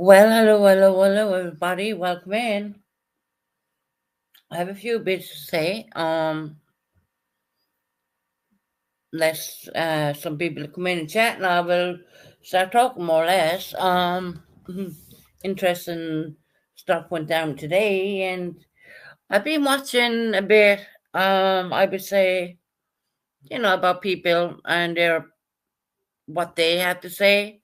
Well, hello, everybody. Welcome in. I have a few bits to say. Let's some people come in and chat, and I will start talking more or less. Interesting stuff went down today, and I've been watching a bit. I would say, about people and their what they have to say,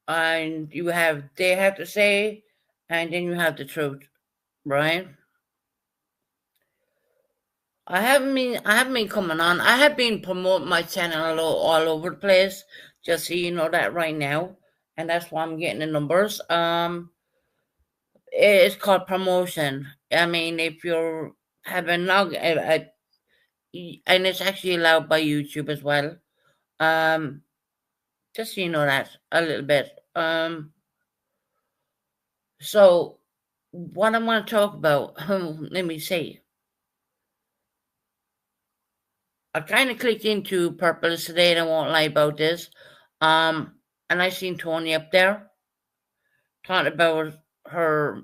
and you have they have to say, and then you have the truth, right? I haven't been coming on. I have been promoting my channel all over the place, just so you know that right now. And that's why I'm getting the numbers. It's called promotion. I mean, if you're having and it's actually allowed by YouTube as well. Um, just so you know that a little bit. So what I want to talk about, let me see. I kind of clicked into Purpose today, and I won't lie about this. And I seen Tony up there talking about her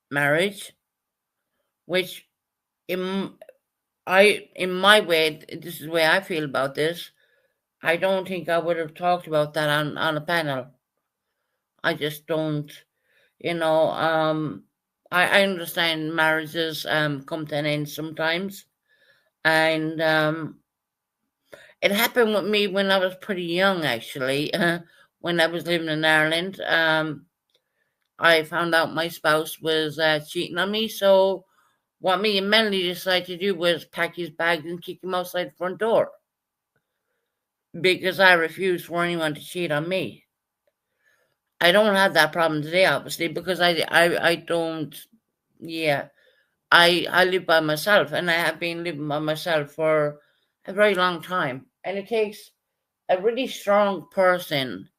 marriage, which in in my way, this is the way I feel about this. I don't think I would have talked about that on a panel. I just don't, you know. I understand marriages come to an end sometimes, and it happened with me when I was pretty young, actually. When I was living in Ireland, I found out my spouse was cheating on me. So, what me and Melanie decided to do was pack his bags and kick him outside the front door because I refused for anyone to cheat on me. I don't have that problem today, obviously, because I don't. Yeah, I live by myself, and I have been living by myself for a very long time, and it takes a really strong person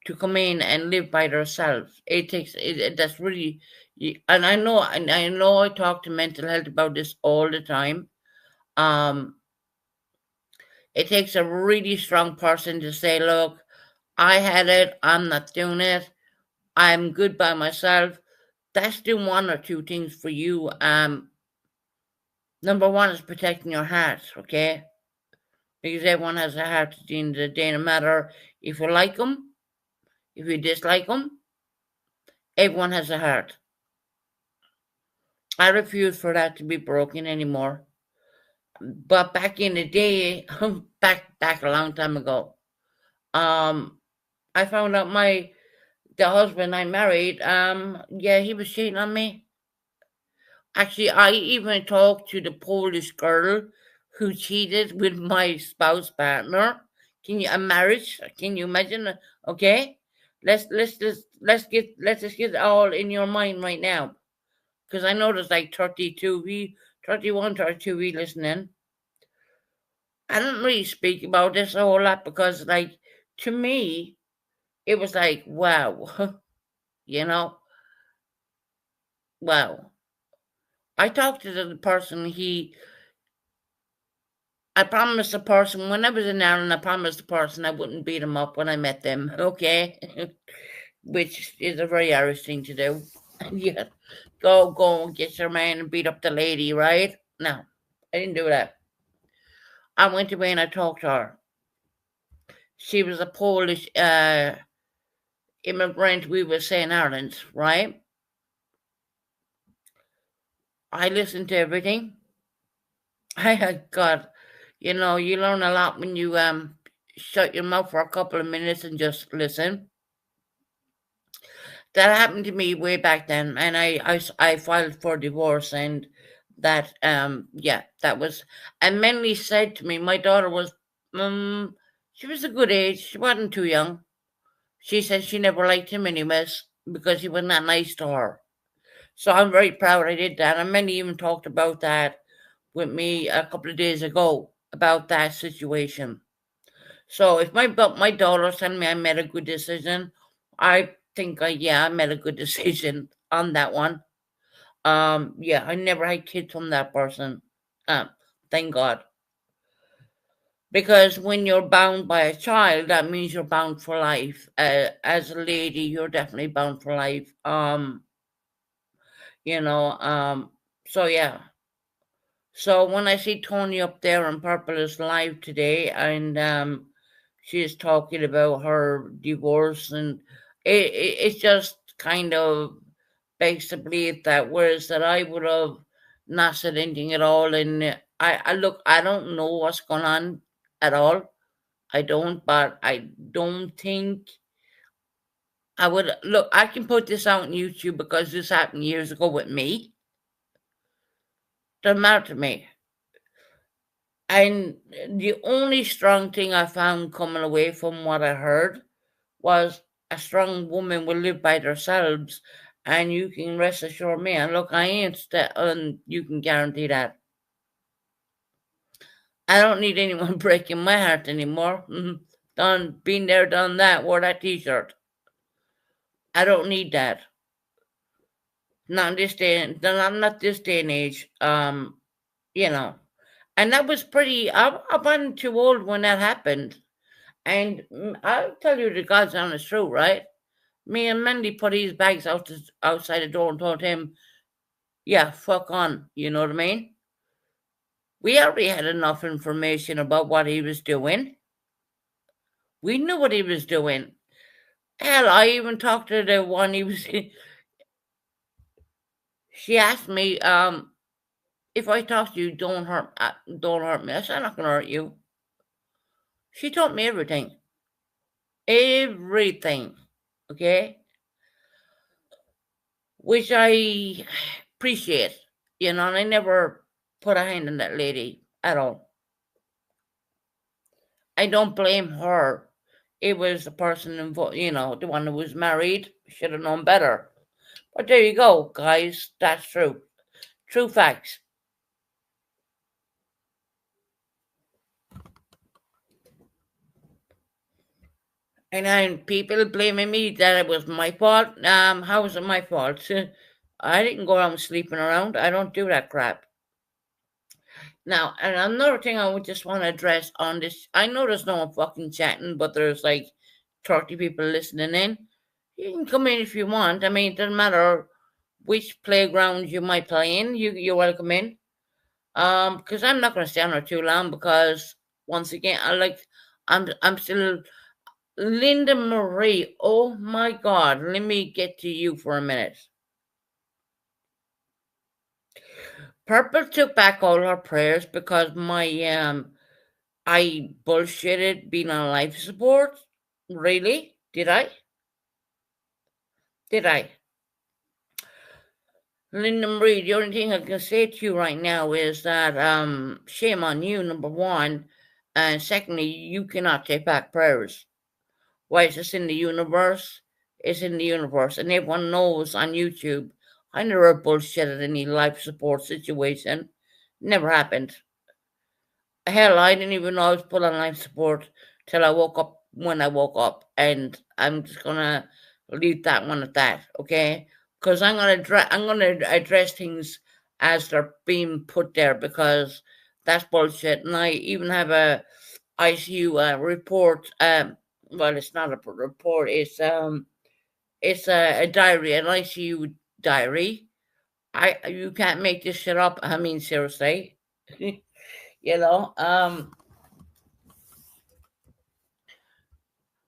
to come in and live by themselves. It takes that's really, and I know I talk to mental health about this all the time. Um, it takes a really strong person to say, "Look, I had it. I'm not doing it. I'm good by myself." That's doing one or two things for you. Number one is protecting your heart, okay? Because everyone has a heart at the end of the day, no matter if you like them, if you dislike them, everyone has a heart. I refuse for that to be broken anymore. But back in the day, back a long time ago, I found out the husband I married, yeah, he was cheating on me. Actually, I even talked to the Polish girl who cheated with my spouse partner. A marriage? Can you imagine? Okay, let's just get it all in your mind right now, because I know there's like 31, 32 listening. I don't really speak about this a whole lot because, like, to me, it was like, wow, you know, wow. I talked to the person. I promised the person when I was in Ireland. I promised the person I wouldn't beat him up when I met them. Okay, which is a very Irish thing to do. Yeah, go and get your man and beat up the lady, right? No, I didn't do that. I went away and I talked to her. She was a Polish immigrant, we would say, in Ireland, right? I listened to everything. I had God, you learn a lot when you shut your mouth for a couple of minutes and just listen. That happened to me way back then, and I filed for divorce, and that yeah, that was. And Menly said to me, my daughter was she was a good age. She wasn't too young. She said she never liked him anyways because he was not nice to her. So I'm very proud I did that. And Menly even talked about that with me a couple of days ago about that situation. So if my daughter's telling me I made a good decision, I think I made a good decision on that one. Yeah, I never had kids from that person. Um, thank God. Because when you're bound by a child, that means you're bound for life. As a lady, you're definitely bound for life. You know, so yeah. So when I see Tony up there on Purple is live today, and she's talking about her divorce, and it's just kind of begs to believe that whereas that I would have not said anything at all, and I look, I don't know what's going on at all. I don't, but I don't think I would look. I can put this out on YouTube because this happened years ago with me. Doesn't matter to me. And the only strong thing I found coming away from what I heard was a strong woman will live by themselves, and you can rest assured me. And look, I ain't and you can guarantee that. I don't need anyone breaking my heart anymore. Done, been there, done that. Wore that T-shirt. I don't need that. Not this day. Not this day and age. You know, and that was pretty. I wasn't too old when that happened. And I'll tell you the God's honest truth, right? Me and Mandy put his bags outside the door and told him, yeah, fuck on. You know what I mean? We already had enough information about what he was doing. We knew what he was doing. Hell, I even talked to the one he was. She asked me, if I talk to you, don't hurt me. I said, I'm not gonna hurt you. She told me everything, everything. Okay, which I appreciate. You know, and I never put a hand on that lady at all. I don't blame her. It was the person involved, you know, the one who was married should have known better. But there you go, guys. That's true. True facts. And then people blaming me that it was my fault. How was it my fault? I didn't go around sleeping around. I don't do that crap. Now, and another thing I would just want to address on this, I know there's no one fucking chatting, but there's like 30 people listening in. You can come in if you want. I mean, it doesn't matter which playground you might play in. You're welcome in. Because I'm not going to stay on there too long because once again, I'm still Linda Marie. Oh my God, let me get to you for a minute. Purple took back all her prayers because I bullshitted being on life support. Really? Did I? Did I? Linda Marie, the only thing I can say to you right now is that shame on you, number one. And secondly, you cannot take back prayers. Why is this in the universe? It's in the universe. And everyone knows on YouTube, I never bullshitted any life support situation. Never happened. Hell, I didn't even know I was put on life support till I woke up when I woke up. And I'm just gonna leave that one at that, okay? Because I'm gonna address things as they're being put there because that's bullshit. And I even have a ICU report. Well, it's not a report. It's a diary, an ICU diary. You can't make this shit up. I mean, seriously, you know.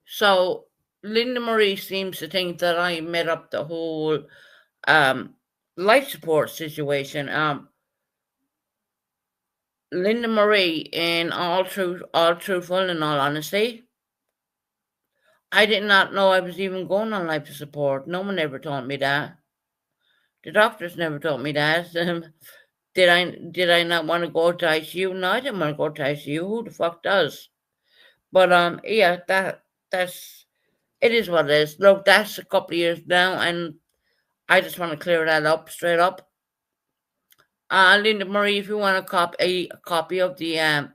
So Linda Marie seems to think that I made up the whole um life support situation. Linda Marie, in all truthful and all honesty, I did not know I was even going on life support. No one ever told me that. The doctors never told me that. Did I not want to go to ICU? No, I didn't want to go to ICU. Who the fuck does? But yeah, that's it is what it is. Look, that's a couple of years now, and I just want to clear that up straight up. Linda Marie, if you want a copy of the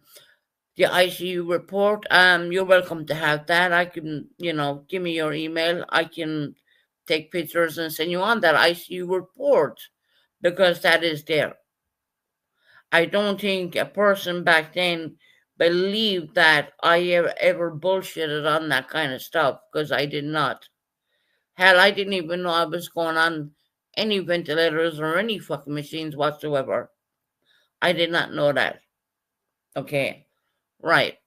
ICU report, you're welcome to have that. I can, give me your email. I can take pictures and send you on that ICU report because that is there. I don't think a person back then believe that I ever bullshitted on that kind of stuff, because I did not. Hell, I didn't even know I was going on any ventilators or any fucking machines whatsoever. I did not know that. Okay, right.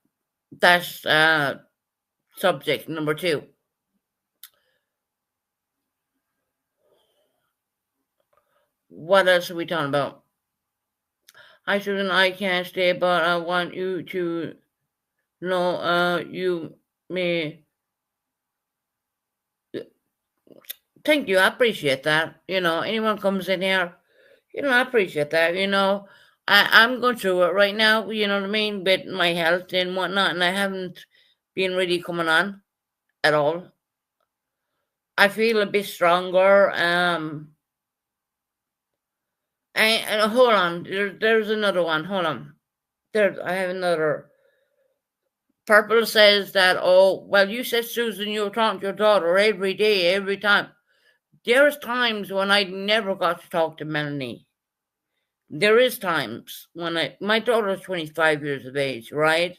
That's subject number 2. What else are we talking about? Hi, Susan. I can't stay, but I want you to know you may. Thank you. I appreciate that. Anyone comes in here, I appreciate that. I'm going through it right now, what I mean, with my health and whatnot, and I haven't been really coming on at all. I feel a bit stronger. And hold on, there's another one. Hold on. I have another. Purple says that, oh, well, you said, Susan, you were talking to your daughter every day, every time. There's times when I never got to talk to Melanie. There is times when my daughter's 25 years of age, right?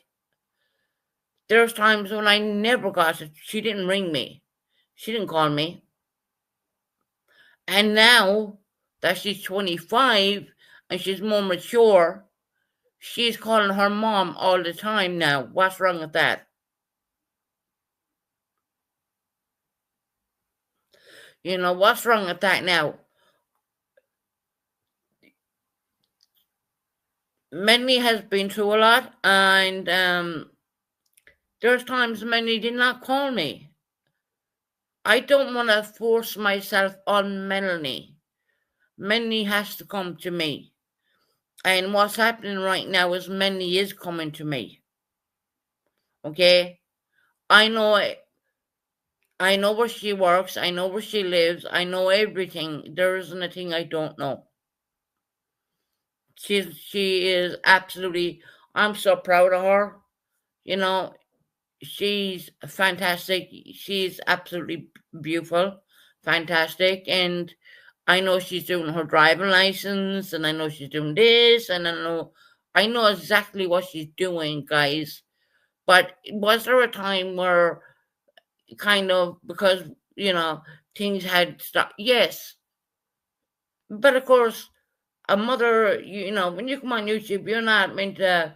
There's times when I never got to, she didn't ring me. She didn't call me. And now that she's 25 and she's more mature, she's calling her mom all the time now. What's wrong with that? What's wrong with that now? Melanie has been through a lot, and there's times Melanie did not call me. I don't want to force myself on Melanie. Melanie has to come to me. And what's happening right now is Melanie is coming to me. Okay? I know where she works. I know where she lives. I know everything. There isn't a thing I don't know. She is absolutely, I'm so proud of her. She's fantastic. She's absolutely beautiful, fantastic. And I know she's doing her driving license, and I know she's doing this, and I know exactly what she's doing, guys. But was there a time where kind of, because, things had stopped? Yes. But of course, a mother, when you come on YouTube, you're not meant to,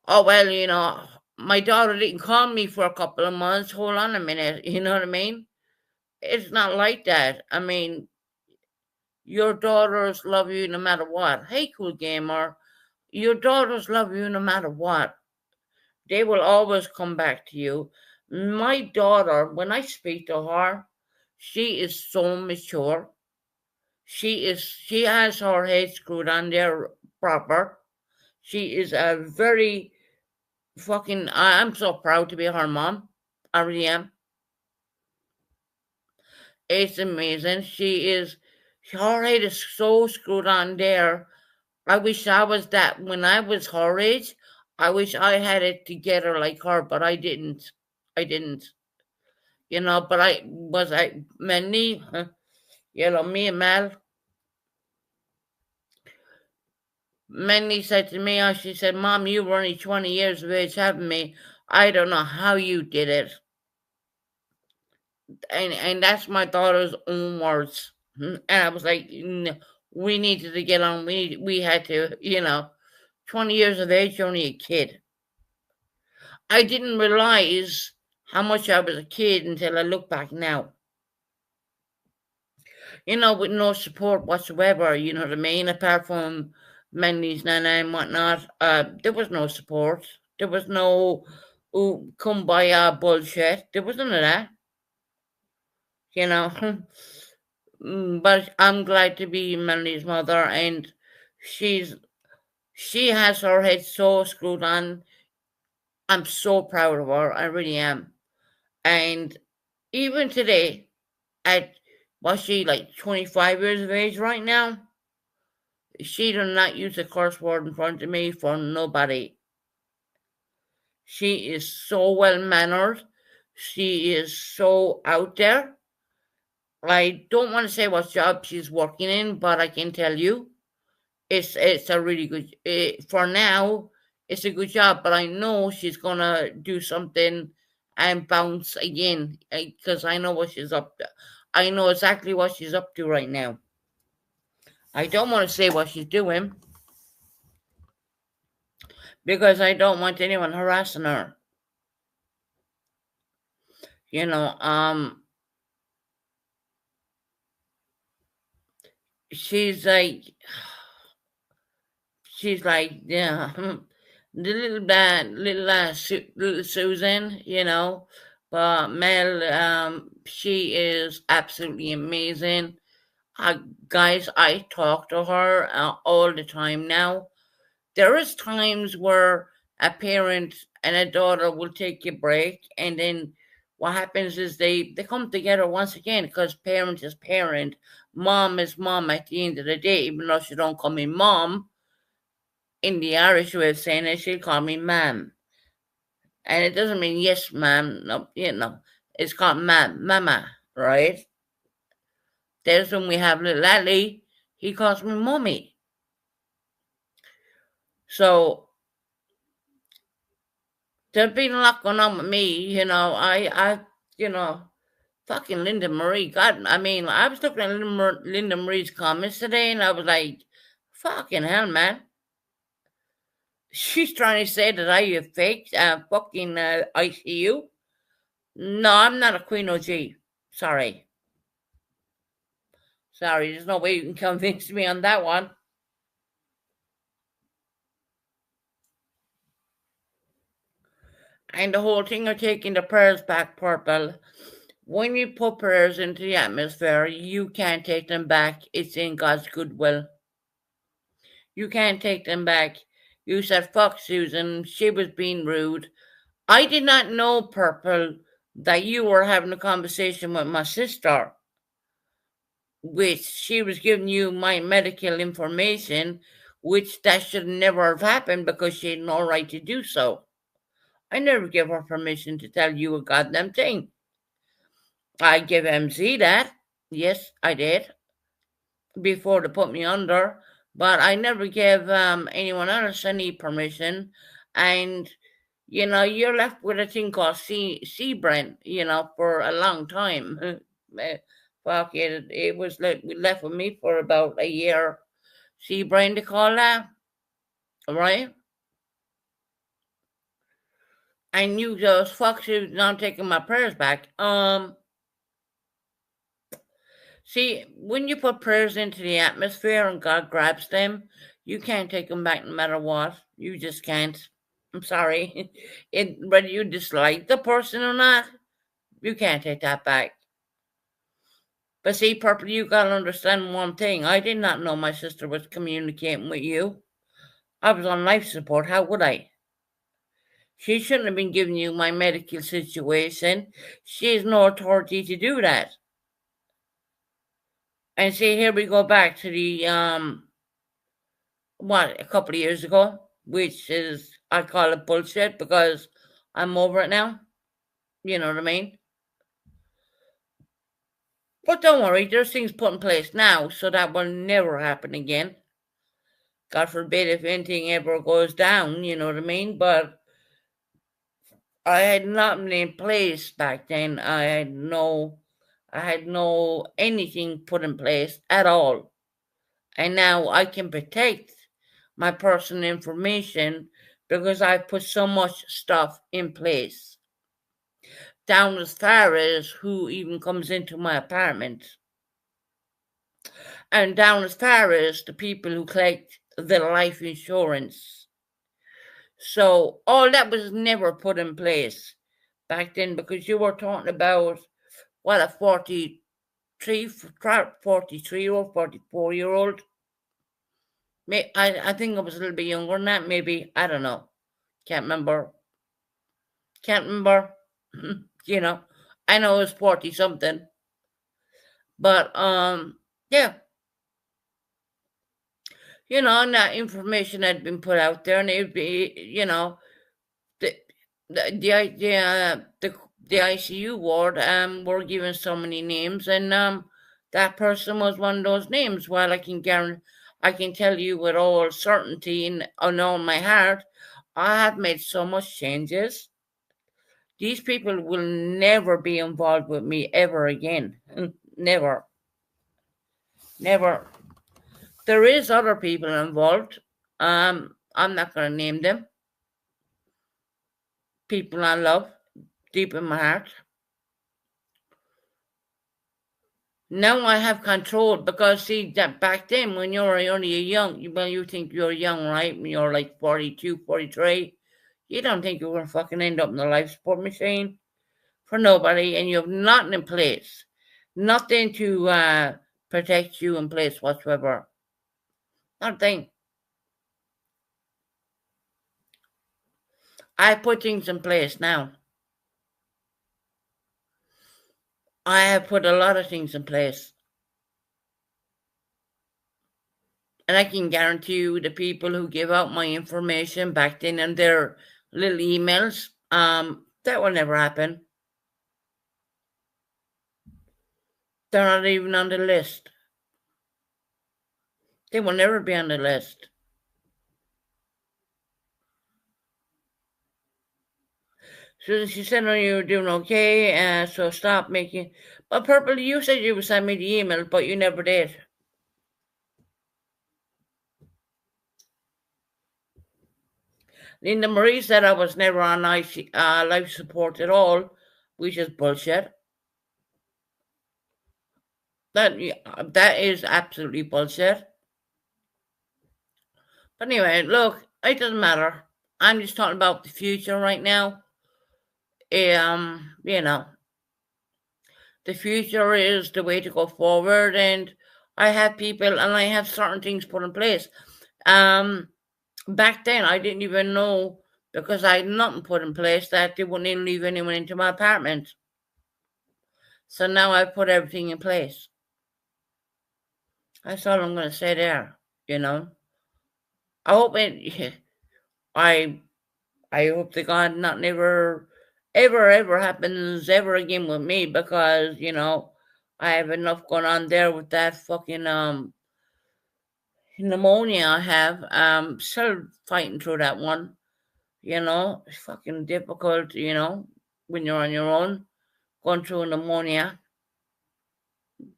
oh, well, my daughter didn't call me for a couple of months. Hold on a minute. You know what I mean? It's not like that. I mean, your daughters love you no matter what. Hey, cool gamer. Your daughters love you no matter what. They will always come back to you. My daughter, when I speak to her, she is so mature. She has her head screwed on there proper. She is a very fucking, I'm so proud to be her mom. I really am. It's amazing. Her head is so screwed on there. I wish I was that when I was her age. I wish I had it together like her, but I didn't. I didn't. But many, me and Mel. Mandy said to me, she said, Mom, you were only 20 years of age having me. I don't know how you did it. And that's my daughter's own words. And I was like, we needed to get on. We had to, 20 years of age, you're only a kid. I didn't realize how much I was a kid until I look back now. With no support whatsoever, you know what I mean? Apart from Mandy's nana and whatnot, there was no support. There was no kumbaya bullshit. There was none of that. But I'm glad to be Melanie's mother, and she has her head so screwed on. I'm so proud of her. I really am. And even today, at was she like 25 years of age right now? She does not use a curse word in front of me for nobody. She is so well mannered. She is so out there. I don't want to say what job she's working in, but I can tell you, it's a really good. For now, it's a good job, but I know she's gonna do something and bounce again because I know what she's up to. I know exactly what she's up to right now. I don't want to say what she's doing because I don't want anyone harassing her. You know, she's like, yeah, the little Susan, you know. But Mel, she is absolutely amazing. Guys, I talk to her all the time now. There is times where a parent and a daughter will take a break, and then what happens is they come together once again because parent is parent, mom is mom at the end of the day, even though she don't call me mom. In the Irish way of saying it, she'll call me ma'am. And it doesn't mean yes, ma'am. No, you know, it's called ma'am, mama, right? There's when we have little Lally, he calls me mommy. So there's been a lot going on with me, you know. You know, fucking Linda Marie. God, I mean, I was looking at Linda Marie's comments today, and I was like, fucking hell, man. She's trying to say that I have faked fucking ICU. No, I'm not a Queen OG. Sorry. Sorry, there's no way you can convince me on that one. And the whole thing of taking the prayers back, Purple. When you put prayers into the atmosphere, you can't take them back. It's in God's goodwill. You can't take them back. You said, fuck Susan, she was being rude. I did not know, Purple, that you were having a conversation with my sister, which she was giving you my medical information, which that should never have happened because she had no right to do so. I never gave her permission to tell you a goddamn thing. I gave MZ that. Yes, I did. Before they put me under. But I never gave anyone else any permission. And, you know, you're left with a thing called C-Brand, you know, for a long time. Fuck it. It was left with me for about a year. C-Brand, they call that. Right? I knew those fucks who's not taking my prayers back. See, when you put prayers into the atmosphere and God grabs them, you can't take them back no matter what. You just can't. I'm sorry. Whether you dislike the person or not, you can't take that back. But see, Purple, you gotta understand one thing. I did not know my sister was communicating with you. I was on life support. How would I? She shouldn't have been giving you my medical situation. She has no authority to do that. And see, here we go back to the a couple of years ago, which is I call it bullshit because I'm over it now. You know what I mean? But don't worry, there's things put in place now, so that will never happen again. God forbid if anything ever goes down, you know what I mean? But I had nothing in place back then. I had no anything put in place at all. And now I can protect my personal information because I put so much stuff in place. Down as far as who even comes into my apartment. And down as far as the people who collect the life insurance. So all that was never put in place back then because you were talking about what a 43-year-old, 44-year-old. I think I was a little bit younger than that, maybe. I don't know. Can't remember. You know, I know it was 40 something. But yeah. You know, and that information had been put out there, and it'd be, you know, the the ICU ward were given so many names, and that person was one of those names. Well, I can tell you with all certainty and all my heart, I have made so much changes. These people will never be involved with me ever again. Never. Never. There is other people involved. I'm not going to name them. People I love deep in my heart. Now I have control because see that back then when you're only a young, well, you think you're young, right? When you're like 42, 43, you don't think you're going to fucking end up in the life support machine for nobody, and you have nothing in place. Nothing to protect you in place whatsoever. Nothing. I put things in place now. I have put a lot of things in place. And I can guarantee you the people who give out my information back then in their little emails, that will never happen. They're not even on the list. They will never be on the list. So she said, "Oh, you're doing okay, so stop making." But Purple, you said you would send me the email, but you never did. Linda Marie said I was never on life support at all, which is bullshit. That is absolutely bullshit. But anyway, look, it doesn't matter. I'm just talking about the future right now. You know, the future is the way to go forward, and I have people and I have certain things put in place. Back then I didn't even know because I had nothing put in place that they wouldn't even leave anyone into my apartment. So now I've put everything in place. That's all I'm going to say there. You know, I hope it. I I hope to God nothing ever happens ever again with me because I have enough going on there with that fucking pneumonia I have. Still fighting through that one. It's fucking difficult. When you're on your own, going through pneumonia,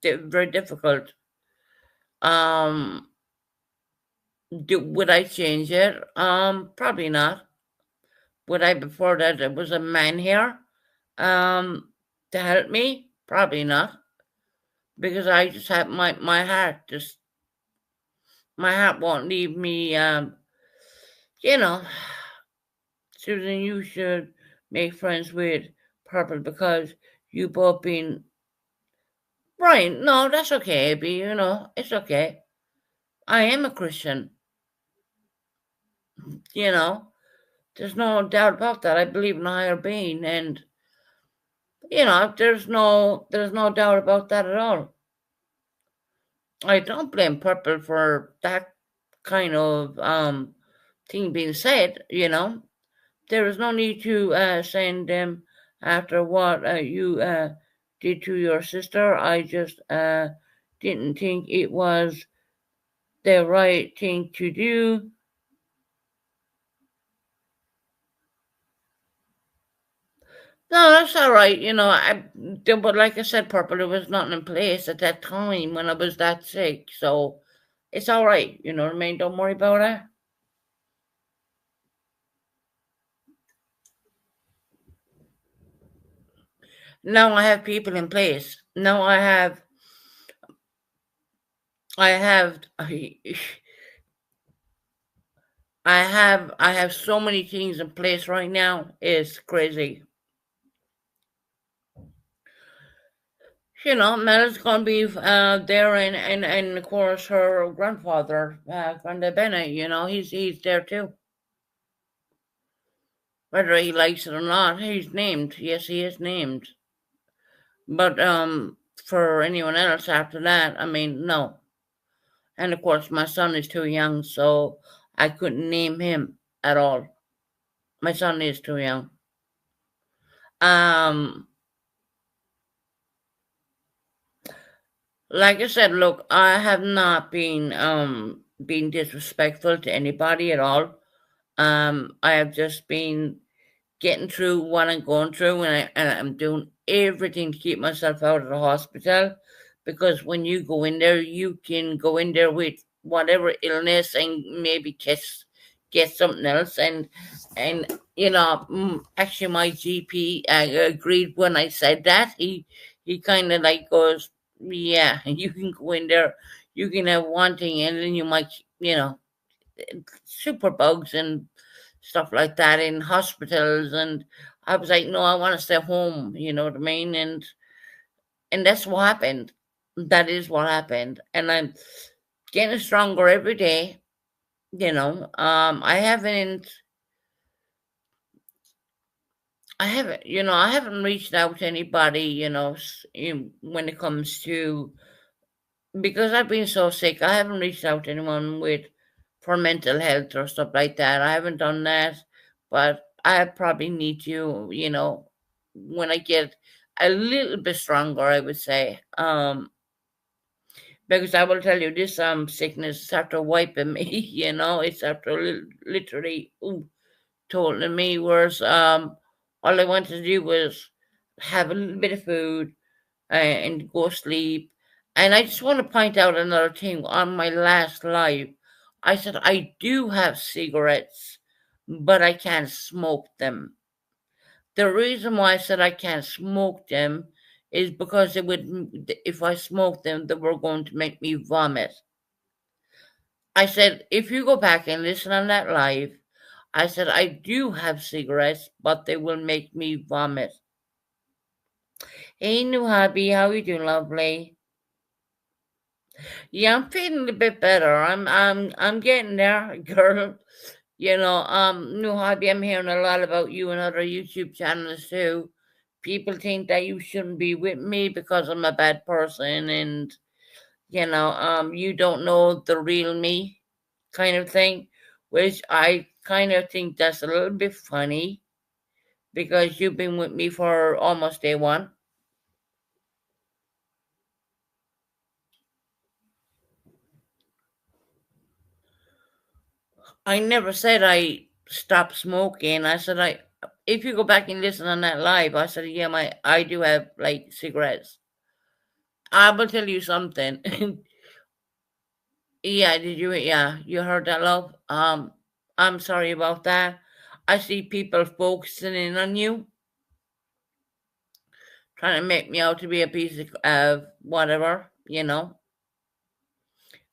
very difficult. Um, would I change it? Probably not. Would I before that there was a man here, to help me? Probably not, because I just have my heart. Just my heart won't leave me. You know, Susan, you should make friends with Purple because you both been right. No, that's okay, Abby. It's okay. I am a Christian. You know, there's no doubt about that. I believe in a higher being, and there's no doubt about that at all. I don't blame Purple for that kind of thing being said. There is no need to send them after what you did to your sister. I just didn't think it was the right thing to do. No, that's all right. But like I said, Purple, there was nothing in place at that time when I was that sick. So it's all right. You know what I mean? Don't worry about it. Now I have people in place. Now I have, I have so many things in place right now. It's crazy. Mel's gonna be there, and of course her grandfather, Granddad Bennett. He's there too. Whether he likes it or not, he's named. Yes, he is named. But for anyone else after that, I mean, no. And of course, my son is too young, so I couldn't name him at all. My son is too young. Um, like I said, look, I have not been disrespectful to anybody at all. I have just been getting through what I'm going through, and I'm doing everything to keep myself out of the hospital, because when you go in there, you can go in there with whatever illness and maybe get something else. And actually, my GP agreed when I said that. He kind of like goes, "Yeah, you can go in there, you can have one thing, and then you might, you know, super bugs and stuff like that in hospitals." And I was like, no, I want to stay home, you know what I mean? And that's what happened. That is what happened. And I'm getting stronger every day, you know. I haven't reached out to anybody, when it comes to, because I've been so sick. I haven't reached out to anyone with for mental health or stuff like that. I haven't done that, but I probably need to, when I get a little bit stronger, I would say. Because I will tell you, this sickness is after wiping me. It's after literally totaling me. Whereas all I wanted to do was have a little bit of food and go sleep. And I just want to point out another thing. On my last live, I said I do have cigarettes, but I can't smoke them. The reason why I said I can't smoke them is because if I smoked them, they were going to make me vomit. I said, if you go back and listen on that live, I said I do have cigarettes, but they will make me vomit. Hey, new hubby, how you doing, lovely? Yeah, I'm feeling a bit better. I'm getting there, girl. New hobby, I'm hearing a lot about you and other YouTube channels too. People think that you shouldn't be with me because I'm a bad person, and you don't know the real me, kind of thing. Which I kind of think that's a little bit funny, because you've been with me for almost day one. I never said I stopped smoking. I said if you go back and listen on that live, I said, yeah, I do have like cigarettes. I will tell you something. Yeah, did you? Yeah, you heard that, love. I'm sorry about that. I see people focusing in on you, trying to make me out to be a piece of whatever.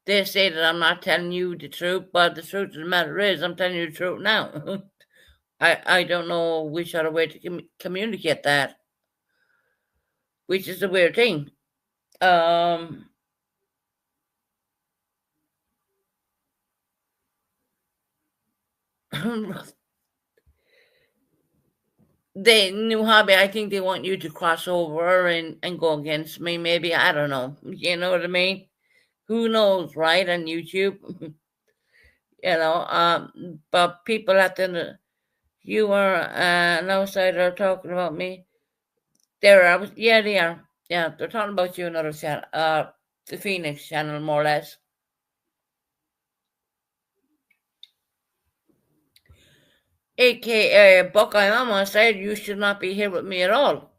They say that I'm not telling you the truth, but the truth of the matter is, I'm telling you the truth now. I don't know which other way to communicate that, which is a weird thing. Um, they new hobby. I think they want you to cross over and go against me. Maybe, I don't know. You know what I mean? Who knows, right? On YouTube, But people at the you are an outsider talking about me. There, I was. Yeah, they are. Yeah, they're talking about you another channel. The Phoenix channel, more or less. AKA Buckeye Mama said you should not be here with me at all.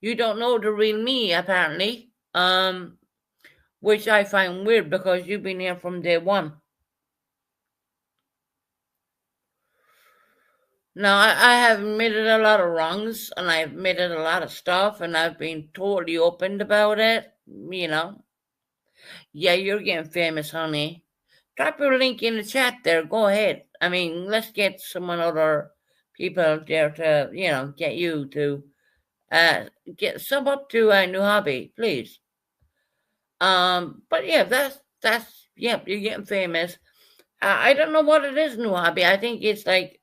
You don't know the real me, apparently. Which I find weird because you've been here from day one. Now, I have admitted a lot of wrongs, and I've admitted a lot of stuff, and I've been totally open about it. Yeah, you're getting famous, honey. Drop your link in the chat there. Go ahead. I mean, let's get someone other people out there to, get you to uh get sub up to a new hobby, please. But yeah, that's yeah, you're getting famous. I don't know what it is, new hobby. I think it's like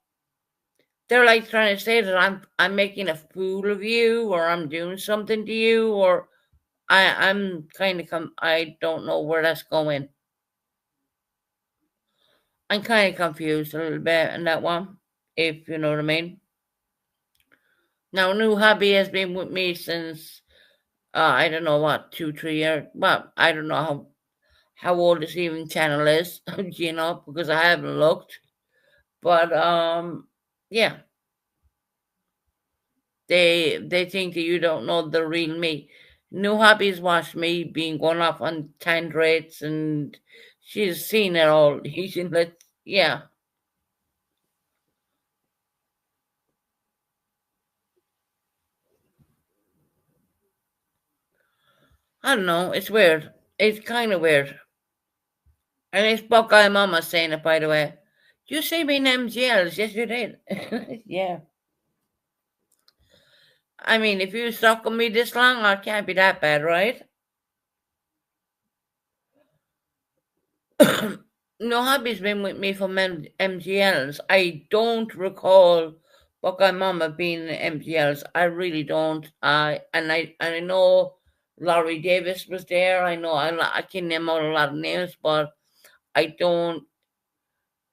they're like trying to say that I'm making a fool of you, or I'm doing something to you, or I'm kind of I don't know where that's going. I'm kind of confused a little bit in that one, if you know what I mean. Now, new hobby has been with me since I don't know what 2 3 years. Well, I don't know how old this even channel is, because I haven't looked. But yeah, they think that you don't know the real me. New hobbies watch me being going off on tantrates, and she's seen it all. Yeah, I don't know. It's weird. It's kind of weird. And it's Buckeye Mama saying it, by the way. You see me in MGLs? Yes, you did. Yeah. I mean, if you stuck with me this long, I can't be that bad, right? No hobby's been with me from MGLs. I don't recall Buckeye Mama being in MGLs. I really don't. I know Laurie Davis was there. I know I can name out a lot of names, but I don't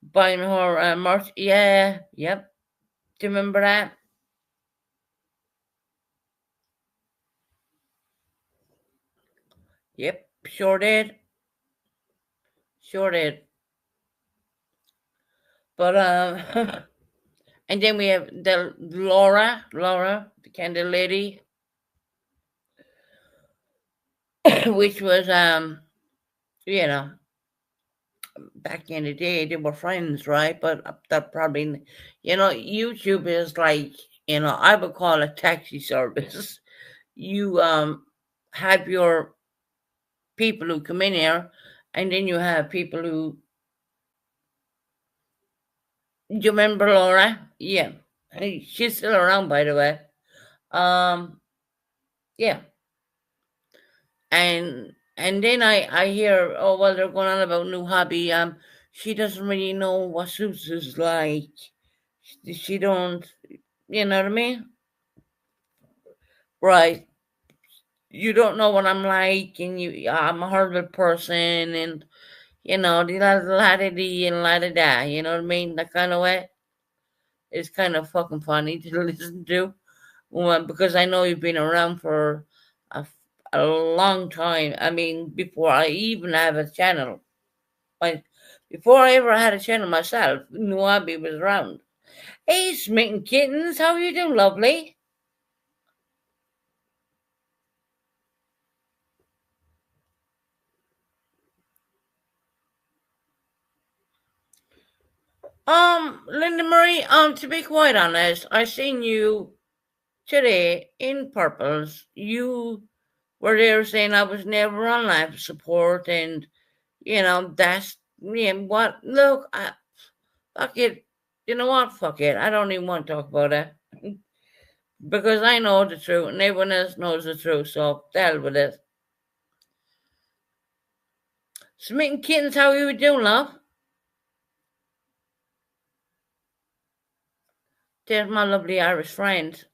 buying her merch. Yeah, yep. Do you remember that? Yep, sure did. Sure did. But and then we have the Laura, the candle lady, which was you know, back in the day they were friends, right? But that probably, YouTube is like, I would call it taxi service. You have your people who come in here, and then you have people who. Do you remember Laura? Yeah, hey, she's still around, by the way. Um, yeah, and then I hear, oh well, they're going on about new hobby. She doesn't really know what Suits is like. She don't, you know what I mean? Right. You don't know what I'm like, and I'm a horrible person, and the la da dee and la da da. You know what I mean? That kind of way. It's kind of fucking funny to listen to. Well, because I know you've been around for a, a long time. I mean, before I even have a channel. Like, before I ever had a channel myself, Nuabi was around. Hey, smitten kittens, how you doing, lovely? Linda Marie, to be quite honest, I seen you today in purples. You were there saying I was never on life support, and that's what. Look, fuck it. You know what? Fuck it. I don't even want to talk about it because I know the truth, and everyone else knows the truth. So the hell with it. Smitten kittens, how you doing, love? There's my lovely Irish friend.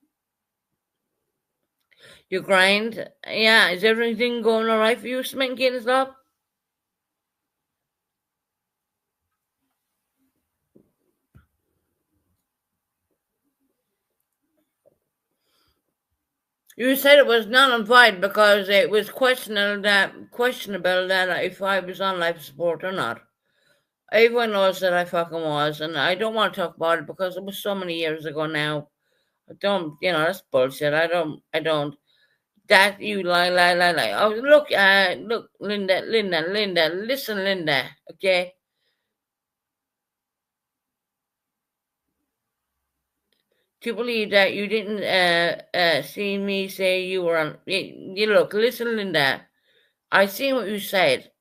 You grind? Yeah, is everything going all right for you, Smitten kittens, love? You said it was null and void because it was questionable that if I was on life support or not. Everyone knows that I fucking was, and I don't want to talk about it because it was so many years ago now. I don't, that's bullshit. I don't. That you lie. Oh, look, Linda. Listen, Linda. Okay, to believe that you didn't see me say you were on. You look, listen, Linda. I seen what you said.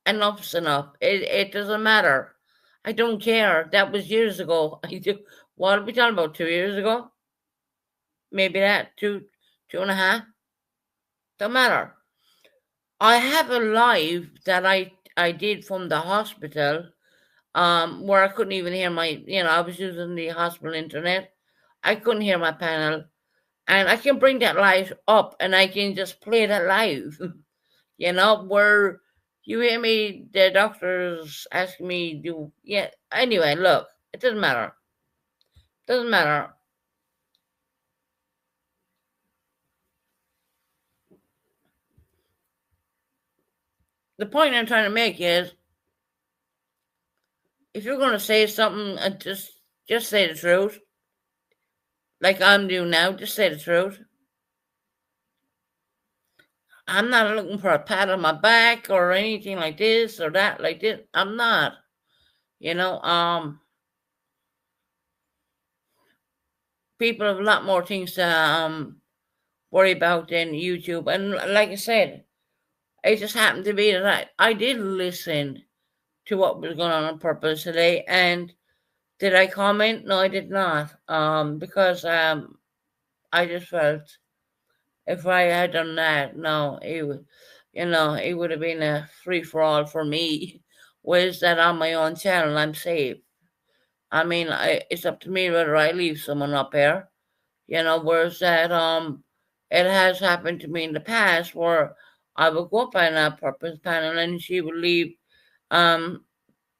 Enough's enough. It doesn't matter. I don't care. That was years ago. What are we talking about? 2 years ago? Maybe that two and a half. Don't matter. I have a live that I did from the hospital, where I couldn't even hear I was using the hospital internet. I couldn't hear my panel, and I can bring that live up, and I can just play that live. Where you hear me, the doctors ask me, do yeah. Anyway, look, it doesn't matter. Doesn't matter. The point I'm trying to make is If you're going to say something, just say the truth. Like I'm doing now, just say the truth. I'm not looking for a pat on my back or anything like this or that like this. I'm not. You know, people have a lot more things to worry about than YouTube. And like I said, it just happened to be that I did listen to what was going on purpose today. And did I comment? No, I did not. Because I just felt if I had done that, no, it would, it would have been a free for all for me. Where's that on my own channel? I'm safe. I mean, it's up to me whether I leave someone up here. Whereas that it has happened to me in the past where I would go up on a purpose panel and she would leave um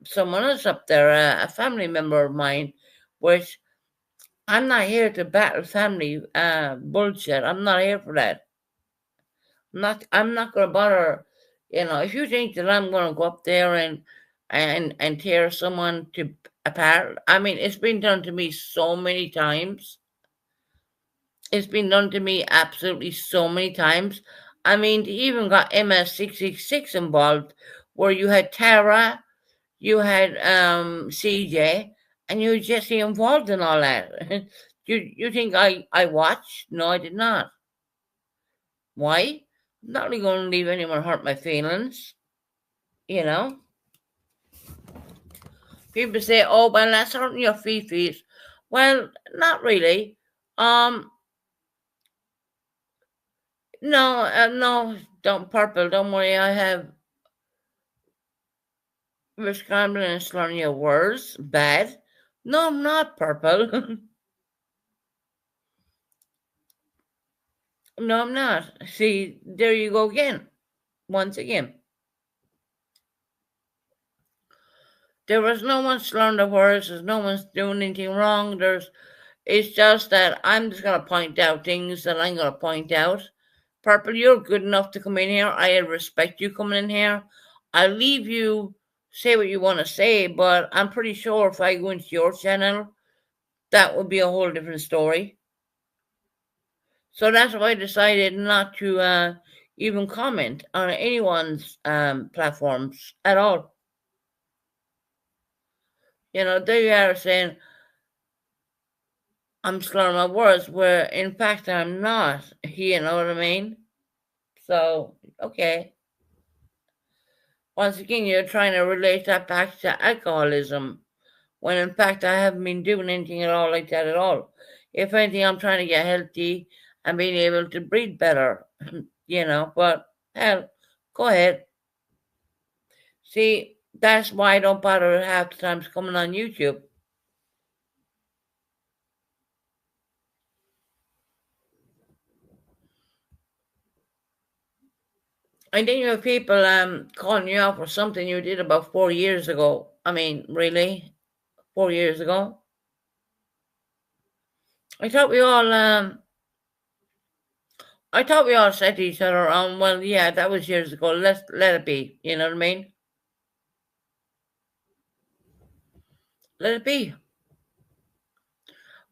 someone else up there, a family member of mine, which I'm not here to battle family bullshit. I'm not here for that. I'm not gonna bother. If you think that I'm gonna go up there and tear someone to apart, I mean, it's been done to me so many times. It's been done to me absolutely so many times. I mean, they even got MS666 involved, where you had Tara, you had CJ, and you had Jesse involved in all that. You think I watched? No, I did not. Why? I'm not really going to leave anyone hurt my feelings. You know? People say, oh, well, that's hurting your feet. Well, not really. No, no, don't purple. Don't worry. I have scrambling and slurring your words. Bad. No, I'm not purple. No, I'm not. See, there you go again. Once again. There was no one slurring the words. There's no one's doing anything wrong. It's just that I'm just gonna point out things that I'm gonna point out. Purple, you're good enough to come in here. I respect you coming in here. I leave you say what you want to say, but I'm pretty sure if I go into your channel, that would be a whole different story. So that's why I decided not to even comment on anyone's platforms at all. There you are saying I'm slurring my words, where in fact I'm not. You know what I mean? So, okay. Once again, you're trying to relate that back to alcoholism, when in fact I haven't been doing anything at all like that at all. If anything, I'm trying to get healthy and being able to breathe better, but hell, go ahead. See, that's why I don't bother half the times coming on YouTube. I think you have people calling you out for something you did about 4 years ago. I mean, really? 4 years ago? I thought we all said to each other, well, yeah, that was years ago. Let it be. You know what I mean? Let it be.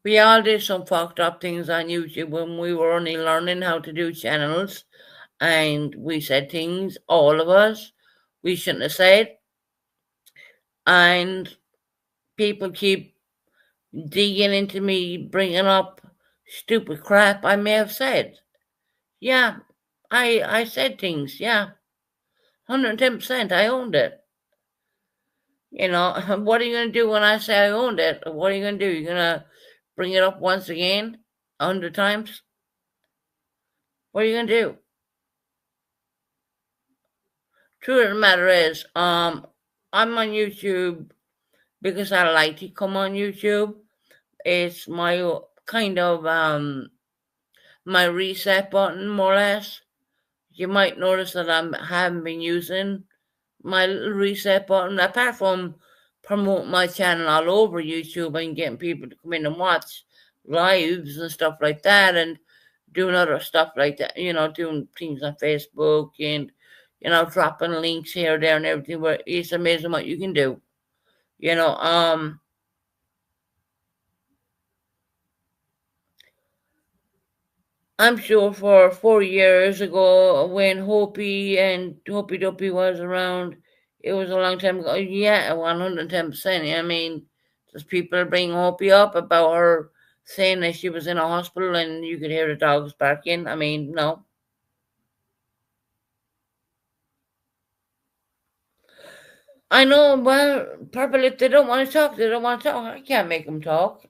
We all did some fucked up things on YouTube when we were only learning how to do channels, and we said things, all of us, we shouldn't have said. And people keep digging into me, bringing up stupid crap I may have said. Yeah, I said things, yeah. 110%, I owned it. What are you going to do when I say I owned it? What are you going to do? You're going to bring it up once again, 100 times? What are you going to do? Truth of the matter is, I'm on YouTube because I like to come on YouTube. It's my kind of my reset button, more or less. You might notice that I haven't been using my little reset button, apart from promoting my channel all over YouTube and getting people to come in and watch lives and stuff like that, and doing other stuff like that, doing things on Facebook and, dropping links here, there, and everything, where it's amazing what you can do. You know, I'm sure for 4 years ago when Hopi and Hopi Dopey was around, it was a long time ago. Yeah, 110%. I mean, there's people bringing Hopi up about her saying that she was in a hospital and you could hear the dogs barking. I mean, no. I know, well, Purple, if they don't want to talk, they don't want to talk. I can't make them talk.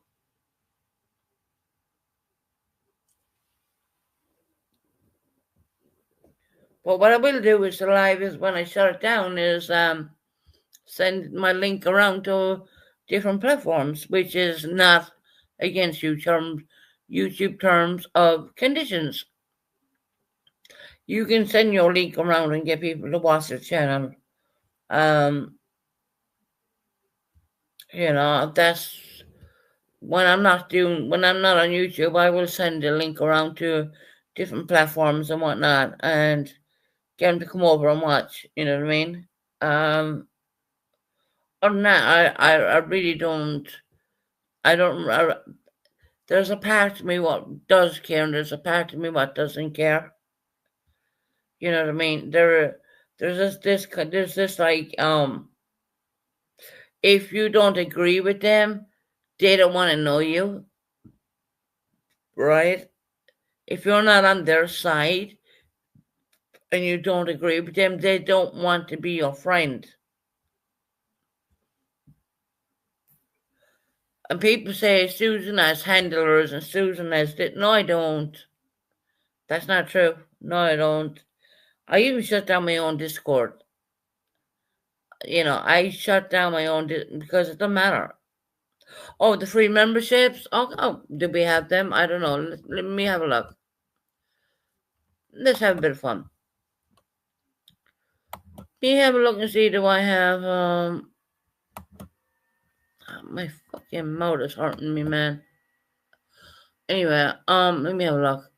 But what I will do is the live is when I shut it down is send my link around to different platforms, which is not against YouTube terms of conditions. You can send your link around and get people to watch the channel. Um, that's when I'm not on YouTube, I will send a link around to different platforms and whatnot and get them to come over and watch. You know what I mean? Um, Other than that, I really don't. I don't. There's a part of me what does care, and there's a part of me what doesn't care. You know what I mean? There's this like if you don't agree with them, they don't want to know you, right? If you're not on their side and you don't agree with them, they don't want to be your friend. And people say Susan has handlers and Susan has this. No, I don't. That's not true. No, I don't. I even shut down my own Discord. I shut down my own because it doesn't matter. Oh, the free memberships. Oh, do we have them? I don't know. Let me have a look. Let's have a bit of fun. Let me have a look and see. Do I have my fucking mouth is hurting me, man. Anyway, let me have a look.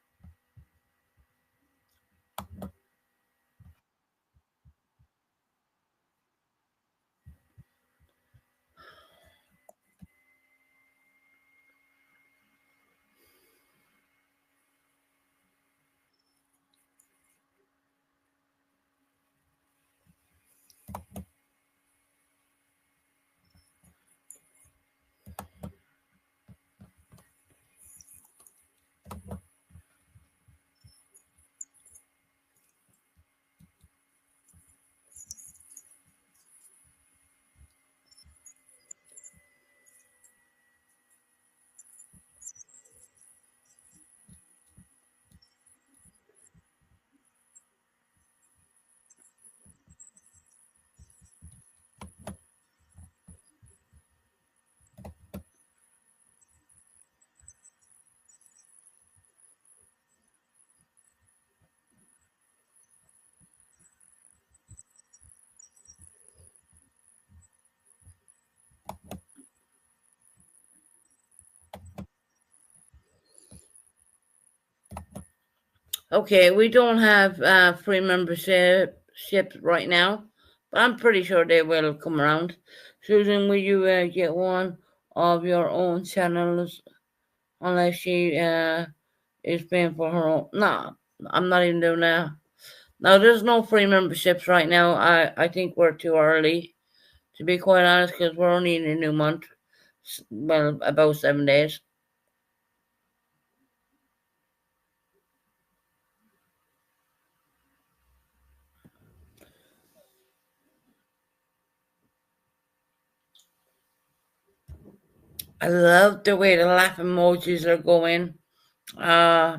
Okay, we don't have free membership right now, but I'm pretty sure they will come around. Susan, will you get one of your own channels unless she is paying for her own? No, I'm not even doing that. No, there's no free memberships right now. I think we're too early, to be quite honest, because we're only in a new month. Well, about 7 days. I love the way the laugh emojis are going. Uh,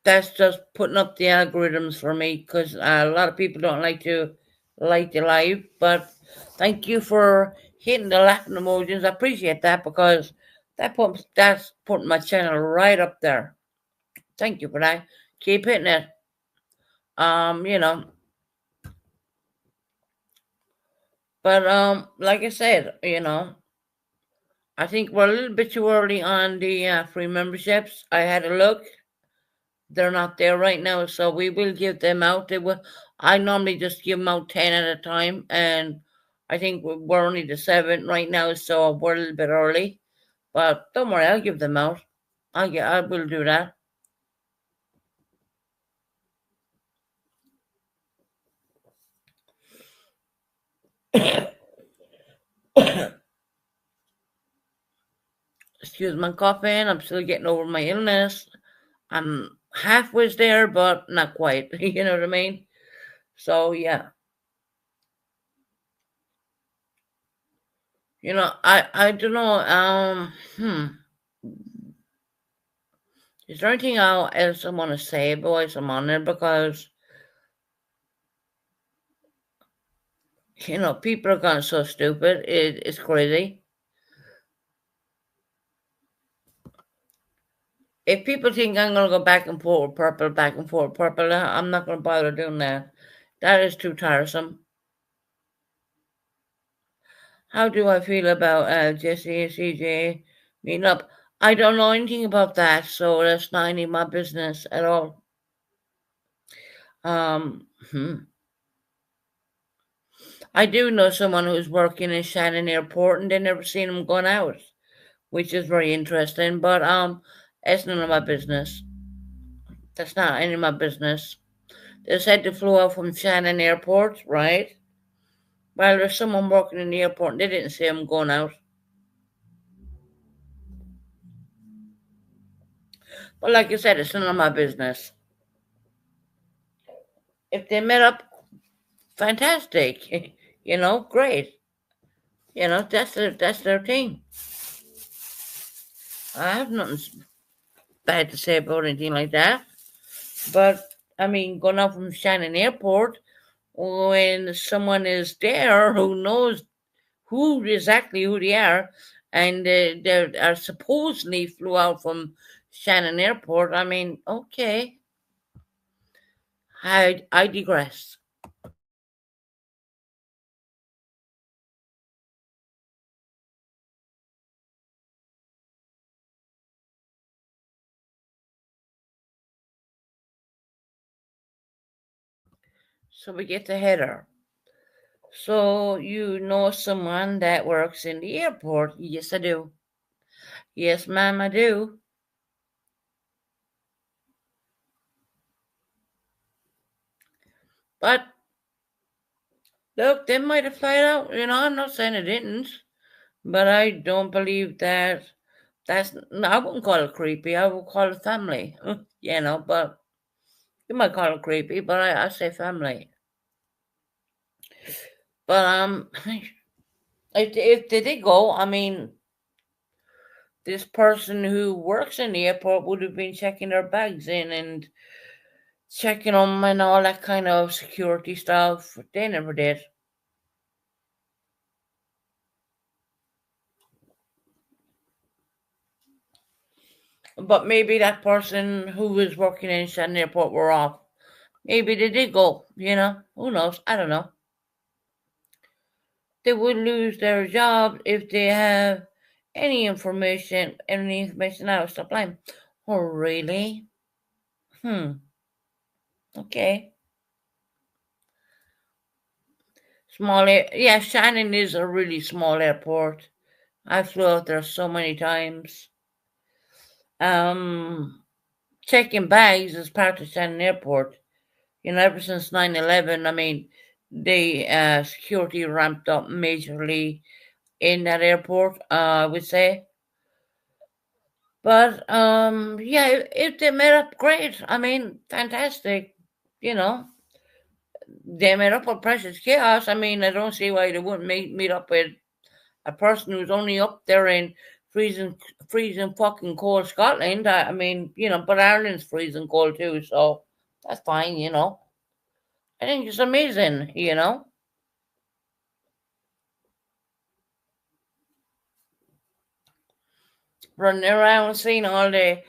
that's just putting up the algorithms for me because a lot of people don't like the live. But thank you for hitting the laughing emojis. I appreciate that because that's putting my channel right up there. Thank you for that. Keep hitting it. Um, you know, but like I said, I think we're a little bit too early on the free memberships. I had a look. They're not there right now, so we will give them out. They will. I normally just give them out 10 at a time, and I think we're only the 7th right now, so we're a little bit early. But don't worry, I'll give them out. I will do that. Excuse my coughing. I'm still getting over my illness. I'm halfway there, but not quite. You know what I mean? So yeah, I don't know. Is there anything else I want to say, boys? I'm on it because people are gone so stupid. It's crazy. If people think I'm gonna go back and forth with purple, back and forth with purple, I'm not gonna bother doing that. That is too tiresome. How do I feel about Jesse and CJ meeting up? I don't know anything about that, so that's not any of my business at all. Hmm. I do know someone who's working in Shannon Airport, and they never seen him going out, which is very interesting. But it's none of my business. That's not any of my business. They said they flew out from Shannon Airport, right? Well, there's someone working in the airport, and they didn't see him going out. But like I said, it's none of my business. If they met up, fantastic. Great. That's their thing. I have nothing bad to say about anything like that. But I mean, going out from Shannon Airport when someone is there who knows exactly who they are, and they are supposedly flew out from Shannon Airport. I mean, okay, I digress. So we get to header. So you know someone that works in the airport? Yes, I do. Yes, ma'am, I do. But look, they might have flied out. I'm not saying it didn't, but I don't believe that. I wouldn't call it creepy. I would call it family. But you might call it creepy, but I say family. But if they did go, I mean, this person who works in the airport would have been checking their bags in and checking them and all that kind of security stuff. They never did. But maybe that person who was working in Shannon Airport were off. Maybe they did go. Who knows? I don't know. They would lose their job if they have any information out of supply. Oh, really? Hmm. Okay. Yeah, Shannon is a really small airport. I flew out there so many times. Um, Checking bags is part of Shannon Airport. Ever since 9/11, I mean, the security ramped up majorly in that airport, I would say. But yeah, if they made up, great. I mean, fantastic. You know, they made up with Precious Chaos. I mean, I don't see why they wouldn't meet up with a person who's only up there in freezing, freezing fucking cold Scotland. I mean, but Ireland's freezing cold too, so that's fine. I think it's amazing. Running around seeing all the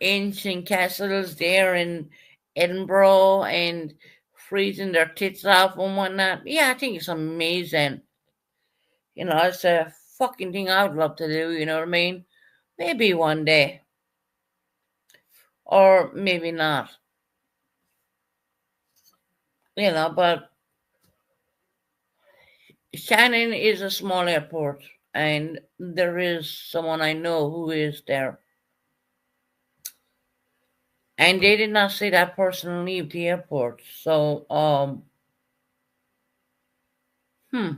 ancient castles there in Edinburgh and freezing their tits off and whatnot. Yeah, I think it's amazing. It's a fucking thing I'd love to do, you know what I mean? Maybe one day. Or maybe not. But Shannon is a small airport, and there is someone I know who is there. And they did not see that person leave the airport. So, hmm.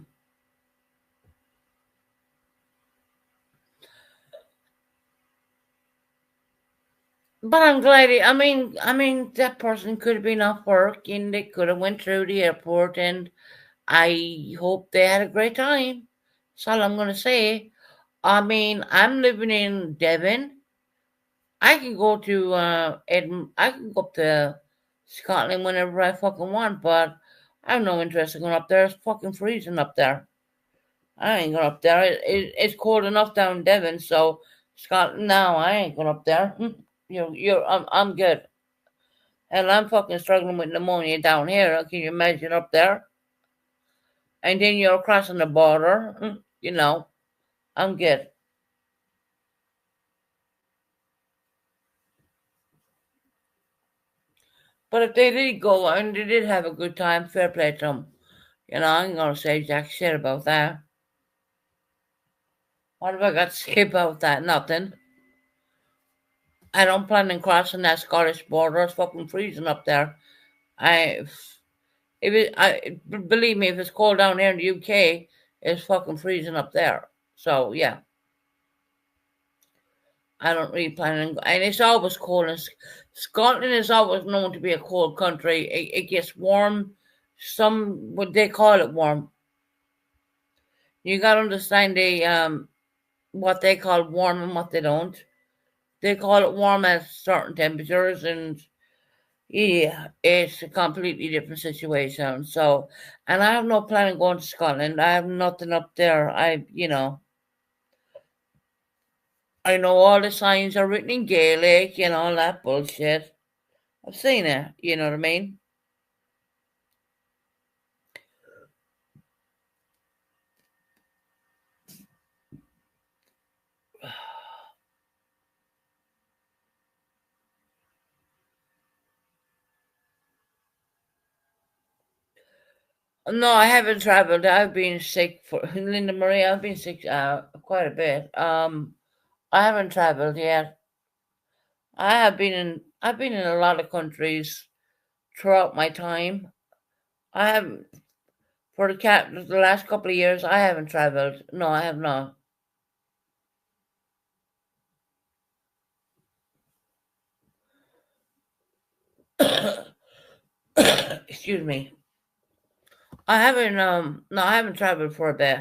But I'm glad. I mean, that person could have been off work, and they could have went through the airport, and I hope they had a great time. That's all I'm gonna say. I mean, I'm living in Devon. I can go to I can go up to Scotland whenever I fucking want, but I have no interest in going up there. It's fucking freezing up there. I ain't going up there. It's cold enough down in Devon, so Scotland. No, I ain't going up there. I'm good. Hell, I'm fucking struggling with pneumonia down here. Can you imagine up there? And then you're crossing the border. I'm good. But if they did go and they did have a good time, fair play to them. I ain't gonna say jack shit about that. What have I got to say about that? Nothing. I don't plan on crossing that Scottish border. It's fucking freezing up there. I, if it, I believe me, if it's cold down here in the UK, it's fucking freezing up there. So yeah, I don't really plan on. And it's always cold. And Scotland is always known to be a cold country. It gets warm. What they call it warm. You gotta understand what they call warm and what they don't. They call it warm at certain temperatures, and yeah, it's a completely different situation. So, and I have no plan on going to Scotland. I have nothing up there. I know all the signs are written in Gaelic and all that bullshit. I've seen it. You know what I mean? No, I haven't traveled. I've been sick for Linda Marie. I've been sick quite a bit. I haven't traveled yet. I've been in a lot of countries throughout my time. I haven't for the last couple of years. I haven't traveled. No, I have not. Excuse me. I haven't. No, I haven't traveled for a bit,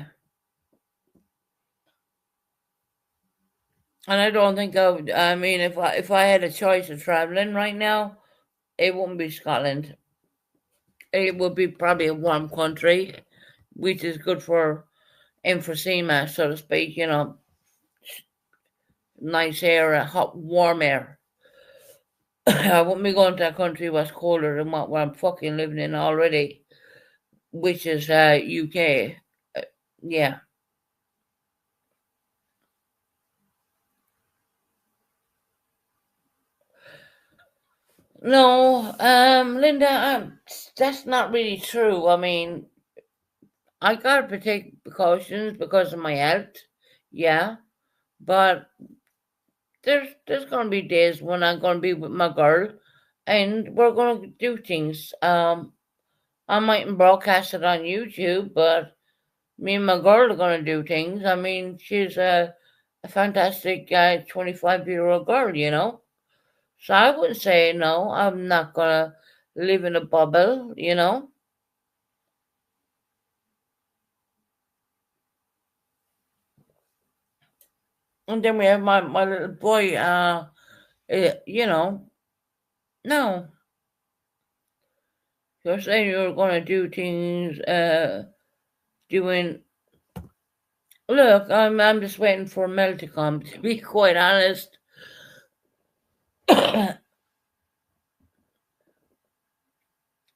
and I don't think I would. I mean, if I had a choice of traveling right now, it wouldn't be Scotland. It would be probably a warm country, which is good for emphysema, so to speak. Nice air, hot, warm air. I wouldn't be going to a country what's colder than what I'm fucking living in already, which is UK. Yeah. No, Linda, that's not really true. I mean, I gotta take precautions because of my health. Yeah, but there's gonna be days when I'm gonna be with my girl, and we're gonna do things. I mightn't broadcast it on YouTube, but me and my girl are gonna do things. I mean, she's a fantastic 25-year-old girl, So I would say no. I'm not gonna live in a bubble. And then we have my little boy. You know, no, you're saying you're gonna do things. Doing. Look, I'm just waiting for Mel to come. To be quite honest, and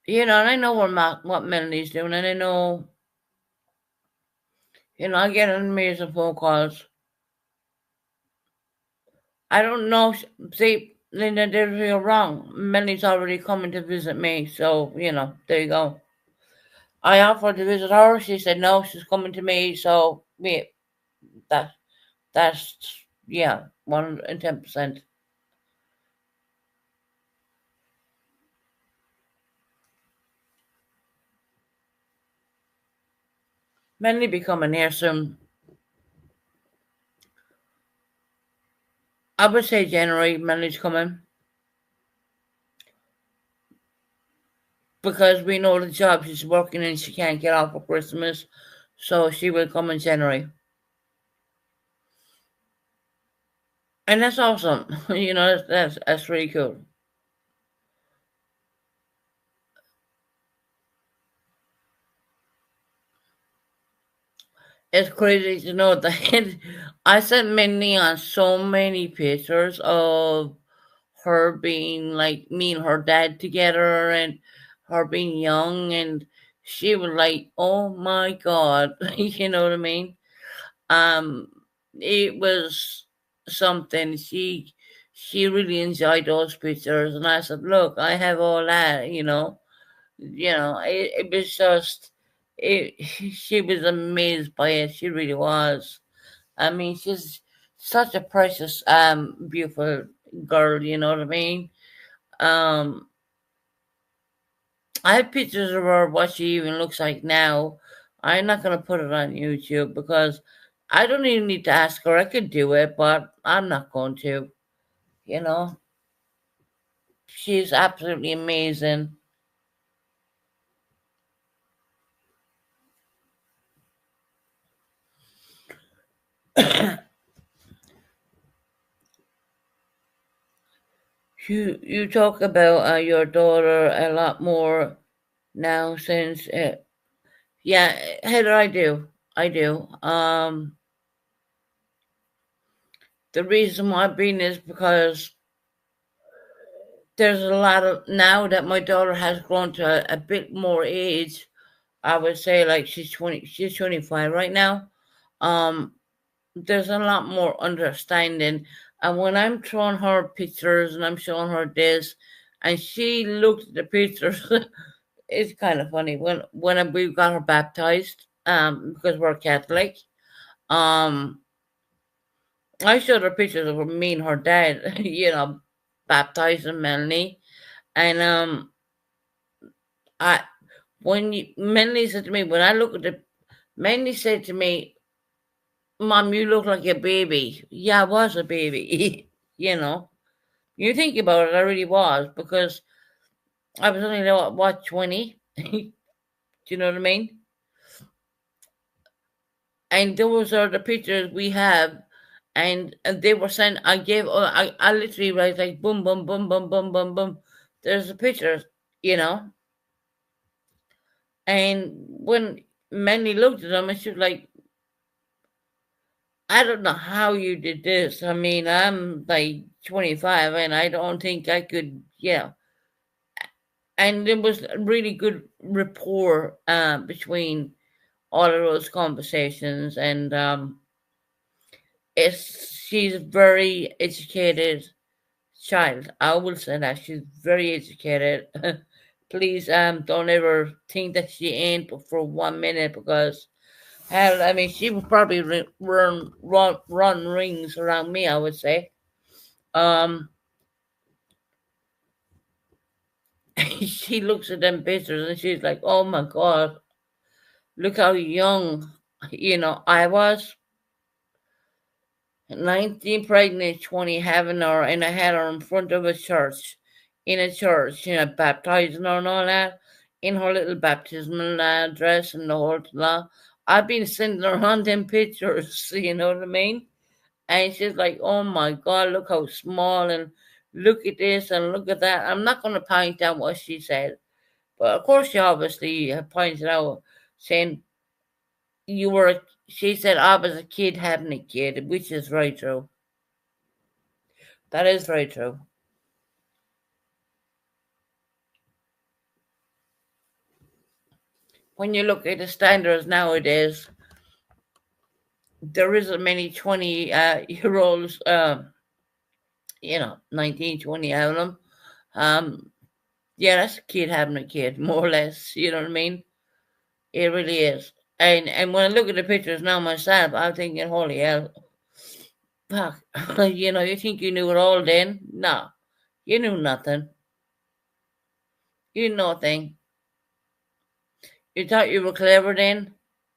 I know what Melanie's doing, and I know, I get amazing phone calls. I don't know. See, Linda, you're wrong. Melanie's already coming to visit me, so there you go. I offered to visit her. She said no, she's coming to me. So wait, that that's yeah, 110%. Mainly becoming here soon. I would say January, mainly's coming because we know the job she's working in. She can't get off for Christmas, so she will come in January, and that's awesome. That's really cool. It's crazy to know that I sent Minnie on so many pictures of her being like me and her dad together and her being young, and she was like, oh my god. You know what I mean? um it was something. She really enjoyed those pictures, and I said, look, I have all that. It was just it she was amazed by it. She really was. I mean, she's such a precious beautiful girl. You know what I mean? um I have pictures of her, what she even looks like now. I'm not gonna put it on YouTube because I don't even need to ask her. I could do it, but I'm not going to. You know, she's absolutely amazing. You talk about your daughter a lot more now since yeah, Heather, I do. The reason why being is because there's a lot of, now that my daughter has grown to a bit more age. I would say like she's 25 right now. Um, there's a lot more understanding. And when I'm showing her pictures and I'm showing her this, and she looks at the pictures, it's kind of funny. We got her baptized, because we're Catholic, um, I showed her pictures of me and her dad, baptizing Melanie, and I Melanie said to me, when I look at the Melanie said to me, Mom, you look like a baby. Yeah, I was a baby. you know. You think about it, I really was, because I was only, what, 20? Do you know what I mean? And those are the pictures we have. And they were sent, I literally was like, boom, boom, boom, boom, boom, boom, boom. There's the pictures, you know. And when Manny looked at them, and she was like, I don't know how you did this. I mean, I'm like 25 and I don't think I could, yeah. And there was a really good rapport between all of those conversations. And she's a very educated child. I will say that she's very educated. Please don't ever think that she ain't for 1 minute, because hell, I mean, she would probably run rings around me, I would say. Um, she looks at them pictures and she's like, "Oh my god, look how young, I was." 19 pregnant, 20 having her, and I had her in front of a church, in a church, baptizing her and all that, in her little baptismal dress and the whole lot. I've been sending her on them pictures, you know what I mean? And she's like, oh my God, look how small, and look at this and look at that. I'm not going to point out what she said, but of course she obviously pointed out, saying, you were, she said, I was a kid having a kid, which is very true. That is very true. When you look at the standards nowadays, there isn't many 20 year olds, 19, 20 having them. Yeah, that's a kid having a kid, more or less. You know what I mean? It really is. And when I look at the pictures now myself, I'm thinking, holy hell, fuck. You think you knew it all then? No, you knew nothing. You knew nothing. You thought you were clever then?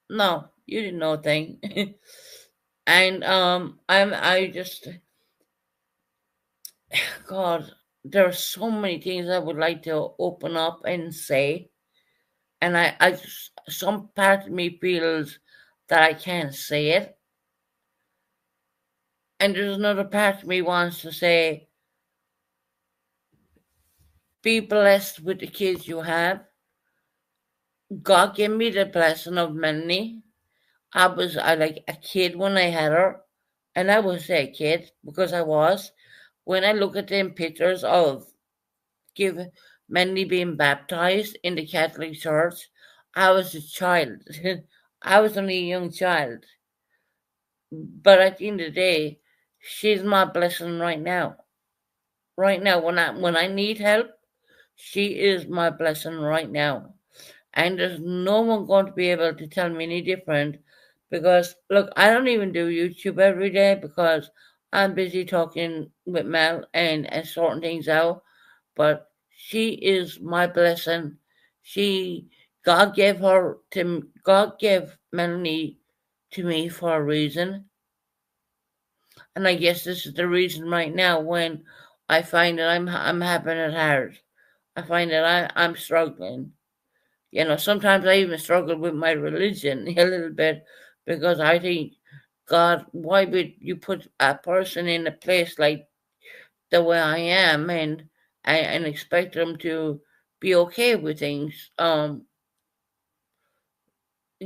No, you didn't know a thing. And I just, God, there are so many things I would like to open up and say, and I just, some part of me feels that I can't say it, and there's another part of me wants to say, be blessed with the kids you have. God gave me the blessing of Melanie. I like a kid when I had her, and I will say a kid because I was. When I look at them pictures of give Melanie being baptized in the Catholic Church, I was a child. I was only a young child. But at the end of the day, she's my blessing right now. Right now, when I need help, she is my blessing right now. And there's no one going to be able to tell me any different because look, I don't even do YouTube every day because I'm busy talking with Mel and sorting things out. But she is my blessing. She God gave Melanie to me for a reason. And I guess this is the reason right now when I find that I'm having it hard. I find that I'm struggling. Sometimes I even struggle with my religion a little bit because I think, God, why would you put a person in a place like the way I am and expect them to be okay with things?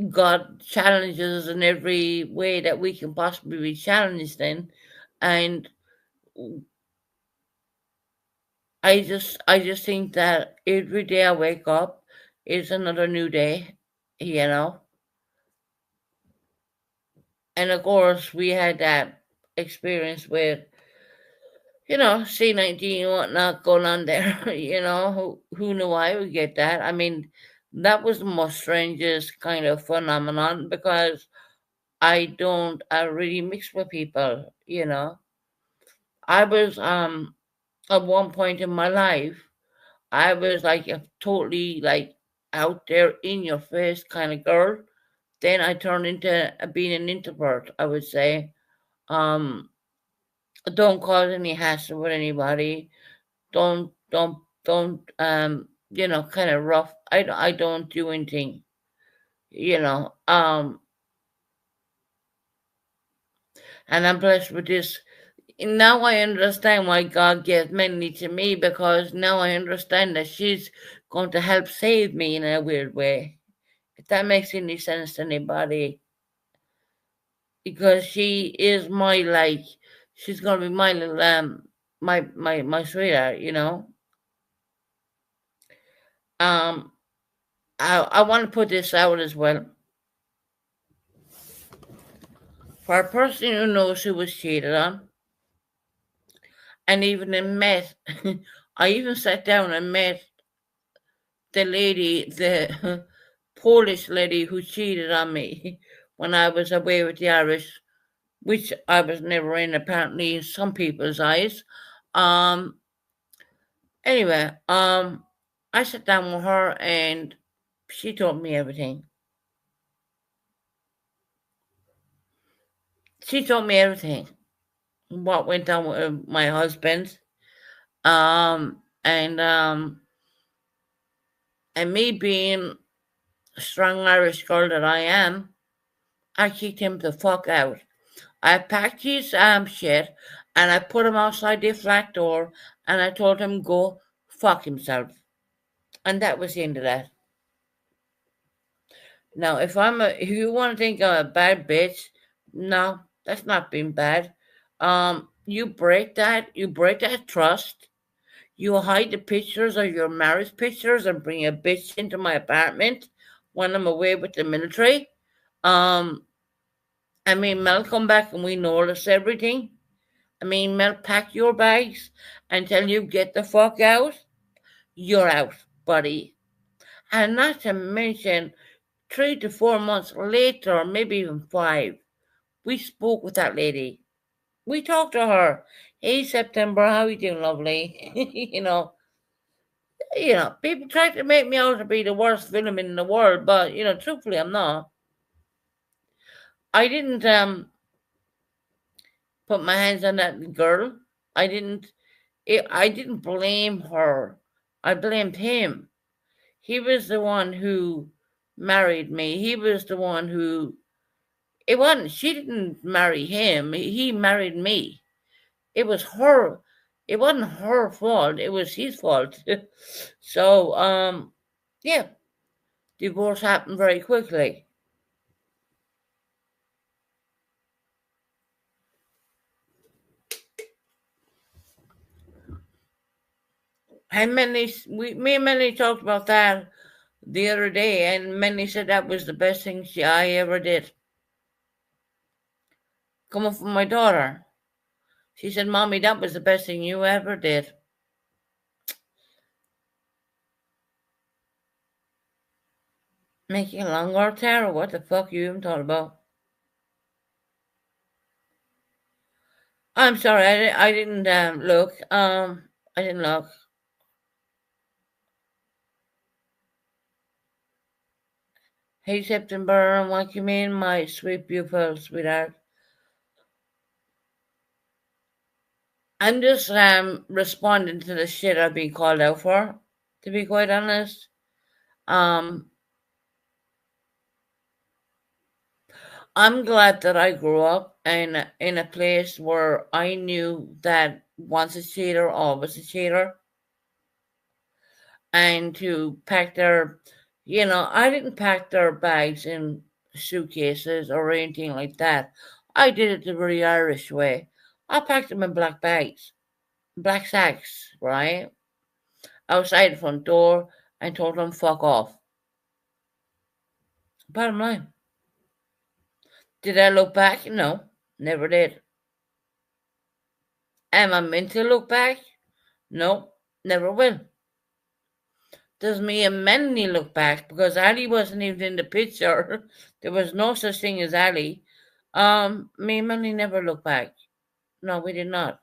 God challenges us in every way that we can possibly be challenged in, and I just think that every day I wake up is another new day, you know. And of course, we had that experience with, C-19 and whatnot going on there. Who knew I would get that? I mean, that was the most strangest kind of phenomenon because I really mix with people. I was, at one point in my life, I was like a totally like out there in your face kind of girl. Then I turned into being an introvert, I would say. Um, don't cause any hassle with anybody. Don't kind of rough. I don't do anything. You know. And I'm blessed with this. Now I understand why God gave Melanie to me because now I understand that she's going to help save me in a weird way. If that makes any sense to anybody, because she is my like, she's gonna be my little my sweetheart. Um, I want to put this out as well for a person who knows who was cheated on, and even met. I even sat down and met the Polish lady who cheated on me when I was away with the Irish, which I was never in, apparently, in some people's eyes. Um, anyway, I sat down with her and she told me everything. She told me everything. What went on with my husband. And me being a strong Irish girl that I am, I kicked him the fuck out. I packed his shit and I put him outside the flat door and I told him go fuck himself. And that was the end of that. Now, if you want to think I'm a bad bitch, no, that's not being bad. You break that trust. You hide the pictures of your marriage pictures and bring a bitch into my apartment when I'm away with the military. Um, Mel come back and we notice everything. Mel pack your bags and tell you get the fuck out. You're out, buddy. And not to mention 3 to 4 months later, maybe even 5, we spoke with that lady. We talked to her. Hey, September, how you doing, lovely? People try to make me out to be the worst villain in the world, but truthfully, I'm not. I didn't put my hands on that girl. I didn't. I didn't blame her. I blamed him. He was the one who married me. He was the one who. It wasn't. She didn't marry him. He married me. It was her. It wasn't her fault. It was his fault. So, yeah, divorce happened very quickly. And me and Melanie talked about that the other day, and Melanie said that was the best thing I ever did. Coming from my daughter, she said, "Mommy, that was the best thing you ever did." Making a longer Tara, what the fuck you even thought about? I'm sorry, I didn't look. I didn't look. Hey, September, what you mean, my sweet, beautiful sweetheart? I'm just responding to the shit I've been called out for, to be quite honest. Um, I'm glad that I grew up in a place where I knew that once a cheater, always a cheater, and to pack their, I didn't pack their bags in suitcases or anything like that. I did it the very Irish way. I packed them in black bags, black sacks, right? Outside the front door and told them fuck off. Bottom line. Did I look back? No, never did. Am I meant to look back? No, never will. Does me and Melanie look back? Because Ali wasn't even in the picture. There was no such thing as Ali. Me and Melanie never looked back. No, we did not.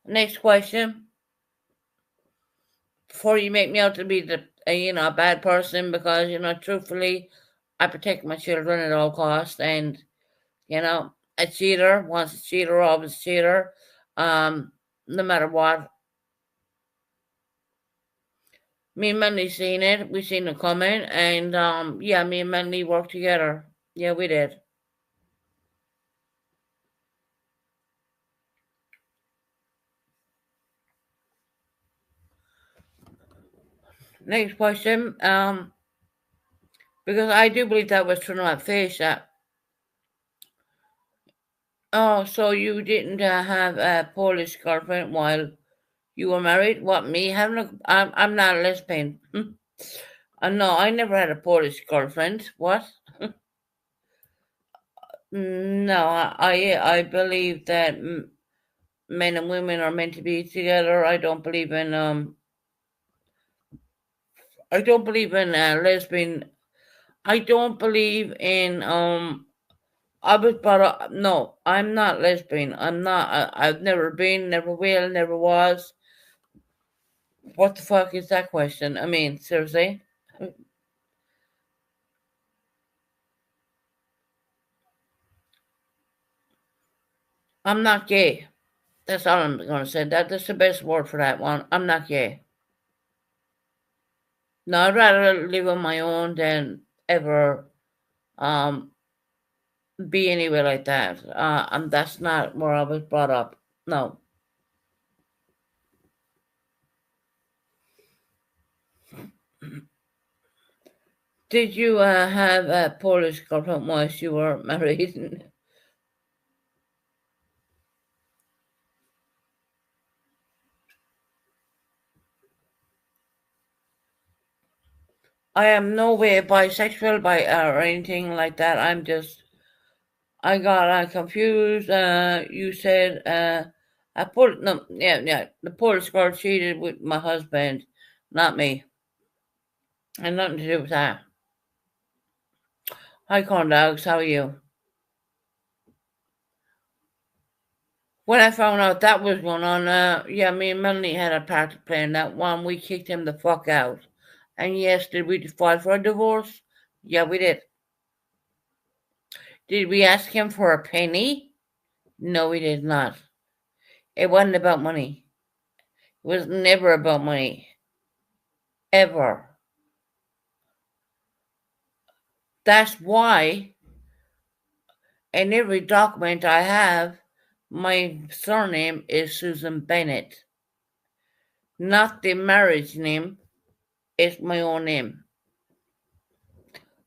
Next question. Before you make me out to be a bad person, because truthfully, I protect my children at all costs, and a cheater, once a cheater, always a cheater. No matter what. Me and Melanie seen it. We seen it coming, and yeah, me and Melanie worked together. Yeah, we did. Next question. Because I do believe that was from my face. Oh, so you didn't have a Polish girlfriend while you were married? What, me having I'm not a lesbian. No, I never had a Polish girlfriend. What? No, I believe that men and women are meant to be together. I don't believe in lesbian. I don't believe in I was brought up. No, I'm not lesbian. I'm not. I've never been, never will, never was. What the fuck is that question? I mean, seriously, I'm not gay. That's all I'm gonna say. That's the best word for that one. I'm not gay. No, I'd rather live on my own than ever um be anywhere like that. And that's not where I was brought up. No. Did you have a Polish girlfriend once you were married? I am no way bisexual or anything like that. I got confused. You said no, yeah, yeah. The Polish girl cheated with my husband, not me. And nothing to do with that. Hi, corn dogs. How are you? When I found out that was going on, yeah, me and Melanie had a part to play in that one. We kicked him the fuck out. And yes, did we file for a divorce? Yeah, we did. Did we ask him for a penny? No, we did not. It wasn't about money. It was never about money. Ever. That's why in every document I have, my surname is Susan Bennett. Not the marriage name, it's my own name.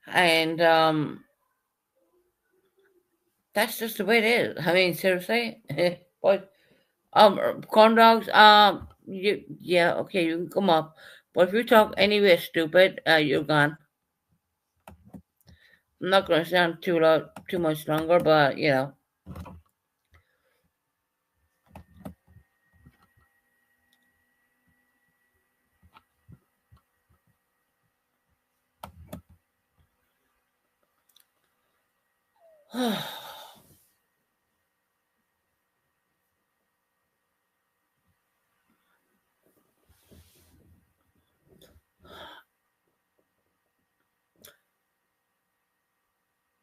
And that's just the way it is. I mean, seriously. But corn dogs, yeah, okay, you can come up. But if you talk anyway stupid, you're gone. I'm not gonna sound too much longer, but you know.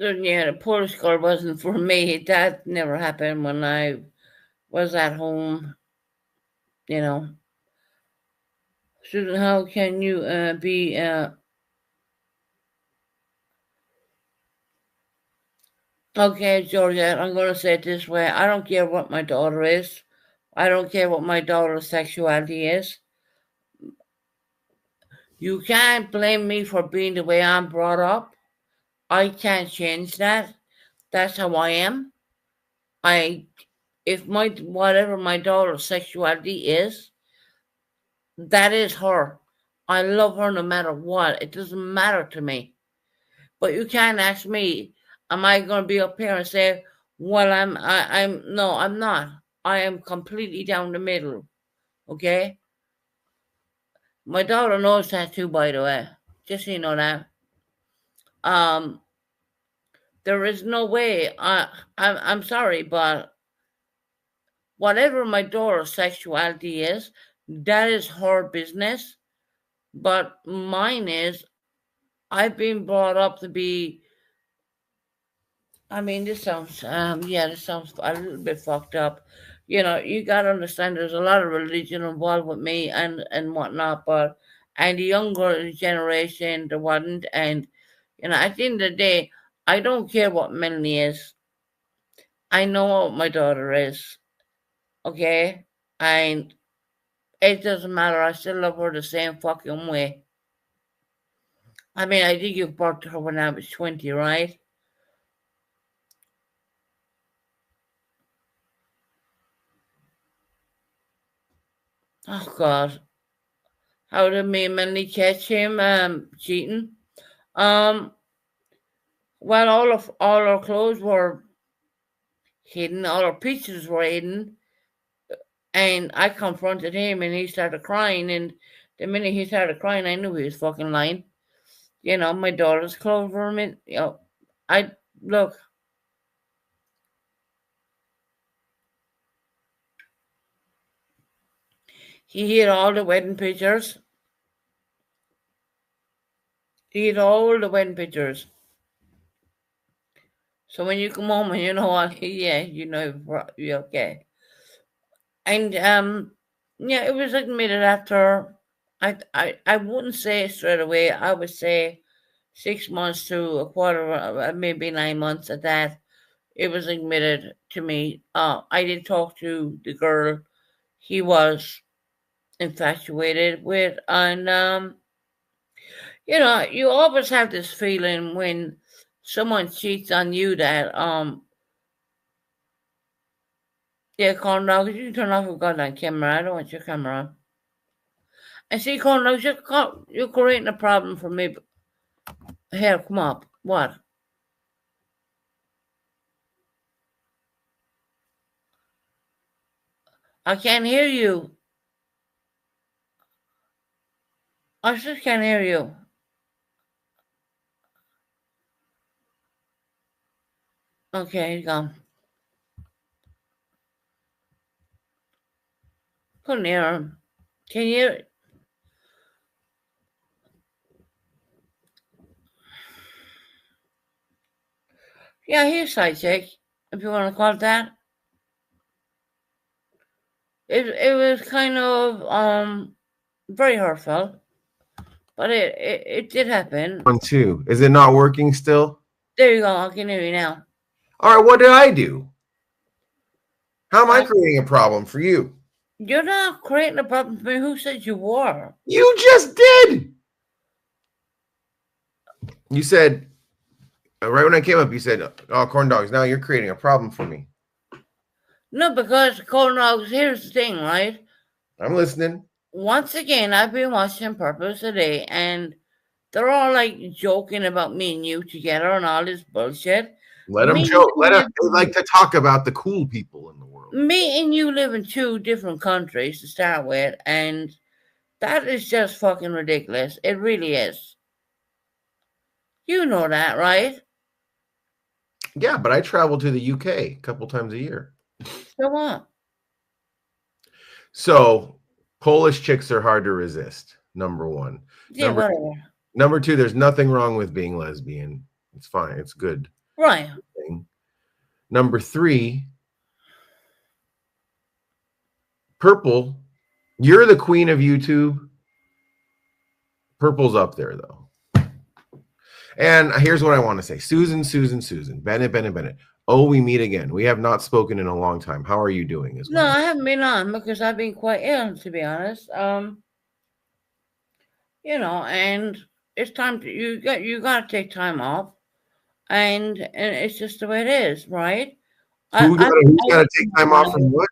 Yeah, the Polish girl wasn't for me. That never happened when I was at home, you know. Susan, how can you be okay, Georgia? I'm going to say it this way. I don't care what my daughter is. I don't care what my daughter's sexuality is. You can't blame me for being the way I'm brought up. I can't change that. That's how I am. I, if my whatever my daughter's sexuality is, that is her. I love her no matter what. It doesn't matter to me. But you can't ask me, am I going to be up here and say, well, I'm, no, I'm not. I am completely down the middle. Okay? My daughter knows that too, by the way. Just so you know that. Um, there is no way. I'm sorry, but whatever my daughter's sexuality is, that is her business. But mine is, I've been brought up to be. I mean, this sounds a little bit fucked up. You know, you gotta understand. There's a lot of religion involved with me and whatnot, but and the younger generation there wasn't. And you know, at the end of the day, I don't care what Melanie is. I know what my daughter is. Okay, and it doesn't matter. I still love her the same fucking way. I mean, I think you brought her when I was 20, right? Oh God, how did me and Melanie catch him cheating? Um, well, all our clothes were hidden, all our pictures were hidden, and I confronted him, and he started crying. And the minute he started crying, I knew he was fucking lying. You know, my daughter's clothes were in. You know, I look. He hid all the wedding pictures. He hid all the wedding pictures. So when you come home and you know what, yeah, you know you're okay. And yeah, it was admitted after. I wouldn't say straight away. I would say 6 months to a quarter, maybe 9 months at that. It was admitted to me. I did talk to the girl he was infatuated with, and you know, you always have this feeling when someone cheats on you that yeah, Conrad, could you turn off your goddamn camera? I don't want your camera on. And see, Conrad, you're creating a problem for me. Here, come up. What? I can't hear you. I just can't hear you. Okay, go. Couldn't hear him. Can you? Yeah, he's sidekick, if you want to call it that. It was kind of very hurtful, but it did happen. 1, 2. Is it not working still? There you go. I can hear you now. All right, what did I do? How am I creating a problem for you? You're not creating a problem for me. Who said you were? You just did. You said, right when I came up, you said, oh, corn dogs, now you're creating a problem for me. No, because corn dogs, here's the thing, right? I'm listening. Once again, I've been watching Purpose today, and they're all like joking about me and you together and all this bullshit. Let them joke. They like to talk about the cool people in the world. Me and you live in 2 different countries to start with, and that is just fucking ridiculous. It really is. You know that, right? Yeah, but I travel to the UK a couple times a year. So what? So Polish chicks are hard to resist, number 1. Yeah, whatever. Number 2, there's nothing wrong with being lesbian. It's fine. It's good. Right. Number 3, Purple, you're the queen of YouTube. Purple's up there, though. And here's what I want to say. Susan, Bennett. Oh, we meet again. We have not spoken in a long time. How are you doing? No, I haven't been on because I've been quite ill, to be honest. You know, and it's time to you got to take time off, and it's just the way it is, right? Who's got to take time off from what?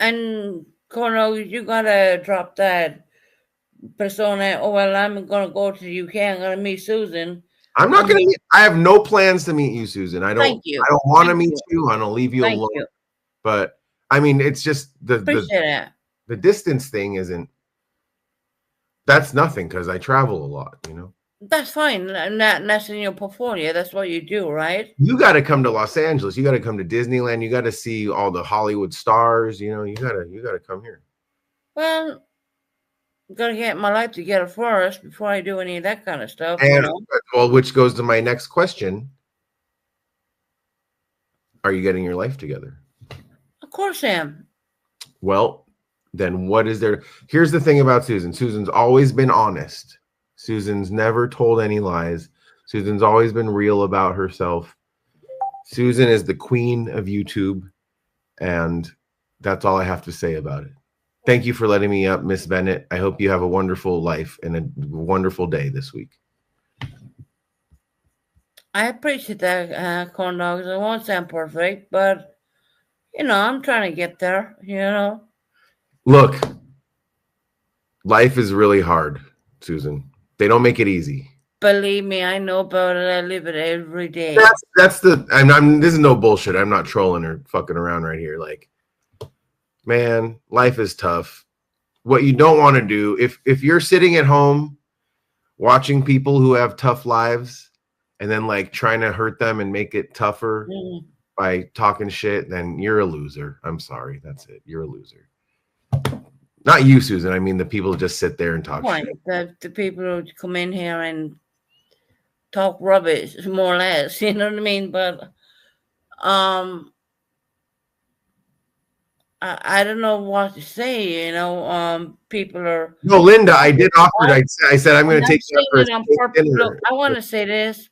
And Cornell, you gotta drop that persona. Oh well, I'm gonna go to the UK. I'm gonna meet Susan. I'm not gonna. I have no plans to meet you, Susan. I don't. Thank you. I don't want to meet you. I'm gonna leave you alone. You. But I mean, it's just the distance thing isn't. That's nothing because I travel a lot. You know. That's fine. That's in your portfolio. That's what you do, right? You got to come to Los Angeles. You got to come to Disneyland. You got to see all the Hollywood stars. You know, you gotta come here. Well, gotta get my life together first before I do any of that kind of stuff. And, you know? well, which goes to my next question. Are you getting your life together? Of course I am. Well, then what is there? Here's the thing about Susan. Susan's always been honest. Susan's never told any lies. Susan's always been real about herself. Susan is the queen of YouTube, and that's all I have to say about it. Thank you for letting me up, Miss Bennett. I hope you have a wonderful life and a wonderful day this week. I appreciate that, corn dogs. I won't sound perfect, but, you know, I'm trying to get there, you know. Look, life is really hard, Susan. They don't make it easy. Believe me, I know about it. I live it every day. That's the. This is no bullshit. I'm not trolling or fucking around right here. Like, man, life is tough. What you don't want to do, if you're sitting at home watching people who have tough lives and then like trying to hurt them and make it tougher by talking shit, then you're a loser. I'm sorry. That's it. You're a loser. Not you, Susan. I mean the people who just sit there and talk shit. The people who come in here and talk rubbish, more or less. You know what I mean? But I don't know what to say. You know, people are. No, Linda, I did offer. I said I'm going to take you for a dinner. Look, I want to say this.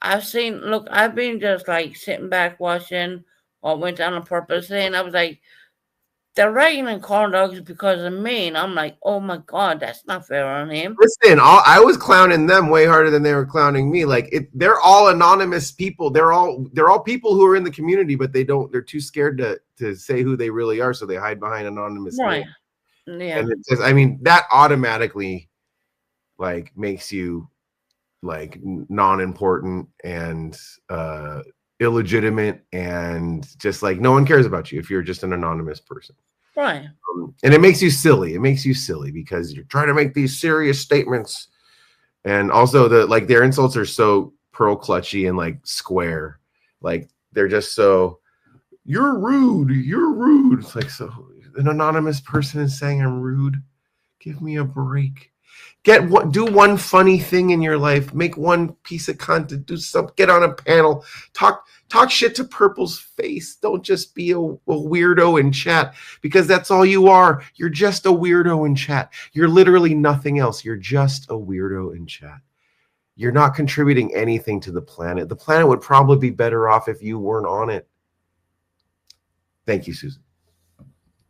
I've been just like sitting back watching what went down on Purpose, and I was like, they're ragging on corn dogs because of me, and I'm like, oh my god, that's not fair on him. Listen, I was clowning them way harder than they were clowning me. Like they're all anonymous people. They're all people who are in the community, but they're too scared to say who they really are, so they hide behind anonymous. Right. Names. Yeah. And it says, I mean, that automatically like makes you like non-important and illegitimate, and just like no one cares about you if you're just an anonymous person. Right. And it makes you silly. It makes you silly because you're trying to make these serious statements, and also their insults are so pearl clutchy and like square. Like they're just so, you're rude. You're rude. It's like, so an anonymous person is saying I'm rude. Give me a break. Do one funny thing in your life. Make one piece of content. Do something. Get on a panel. Talk shit to Purple's face. Don't just be a weirdo in chat, because that's all you are. You're just a weirdo in chat. You're literally nothing else. You're just a weirdo in chat. You're not contributing anything to the planet. The planet would probably be better off if you weren't on it. Thank you, Susan.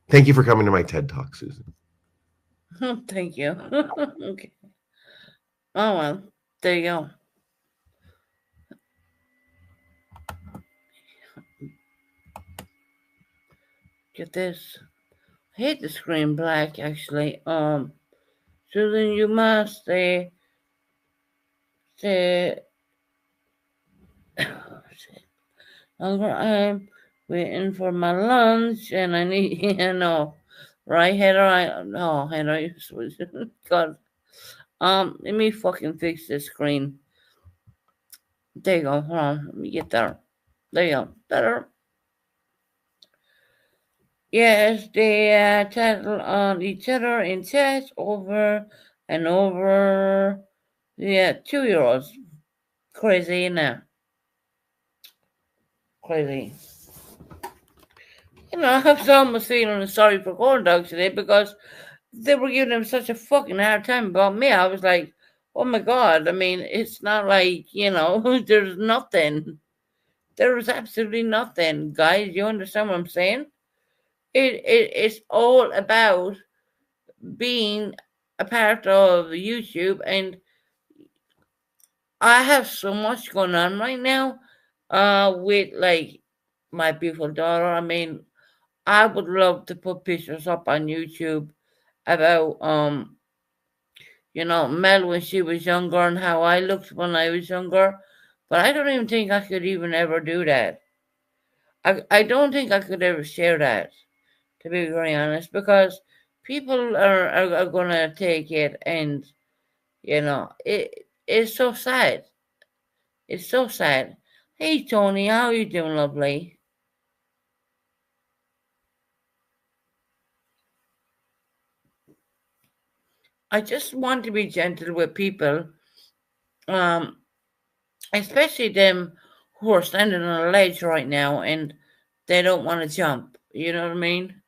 Thank you for coming to my TED Talk, Susan. Thank you. Okay. Oh well, there you go. Get this. I hate the screen black actually. Susan, you must say I'm waiting for my lunch and I need right, Heather? No, Heather, God. Let me fucking fix this screen. There you go. Hold on. Let me get there. There you go. Better. Yes, they tattle on each other in chats over and over. Yeah, 2 year-olds. Crazy now. Crazy. I was almost feeling sorry for corn dogs today because they were giving them such a fucking hard time about me. I was like, oh my God. I mean, it's not like, there's nothing. There was absolutely nothing. Guys, you understand what I'm saying? It's all about being a part of YouTube, and I have so much going on right now with like my beautiful daughter. I mean, I would love to put pictures up on YouTube about Mel when she was younger and how I looked when I was younger, but I don't even think I could even ever do that. I don't think I could ever share that, to be very honest, because people are gonna take it, and it's so sad. It's so sad. Hey Tony, how you doing, lovely? I just want to be gentle with people, um, especially them who are standing on a ledge right now and they don't want to jump. You know what I mean?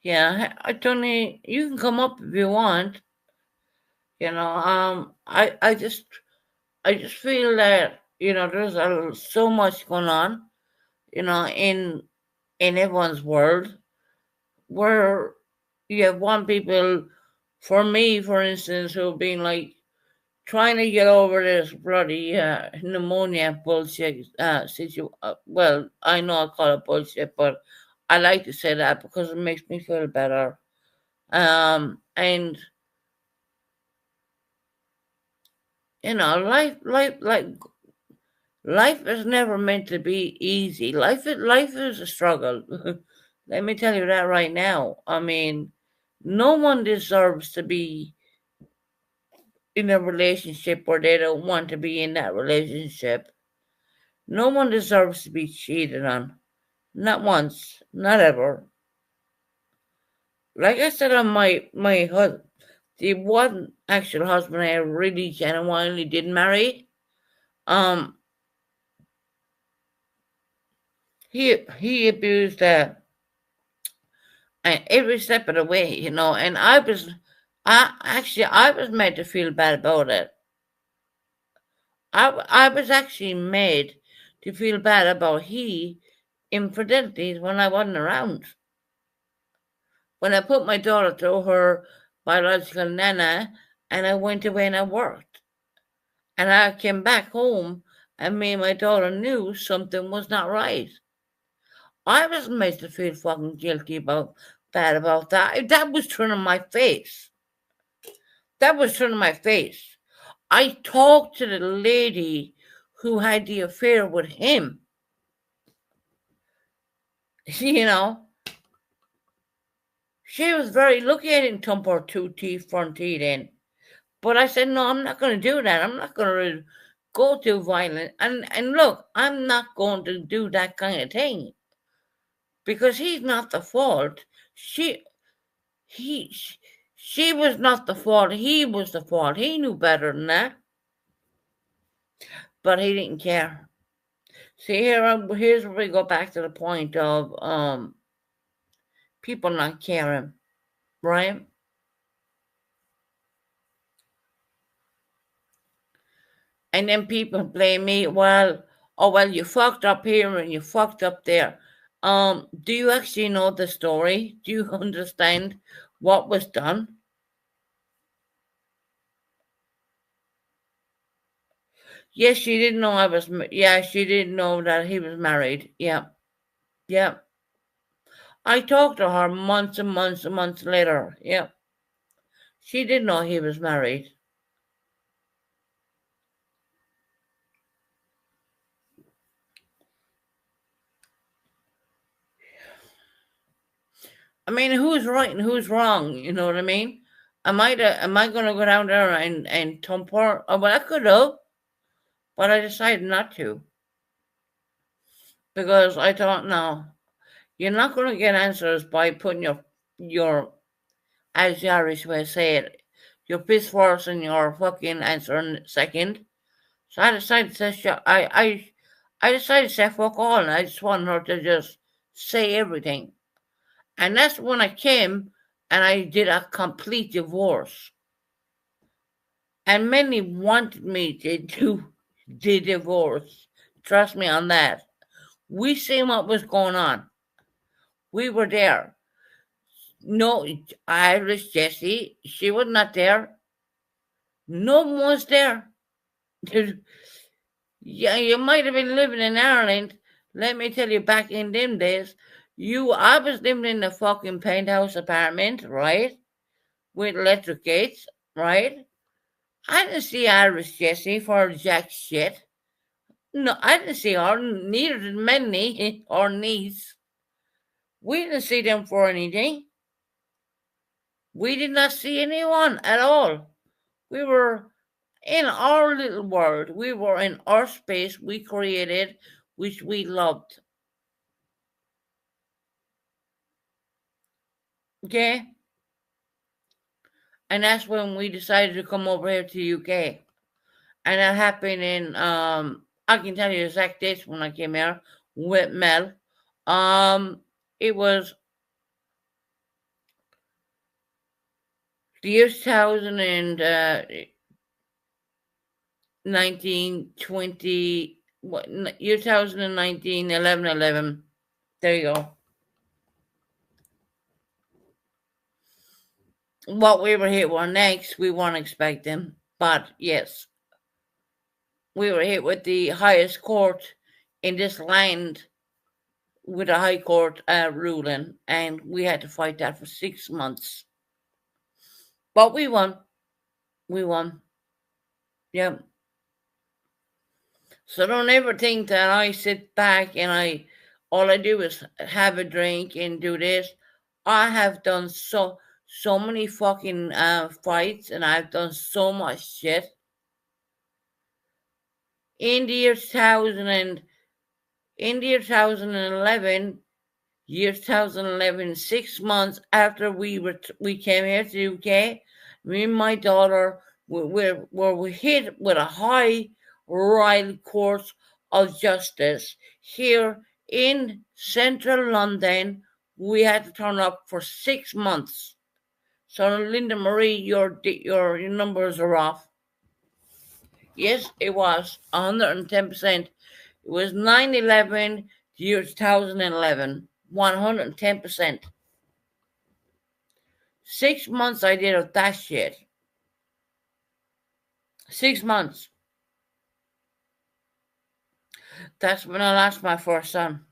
Yeah, Tony, you can come up if you want. I just feel that there's so much going on, in everyone's world, where you have one people, for me, for instance, who have been like trying to get over this bloody pneumonia bullshit situation. Well, I know I call it bullshit, but I like to say that because it makes me feel better. And life is never meant to be easy. Life is a struggle. Let me tell you that right now. I mean, no one deserves to be in a relationship where they don't want to be in that relationship. No one deserves to be cheated on. Not once. Not ever. Like I said on my husband, the one actual husband I really genuinely did marry, um, he abused and every step of the way, and I was made to feel bad about it. I was actually made to feel bad about he infidelities when I wasn't around. When I put my daughter through her biological nana and I went away and I worked. And I came back home and me and my daughter knew something was not right. I was made to feel fucking bad about that. That was turning my face. That was turning my face. I talked to the lady who had the affair with him. You know, she was very lucky I didn't thump her two teeth, front teeth in. But I said, no, I'm not going to do that. I'm not going to go to violence. And look, I'm not going to do that kind of thing because he's not the fault. He she was not the fault. He was the fault. He knew better than that, but he didn't care. See, here's where we go back to the point of people not caring, right? And then people blame me. Well, oh well, you fucked up here and you fucked up there. Do you actually know the story? Do you understand what was done? Yes, she didn't know I was. Yeah, she didn't know that he was married. Yeah, yeah. I talked to her months and months and months later. Yeah, she didn't know he was married. I mean, who's right and who's wrong? You know what I mean? Am I going to go down there and thump her? Oh, well, I could have, but I decided not to because I thought, no, you're not going to get answers by putting your as the Irish way say it, your piss first and your fucking answer second. So I decided to say, I decided to say fuck all, and I just wanted her to just say everything. And that's when I came and I did a complete divorce. And many wanted me to do the divorce. Trust me on that. We seen what was going on. We were there. No, Irish Jessie, she was not there. No one was there. Yeah, you might have been living in Ireland. Let me tell you, back in them days, I was living in a fucking penthouse apartment, right? With electric gates, right? I didn't see Irish Jessie for jack shit. No, I didn't see her, neither did Minnie or niece. We didn't see them for anything. We did not see anyone at all. We were in our little world. We were in our space we created, which we loved. Okay? And that's when we decided to come over here to UK. And that happened in I can tell you the exact dates when I came here with Mel. It was the year 2000 and 1920, what, year 2019, 11. There you go. What we were hit with next, we weren't expecting. But yes, we were hit with the highest court in this land with a high court ruling, and we had to fight that for 6 months. But we won. We won. Yeah. So don't ever think that I sit back and all I do is have a drink and do this. I have done so many fucking fights, and I've done so much shit. In the year 2000 in the year 2011, year 2011, 6 months after we came here to the UK, me and my daughter were hit with a high royal court of justice here in central London. We had to turn up for 6 months. So Linda Marie, your numbers are off. Yes, it was 110%. It was 9/11, year 2011, 110%. 6 months I did of that shit. 6 months. That's when I lost my first son.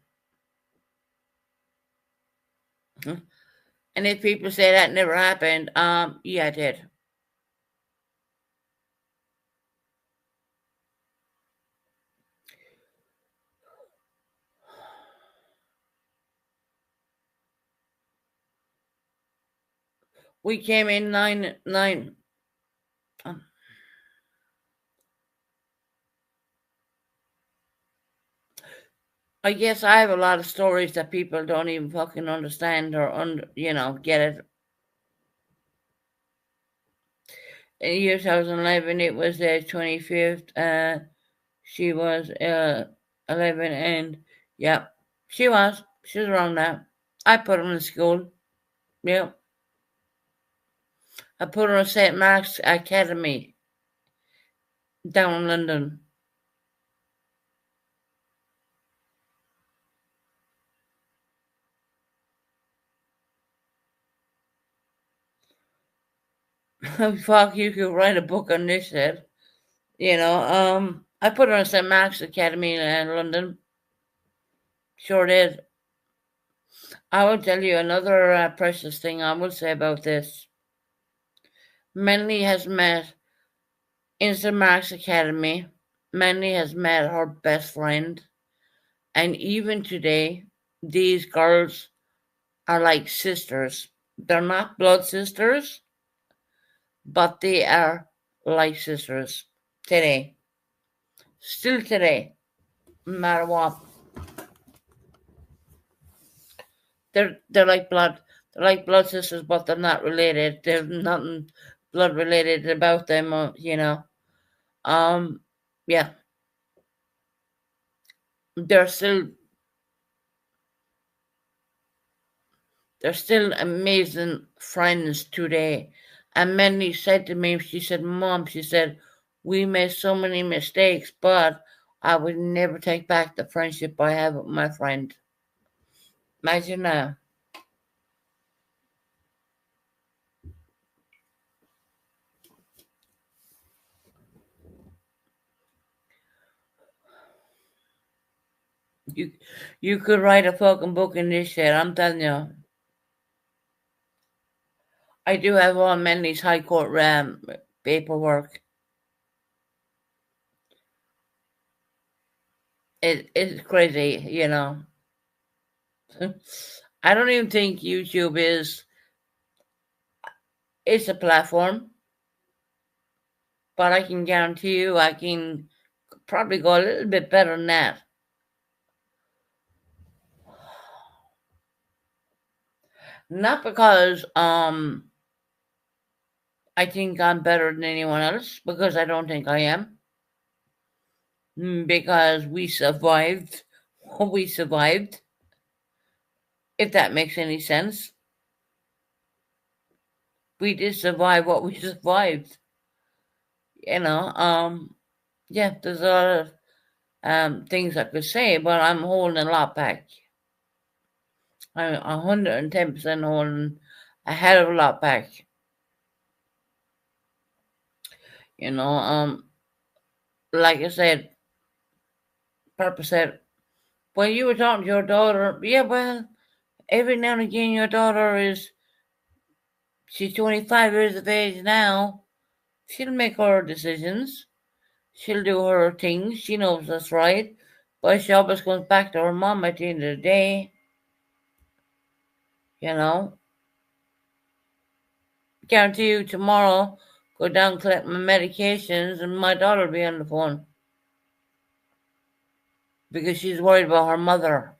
And if people say that never happened, yeah, it did. We came in nine. I guess I have a lot of stories that people don't even fucking understand or get it. In year 2011, it was the 25th. She was 11, and yeah, she was. She was around that. I put her in school. Yeah, I put her in St. Mark's Academy down in London. Fuck, you could write a book on this shit. I put her in St. Mark's Academy in London. Sure did. I will tell you another precious thing I will say about this. Manly has met in St. Mark's Academy. Manly has met her best friend. And even today, these girls are like sisters. They're not blood sisters, but they are like sisters today. Still today, no matter what. They're like blood. They're like blood sisters, but they're not related. There's nothing blood. About them, Um, yeah, they're still they're still amazing friends today. And Mandy said to me, she said, "Mom," she said, "we made so many mistakes, but I would never take back the friendship I have with my friend." Imagine now. You you could write a fucking book in this shit, I'm telling you. I do have all Mandy's high court paperwork. It's crazy, I don't even think YouTube is it's a platform, but I can guarantee you I can probably go a little bit better than that. Not because I think I'm better than anyone else, because I don't think I am. Because we survived what we survived, if that makes any sense. We did survive what we survived. You know, yeah, there's a lot of things I could say, but I'm holding a lot back. I'm 110% holding a hell of a lot back. You know, like I said, Papa said, well, you were talking to your daughter. Yeah, well, every now and again, your daughter she's 25 years of age now. She'll make her decisions. She'll do her things. She knows that's right. But she always comes back to her mom at the end of the day. You know, guarantee you tomorrow, go down, collect my medications, and my daughter will be on the phone. Because she's worried about her mother.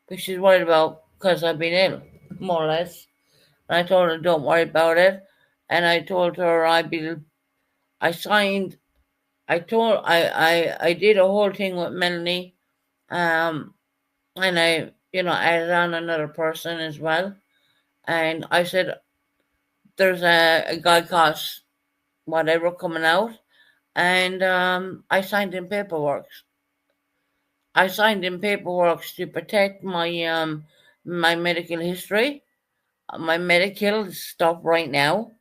Because she's worried about, because I've been ill, more or less. And I told her, don't worry about it. And I told her I signed, I did a whole thing with Melanie. Um, and I, added on another person as well. And I said, there's a guy cost whatever coming out. And I signed in paperwork. I signed in paperwork to protect my medical history, my medical stuff right now.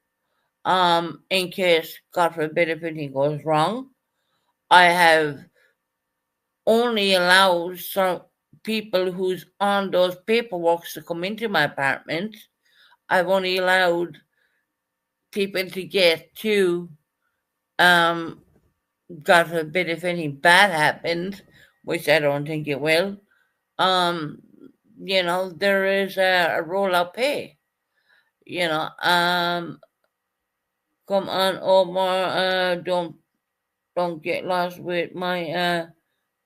In case, God forbid, if anything goes wrong. I have only allowed some people who's on those paperwork to come into my apartment. I've only allowed people to get to, um, God forbid, if anything bad happened, which I don't think it will. Um, there is a roll-up pay. Come on, Omar. Don't get lost with my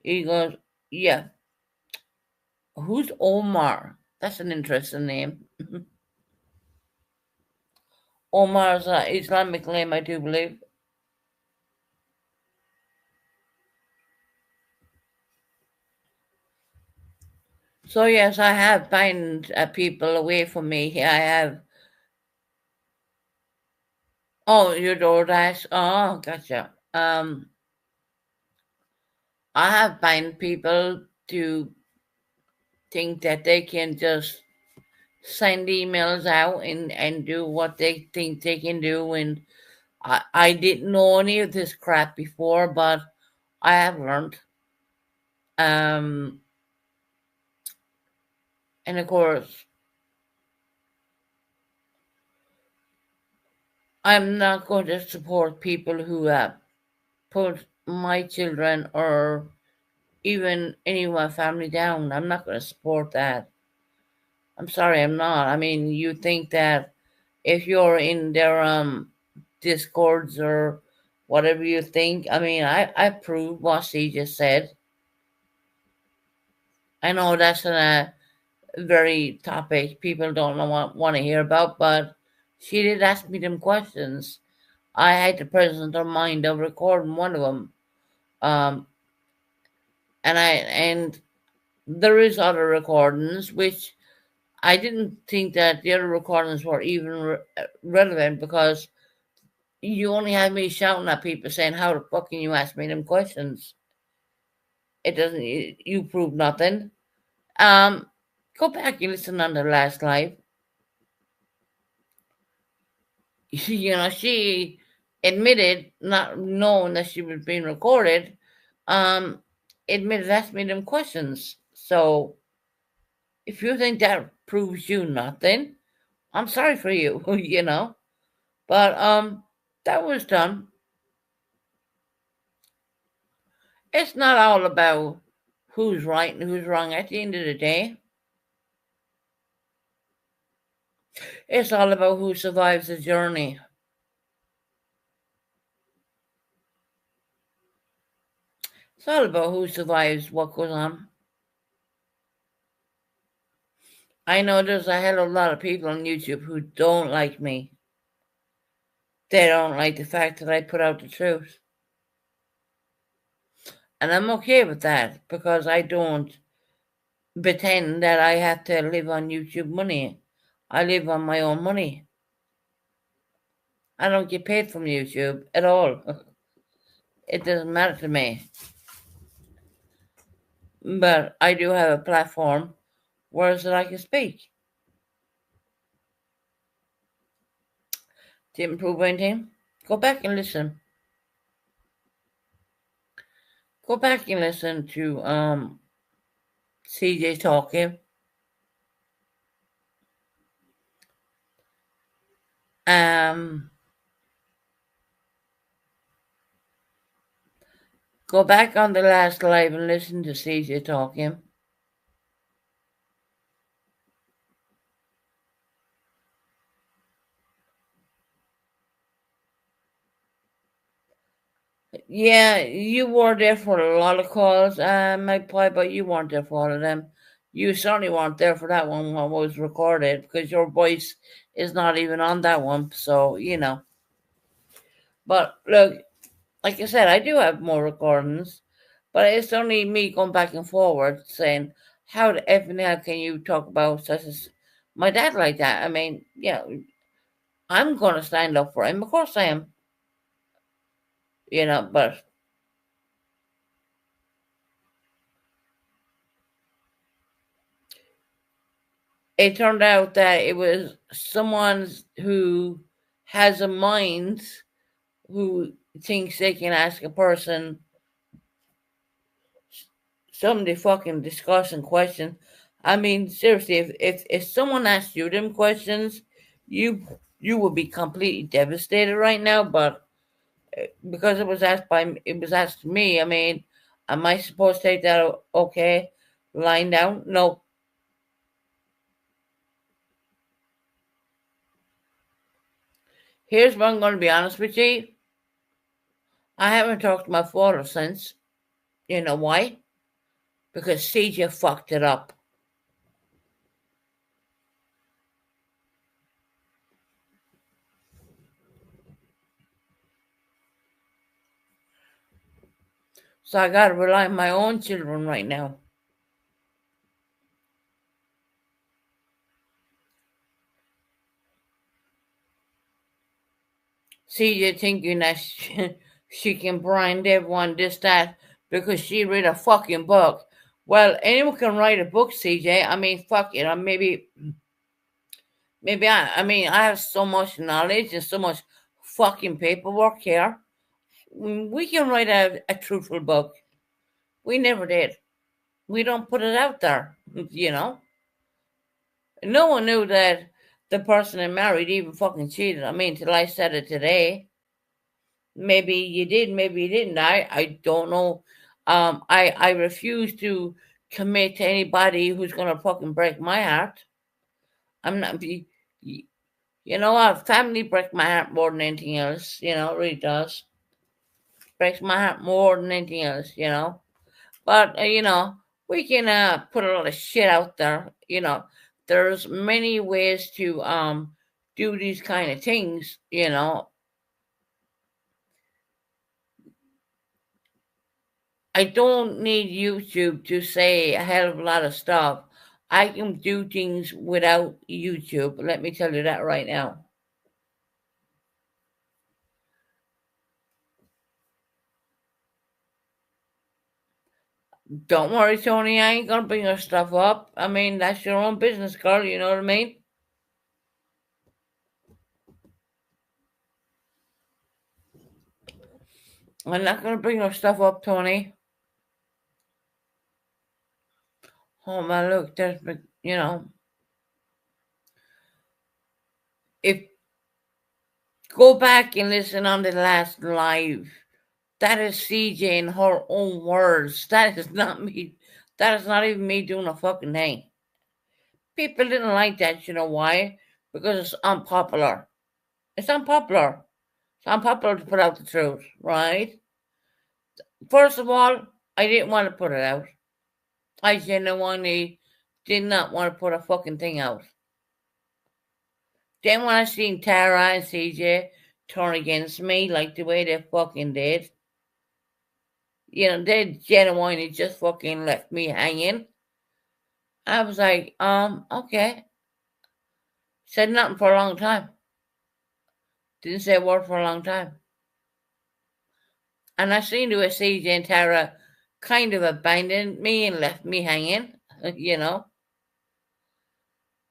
egos. Yeah, Who's Omar? That's an interesting name. Omar's an Islamic name, I do believe. So yes, I have banned people away from me. I have. Oh, your DoorDash. Oh, gotcha. I have banned people to think that they can just send emails out and do what they think they can do. And I didn't know any of this crap before, but I have learned. Um, and of course, I'm not going to support people who put my children or even any of my family down. I'm not going to support that. I'm sorry, I'm not. I mean, you think that if you're in their discords or whatever you think, I mean, I approve what she just said. I know that's a very topic people don't know want to hear about, but she did ask me them questions. I had the presence of mind of recording one of them. Um, and there is other recordings which I didn't think that the other recordings were even relevant because you only had me shouting at people saying, "How the fuck can you ask me them questions?" It doesn't. You prove nothing. Um, Go back and listen on the last live. You know, she admitted not knowing that she was being recorded. Um, Admitted asked me them questions. So if you think that proves you nothing, I'm sorry for you. You know, but that was done. It's not all about who's right and who's wrong at the end of the day. It's all about who survives the journey. It's all about who survives what goes on. I know there's a hell of a lot of people on YouTube who don't like me. They don't like the fact that I put out the truth. And I'm okay with that because I don't pretend that I have to live on YouTube money. I live on my own money. I don't get paid from YouTube at all. It doesn't matter to me. But I do have a platform where so I can speak. To improve anything, go back and listen. Go back and listen to CJ talking. Um Go back on the last live and listen to CJ talking. Yeah, you were there for a lot of calls, Magpie, but you weren't there for all of them. You certainly weren't there for that one when it was recorded because your voice is not even on that one. So, you know. But look, like I said, I do have more recordings, but it's only me going back and forward saying, how the effing hell can you talk about such as my dad like that? I mean, yeah, I'm going to stand up for him. Of course I am. You know, but it turned out that it was someone who has a mind who thinks they can ask a person some fucking disgusting question. I mean, seriously, if someone asked you them questions, you would be completely devastated right now. But because it was asked to me. I mean, am I supposed to take that okay, lying down? No. Here's what I'm going to be honest with you. I haven't talked to my father since. You know why? Because CJ fucked it up. So I gotta rely on my own children right now. CJ thinking that she can blind everyone this, that, because she read a fucking book. Well, anyone can write a book, CJ. I mean, fuck it. Maybe I have so much knowledge and so much fucking paperwork here. We can write a truthful book. We never did. We don't put it out there, you know? No one knew that the person I married even fucking cheated. I mean, till I said it today. Maybe you did, maybe you didn't. I don't know. I refuse to commit to anybody who's gonna fucking break my heart. I'm not. You know what? Family breaks my heart more than anything else. You know, it really does. Breaks my heart more than anything else. You know, but we can put a lot of shit out there. You know, there's many ways to do these kind of things. You know, I don't need YouTube to say a hell of a lot of stuff. I can do things without YouTube. Let me tell you that right now. Don't worry, Tony. I ain't gonna bring your stuff up. I mean, that's your own business, girl. You know what I mean? I'm not gonna bring your stuff up, Tony. Oh man, look, there's been, if go back and listen on the last live. That is CJ in her own words. That is not me. That is not even me doing a fucking thing. People didn't like that. You know why? Because it's unpopular. It's unpopular. It's unpopular to put out the truth, right? First of all, I didn't want to put it out. I genuinely did not want to put a fucking thing out. Then when I seen Tara and CJ turn against me like the way they fucking did, they genuinely just fucking left me hanging. I was like, okay. Said nothing for a long time. Didn't say a word for a long time. And I seen to a CJ and Tara kind of abandoned me and left me hanging, you know.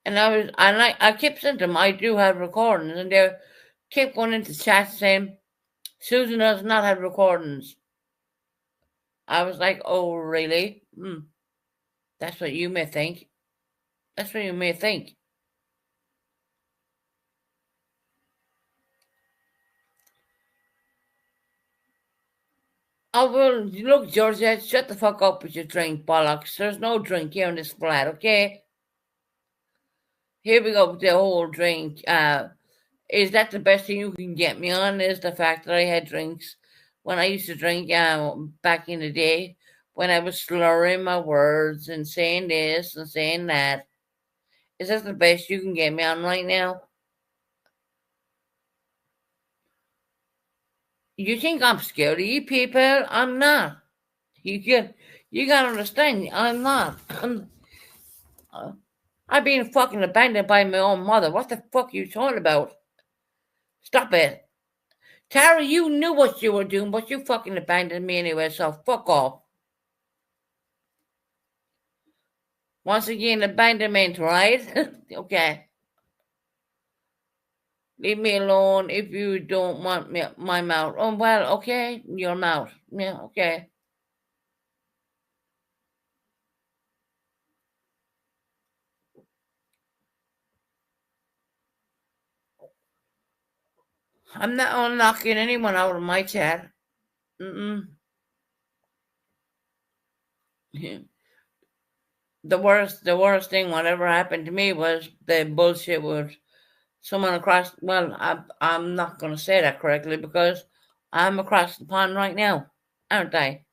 And I kept saying to them, I do have recordings, and they kept going into chat saying, Susan does not have recordings. I was like, oh, really? That's what you may think. That's what you may think. Oh, well, look, Georgette, shut the fuck up with your drink, bollocks. There's no drink here in this flat, okay? Here we go with the whole drink. Is that the best thing you can get me on? Is the fact that I had drinks when I used to drink back in the day when I was slurring my words and saying this and saying that. Is that the best you can get me on right now? You think I'm scared of you people? I'm not. You gotta understand, I'm not. I've been fucking abandoned by my own mother. What the fuck are you talking about? Stop it. Tara, you knew what you were doing, but you fucking abandoned me anyway, so fuck off. Once again, abandonment, right? Okay. Leave me alone if you don't want my mouth. Oh, well, okay, your mouth. Yeah, okay. I'm not unlocking anyone out of my chat. Mm-mm. The worst thing whatever happened to me was the bullshit with someone across. Well, I'm not going to say that correctly because I'm across the pond right now, aren't I?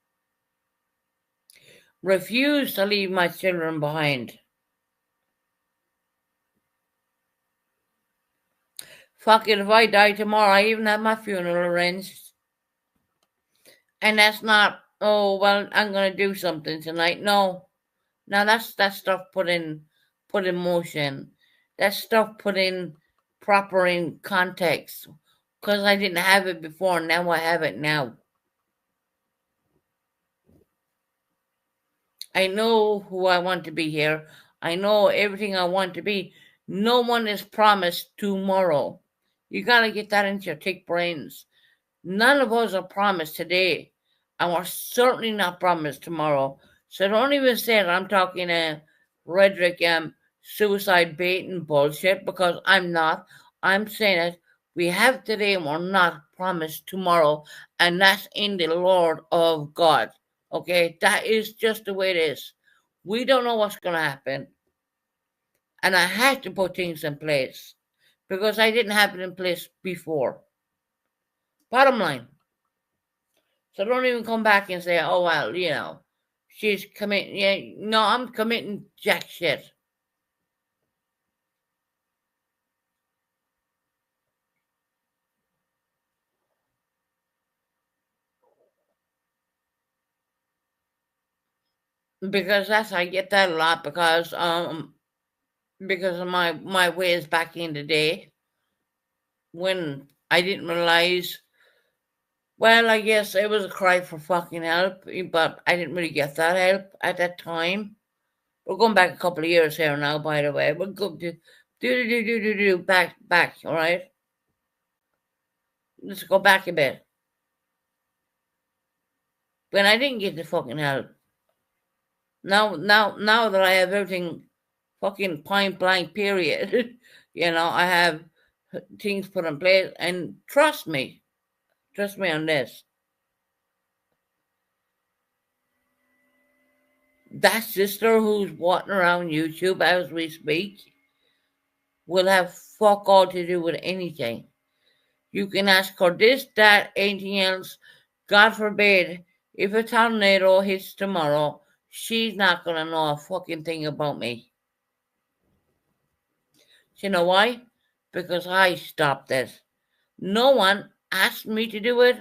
Refuse to leave my children behind. Fuck it, if I die tomorrow, I even have my funeral arranged. And that's not oh well, I'm gonna do something tonight. No, now that's stuff put in motion. That's stuff put in proper in context. Because I didn't have it before, now I have it now. I know who I want to be here. I know everything I want to be. No one is promised tomorrow. You gotta get that into your thick brains. None of us are promised today, and we're certainly not promised tomorrow. So don't even say that I'm talking rhetoric, suicide baiting bullshit, because I'm not. I'm saying that we have today and we're not promised tomorrow, and that's in the Lord of God. Okay, that is just the way it is. We don't know what's going to happen, and I had to put things in place because I didn't have it in place before. Bottom line. So don't even come back and say, oh, well, she's committing. Yeah, no, I'm committing jack shit. Because I get that a lot because of my ways back in the day when I didn't realize. Well, I guess it was a cry for fucking help, but I didn't really get that help at that time. We're going back a couple of years here now, by the way. We're going to do back. All right, let's go back a bit. When I didn't get the fucking help. Now that I have everything fucking point blank period, I have things put in place, and trust me on this. That sister who's walking around YouTube as we speak will have fuck all to do with anything. You can ask her this, that, anything else. God forbid, if a tornado hits tomorrow, she's not gonna know a fucking thing about me. You know why? Because I stopped it. No one asked me to do it.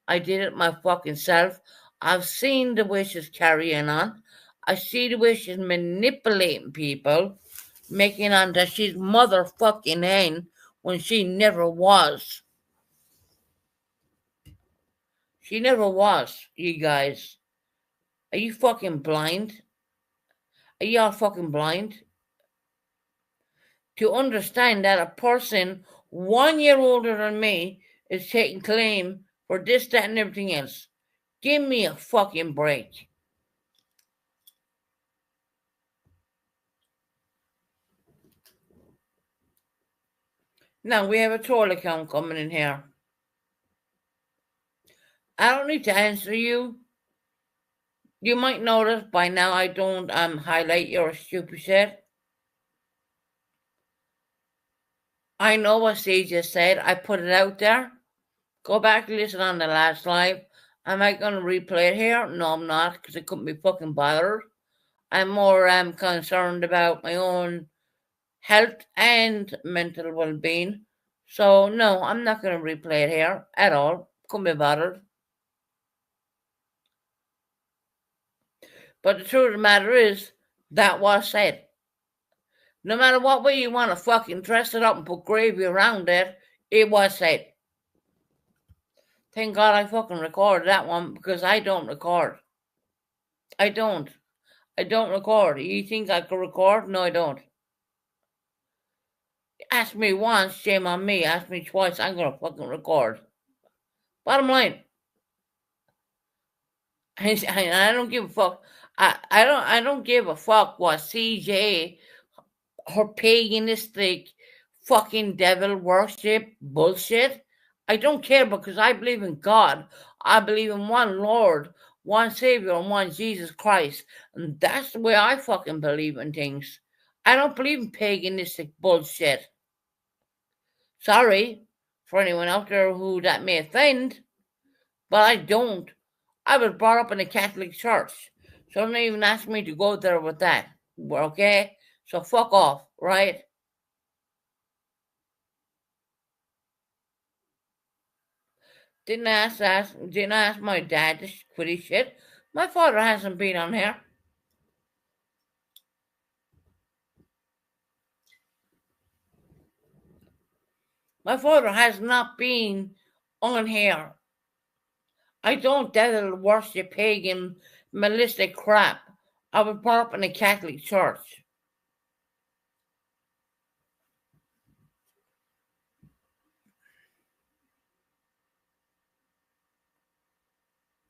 I did it my fucking self. I've seen the way she's carrying on. I see the way she's manipulating people, making on that she's motherfucking hen when she never was. She never was, you guys. Are you fucking blind? Are y'all fucking blind? To understand that a person 1 year older than me is taking claim for this, that, and everything else. Give me a fucking break. Now we have a troll account coming in here. I don't need to answer you. You might notice by now I don't highlight your stupid shit. I know what C just said. I put it out there. Go back and listen on the last live. Am I going to replay it here? No, I'm not, because I couldn't be fucking bothered. I'm more concerned about my own health and mental well-being. So, no, I'm not going to replay it here at all. Couldn't be bothered. But the truth of the matter is, that was said. No matter what way you want to fucking dress it up and put gravy around it, it was said. Thank God I fucking recorded that one, because I don't record. I don't record. You think I can record? No, I don't. Ask me once, shame on me. Ask me twice, I'm gonna fucking record. Bottom line. I don't give a fuck. I don't give a fuck what CJ, her paganistic fucking devil worship bullshit. I don't care, because I believe in God. I believe in one Lord, one Savior, and one Jesus Christ. And that's the way I fucking believe in things. I don't believe in paganistic bullshit. Sorry for anyone out there who that may offend, but I don't. I was brought up in a Catholic church, so don't even ask me to go there with that. Okay? So fuck off, right? Didn't ask my dad to quit his shit. My father hasn't been on here. My father has not been on here. I don't devil worship pagan, malicious crap. I was brought up in a Catholic church.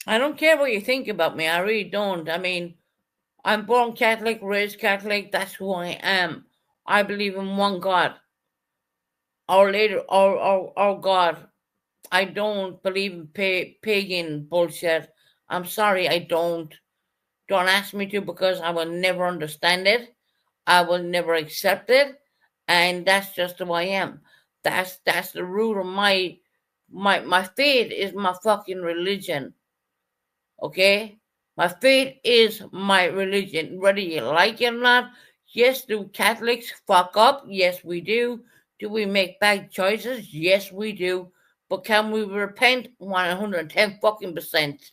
I don't care what you think about me. I really don't. I mean, I'm born Catholic, raised Catholic. That's who I am. I believe in one God. Our Lady, our God. I don't believe in pagan bullshit. I'm sorry, I don't. Don't ask me to because I will never understand it. I will never accept it, and that's just who I am. That's the root of my faith is my fucking religion. Okay, my faith is my religion, whether you like it or not. Yes, do Catholics fuck up? Yes, we do. Do we make bad choices? Yes, we do. But can we repent 110 fucking percent?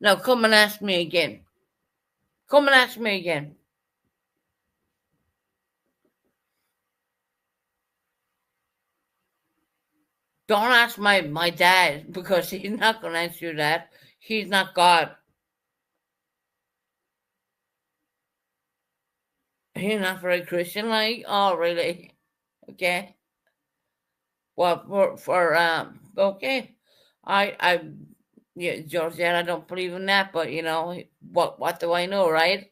Now come and ask me again. Come and ask me again. Don't ask my dad because he's not going to answer you that. He's not God. He's not very Christian like. Oh, really? Okay. Well, okay. I, yeah, Georgette, I don't believe in that, but you know, what do I know, right?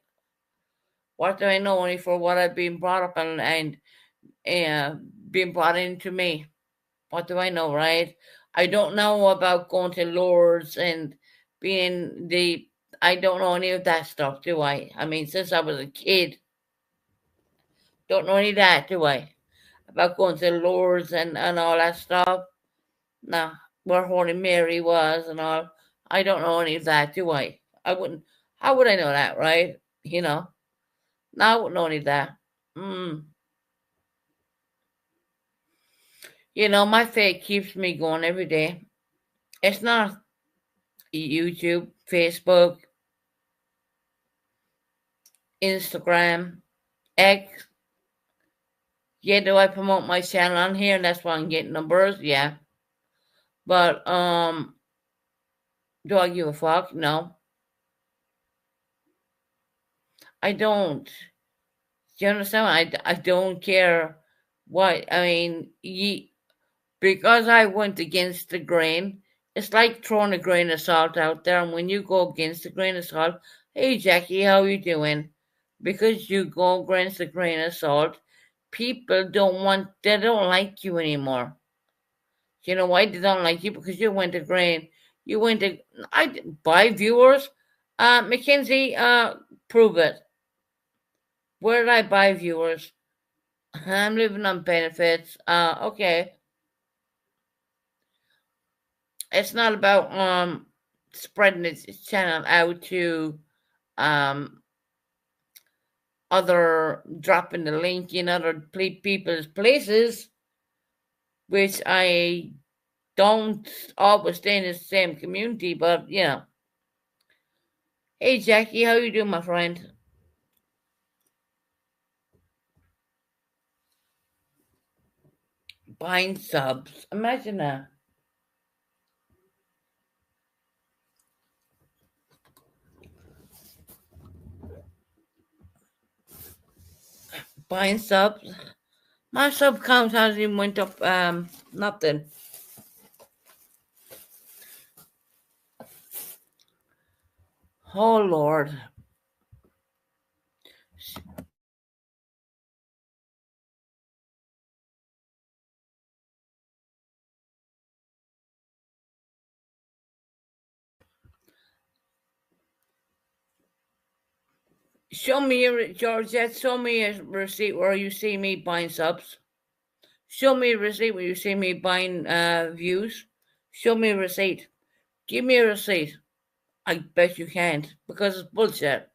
What do I know only for what I've been brought up and being brought into me? What do I know, right? I don't know about going to Lourdes and being the. I don't know any of that stuff, do I? I mean, since I was a kid, don't know any of that, do I? About going to Lourdes and all that stuff. No, where Holy Mary was and all. I don't know any of that, do I? I wouldn't. How would I know that, right? You know, no, I wouldn't know any of that. Mm. You know, my faith keeps me going every day. It's not YouTube, Facebook, Instagram, X. Yeah, do I promote my channel on here? That's why I'm getting numbers. Yeah, but do I give a fuck? No, I don't. Do you understand? I don't care what. I mean, because I went against the grain. It's like throwing a grain of salt out there, and when you go against the grain of salt, hey Jackie, how you doing? Because you go against the grain of salt, people they don't like you anymore. You know why they don't like you? Because you went to grain. You went to buy viewers. Mackenzie, prove it. Where did I buy viewers? I'm living on benefits. Okay. It's not about spreading its channel out to um other dropping the link in other people's places, which I don't always stay in the same community, but you know. Hey Jackie, how you doing, my friend? Buying subs. Imagine that. Buying subs. My sub count hasn't even went up nothing. Oh Lord. Show me your Georgette, show me a receipt where you see me buying subs. Show me a receipt where you see me buying views. Show me a receipt. Give me a receipt. I bet you can't because it's bullshit.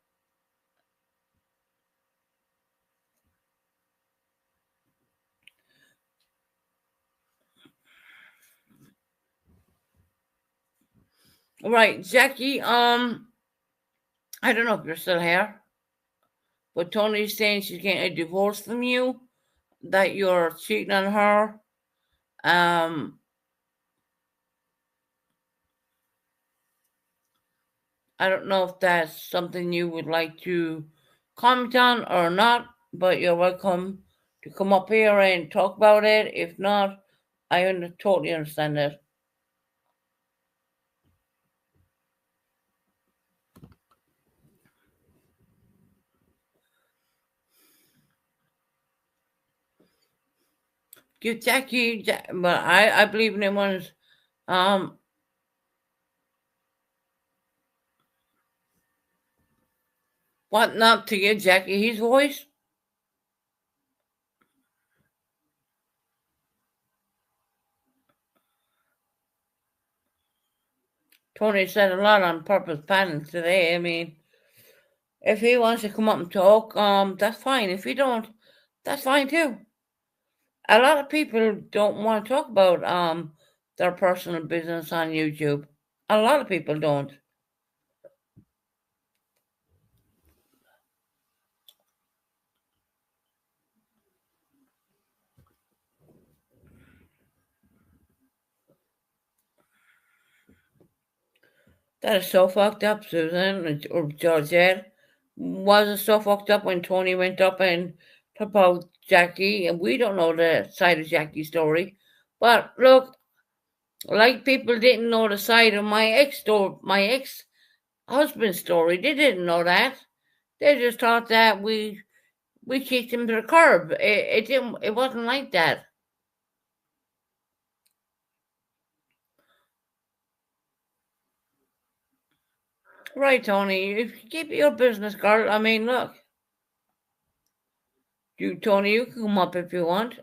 Right, Jackie. I don't know if you're still here, but Tony's saying she's getting a divorce from you, that you're cheating on her. Um, I don't know if that's something you would like to comment on or not, but you're welcome to come up here and talk about it. If not, totally understand it. Give Jackie, but I believe in him once. Um, what not to give Jackie his voice? Tony said a lot on purpose panels today. I mean, if he wants to come up and talk, that's fine. If he don't, that's fine too. A lot of people don't want to talk about their personal business on YouTube. A lot of people don't. That is so fucked up, Susan or Georgette. Was it so fucked up when Tony went up and talked about Jackie? And we don't know the side of Jackie's story. But look, like people didn't know the side of my ex husband's story. They didn't know that. They just thought that we kicked him to the curb. It didn't. It wasn't like that. Right, Tony. If you keep your business, girl. I mean, look, Tony, you can come up if you want.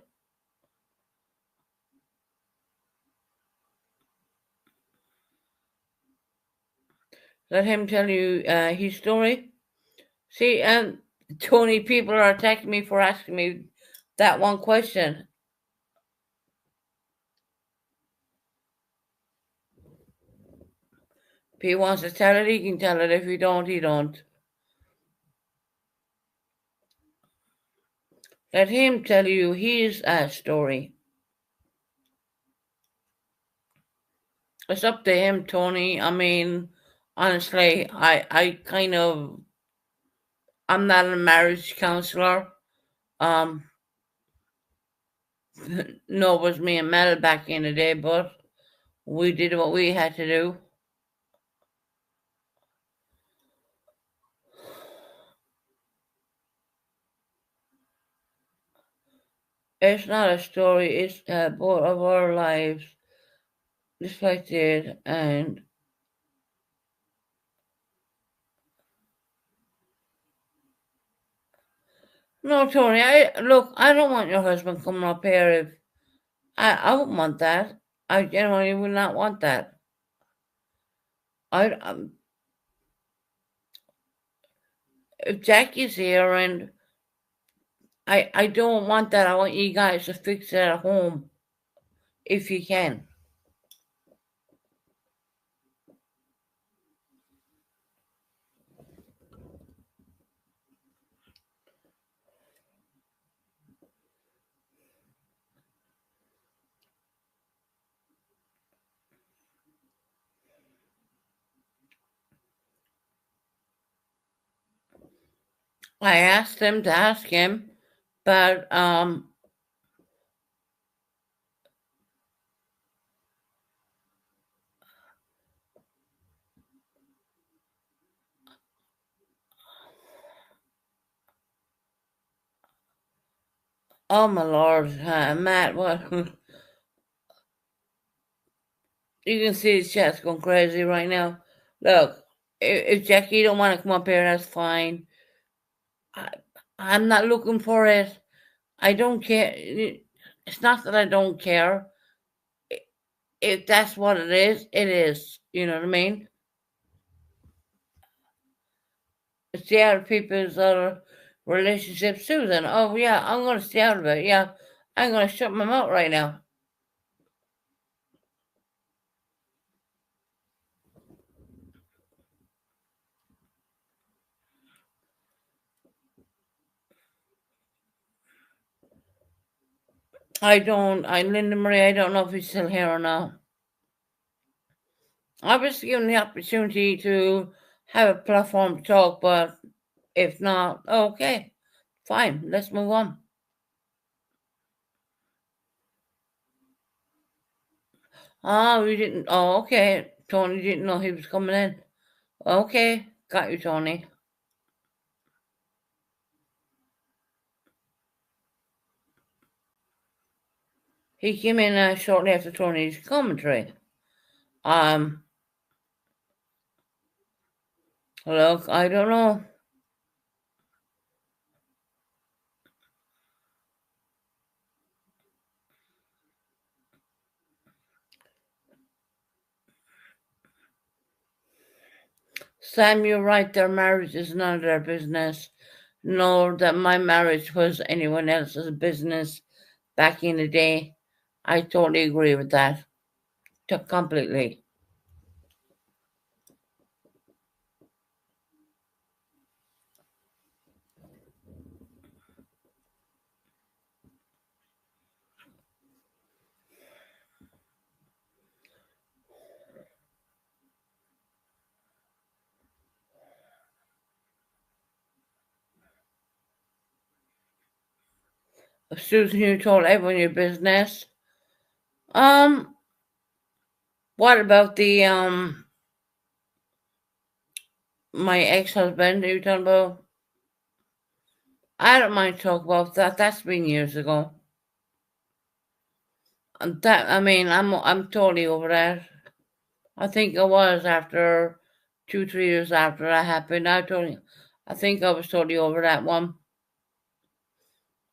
Let him tell you his story. See, Tony, people are attacking me for asking me that one question. If he wants to tell it, he can tell it. If he don't, he don't. Let him tell you his story. It's up to him, Tony. I mean, honestly, I kind of, I'm not a marriage counselor. Um, no, it was me and Mel back in the day, but we did what we had to do. It's not a story. It's both of our lives reflected. And no, Tony, I look. I don't want your husband coming up here. If I wouldn't want that. I genuinely would not want that. I if Jackie's here and I don't want that. I want you guys to fix it at home if you can. I asked them to ask him, but oh my lord, Matt, what? You can see his chat's going crazy right now. Look, if Jackie don't want to come up here, that's fine. I, I'm not looking for it. I don't care. It's not that I don't care. If that's what it is, it is. You know what I mean? Stay out of people's other relationships too. Then, oh yeah, I'm gonna stay out of it. Yeah, I'm gonna shut my mouth right now. Linda Marie, I don't know if he's still here or not. I was given the opportunity to have a platform to talk, but if not, okay, fine, let's move on. Oh, we didn't. Oh, okay. Tony didn't know he was coming in. Okay, got you, Tony. He came in shortly after Tony's commentary. Um, look, I don't know. Sam, you're right. Their marriage is none of their business. Nor that my marriage was anyone else's business back in the day. I totally agree with that. Completely. Susan, you told everyone your business. Um, what about the my ex-husband you talking about? I don't mind talking about that. That's been years ago. And that I mean, I'm totally over that. I think it was after 2, 3 years after that happened. I think I was totally over that one.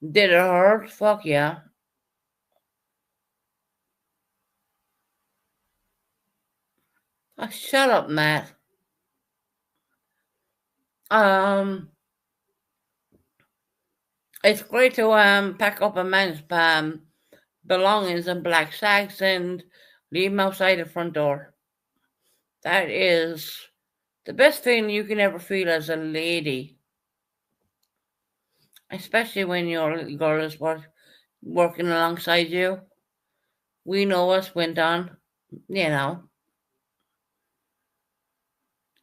Did it hurt? Fuck yeah. Oh, shut up, Matt. Um, it's great to pack up a man's belongings in black sacks and leave them outside the front door. That is the best thing you can ever feel as a lady, especially when your little girl is working alongside you. We know what went on, you know.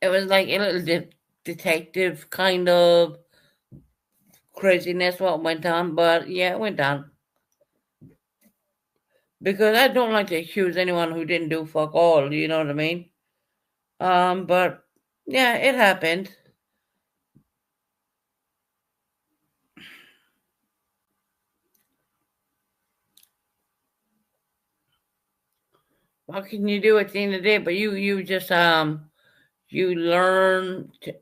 It was like a little detective kind of craziness what went on, but yeah, it went on. Because I don't like to accuse anyone who didn't do fuck all, you know what I mean? But yeah, it happened. What can you do at the end of the day? But you just you learn to,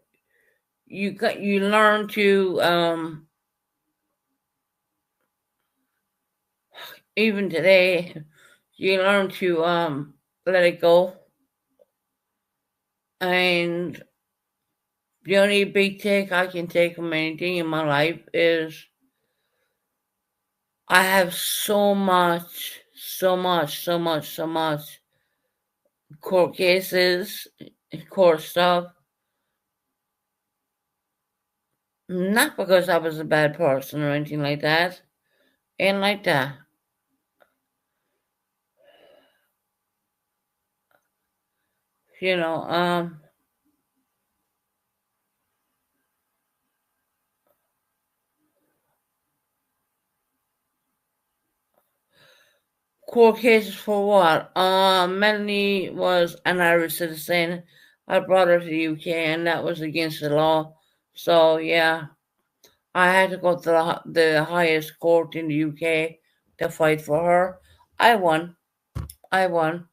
you learn to even today you learn to let it go. And the only big take I can take from anything in my life is I have so much court cases, court stuff. Not because I was a bad person or anything like that. Ain't like that. You know, court cases for what? Melanie was an Irish citizen. I brought her to the UK, and that was against the law. So yeah, I had to go to the highest court in the UK to fight for her. I won. I won.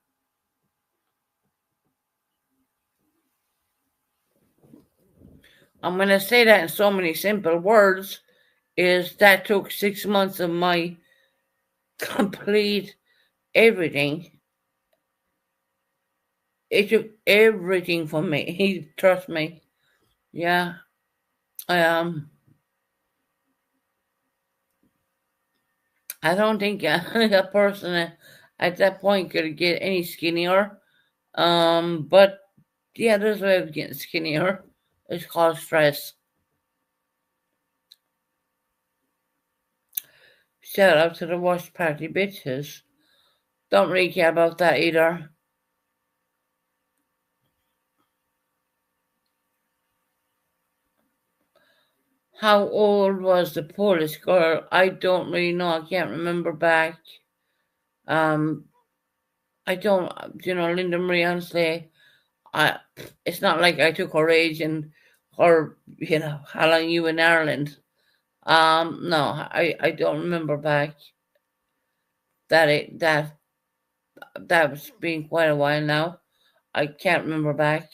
I'm gonna say that in so many simple words. Is that took 6 months of my complete everything. It took everything from me. Trust me. Yeah. Um. I don't think a person at that point could get any skinnier. But yeah, there's a way of getting skinnier. It's called stress. Shout out to the watch party bitches. Don't really care about that either. How old was the Polish girl? I don't really know. I can't remember back. Um, I don't, Linda Marie, honestly, it's not like I took her age and or how long you in Ireland. No, I don't remember back. That's been quite a while now. I can't remember back.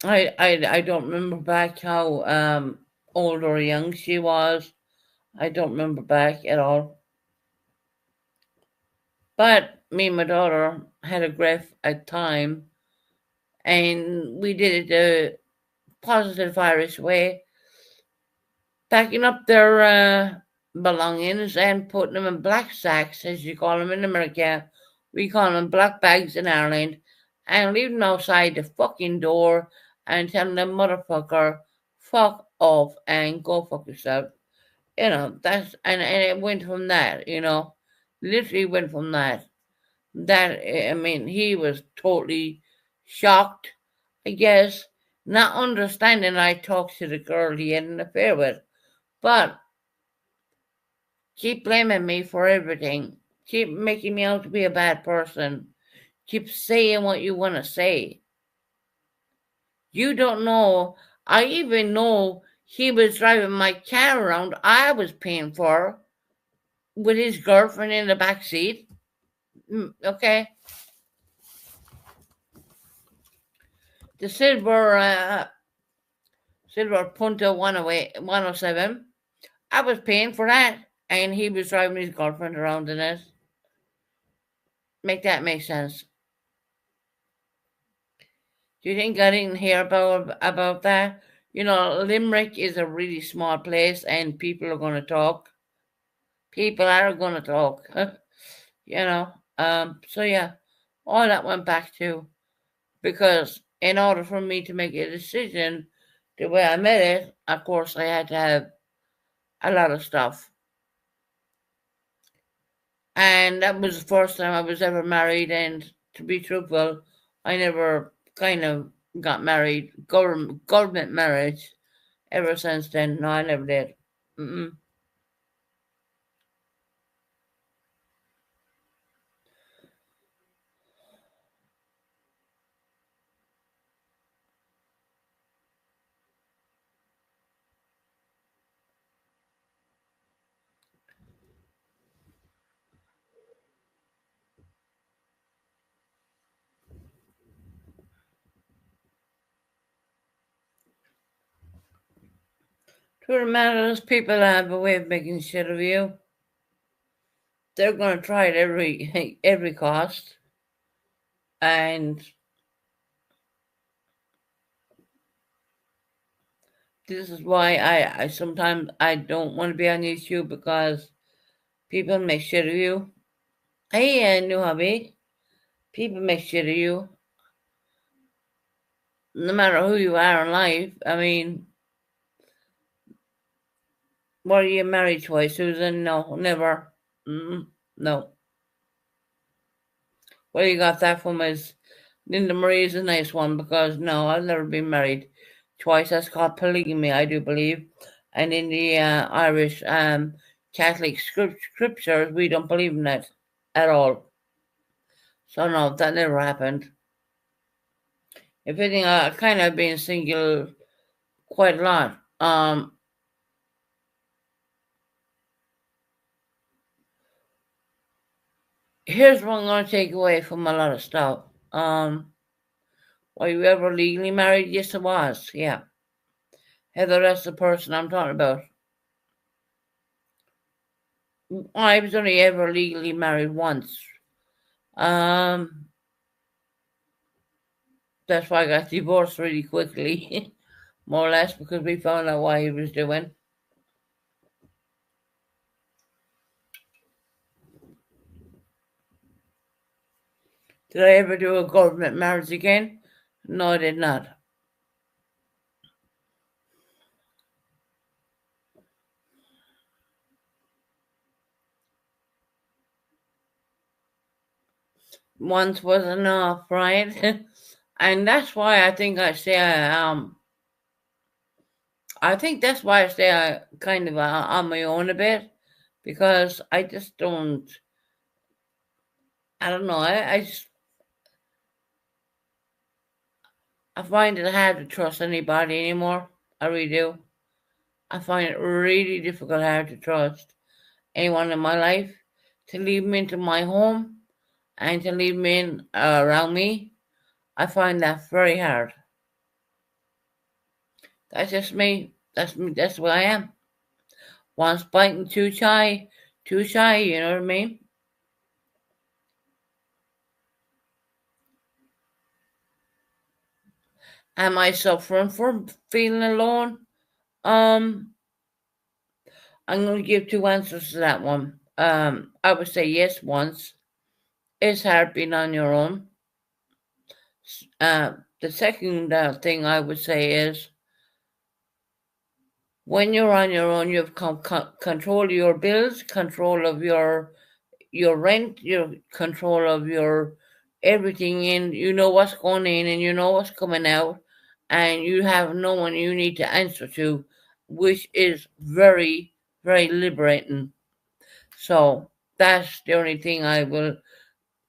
I don't remember back how old or young she was. I don't remember back at all. But me and my daughter had a great time, and we did it the positive Irish way, packing up their belongings and putting them in black sacks, as you call them in America. We call them black bags in Ireland, and leaving them outside the fucking door and telling them, motherfucker, fuck off and go fuck yourself. And it went from that, literally went from that. I mean, he was totally shocked, I guess, not understanding I talked to the girl he had an affair with. But keep blaming me for everything. Keep making me out to be a bad person. Keep saying what you want to say. You don't know. I even know he was driving my car around I was paying for with his girlfriend in the back seat. Okay. The silver Punto 107. I was paying for that, and he was driving his girlfriend around in it. Make that make sense? Do you think I didn't hear about that? Limerick is a really small place, and people are going to talk. People are going to talk. So yeah, all that went back to because in order for me to make a decision the way I made it, of course, I had to have a lot of stuff. And that was the first time I was ever married. And to be truthful, I never kind of got married, government marriage, ever since then. No, I never did. Mm-mm. Truth of the matter is, people have a way of making shit of you. They're going to try it every cost, and this is why I sometimes I don't want to be on YouTube because people make shit of you. Hey, new hobby. People make shit of you, no matter who you are in life. I mean, were you married twice, Susan? No, never. No. Where you got that from is Linda Marie is a nice one because no, I've never been married twice. That's called polygamy, I do believe. And in the Irish Catholic scriptures, we don't believe in that at all. So no, that never happened. If anything, I kind of been single quite a lot. Here's what I'm going to take away from a lot of stuff. Were you ever legally married? Yes, I was. Yeah. Heather, that's the person I'm talking about. I was only ever legally married once. That's why I got divorced really quickly, more or less, because we found out what he was doing. Did I ever do a government marriage again? No, I did not. once was enough, right? And that's why I think I think that's why I stay kind of on my own a bit, because I just don't. I don't know. I find it hard to trust anybody anymore. I really do. I find it really difficult, hard to trust anyone in my life, to leave me into my home and to leave me in around me. I find that very hard. That's just me. That's me. That's what I am. Once biting, too shy. Too shy. You know what I mean? Am I suffering from feeling alone? Um, I'm going to give two answers to that one. I would say yes. Once it's hard being on your own. The second thing I would say is, when you're on your own, you have control of your bills, control of your rent, your control of your everything in. You know what's going in and you know what's coming out, and you have no one you need to answer to, which is very, very liberating. So that's the only thing I will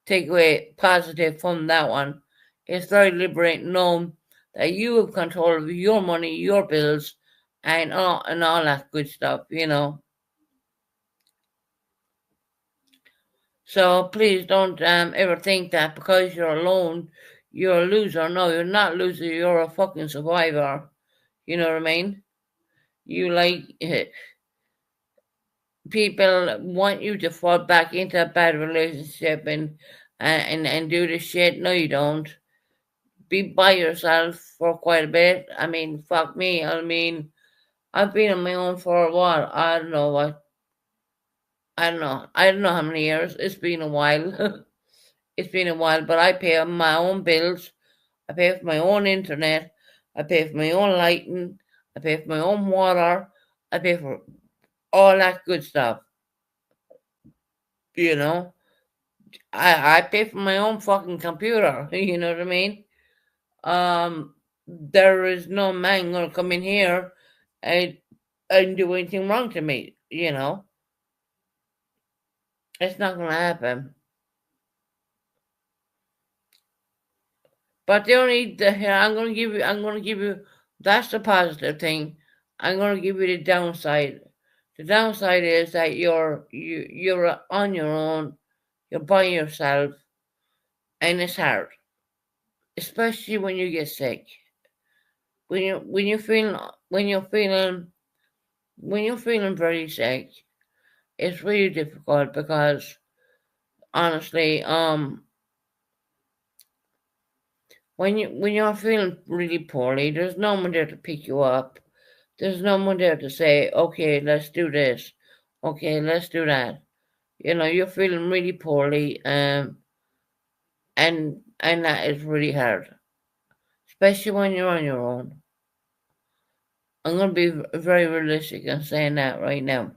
take away positive from that one. It's very liberating knowing that you have control of your money, your bills, and all that good stuff, you know. So please don't ever think that because you're alone, you're a loser. No, you're not a loser. You're a fucking survivor. You know what I mean? You people want you to fall back into a bad relationship and do the shit. No, you don't. Be by yourself for quite a bit. I mean, fuck me. I mean, I've been on my own for a while. I don't know what. I don't know. I don't know how many years. It's been a while. It's been a while, but I pay my own bills. I pay for my own internet. I pay for my own lighting. I pay for my own water. I pay for all that good stuff. You know, I pay for my own fucking computer. You know what I mean? There is no man gonna come in here and and do anything wrong to me. You know, it's not gonna happen. But the only the here I'm gonna give you that's the positive thing. I'm gonna give you the downside. The downside is that you're on your own, you're by yourself, and it's hard, especially when you get sick. When you feel when you're feeling very sick, it's really difficult because honestly, when you're feeling really poorly, there's no one there to pick you up. There's no one there to say, okay, let's do this. Okay, let's do that. You know, you're feeling really poorly, and that is really hard, especially when you're on your own. I'm gonna be very realistic in saying that right now.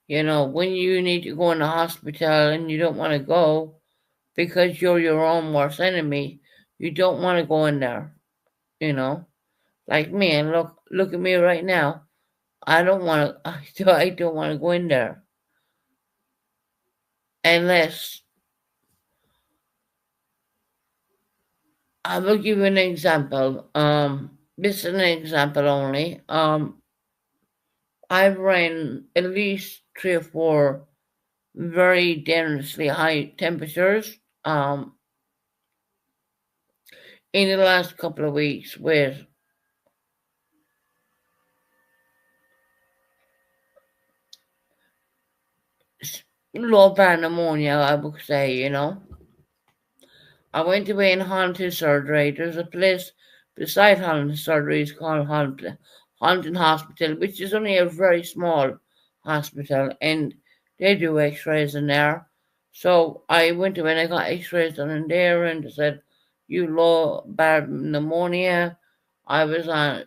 You know, when you need to go in the hospital and you don't want to go because you're your own worst enemy, you don't want to go in there. You know, like me, and look at me right now. I don't want to. I don't want to go in there unless I will give you an example. This is an example only. I've ran at least 3 or 4 very dangerously high temperatures in the last couple of weeks with low bad pneumonia, I would say, you know. I went away in Haunted Surgery. There's a place beside Haunted Surgery, it's called Haunted Hospital, which is only a very small hospital, and they do x-rays in there. So I went away and I got x-rays done in there, and they said, you low bad pneumonia. I was on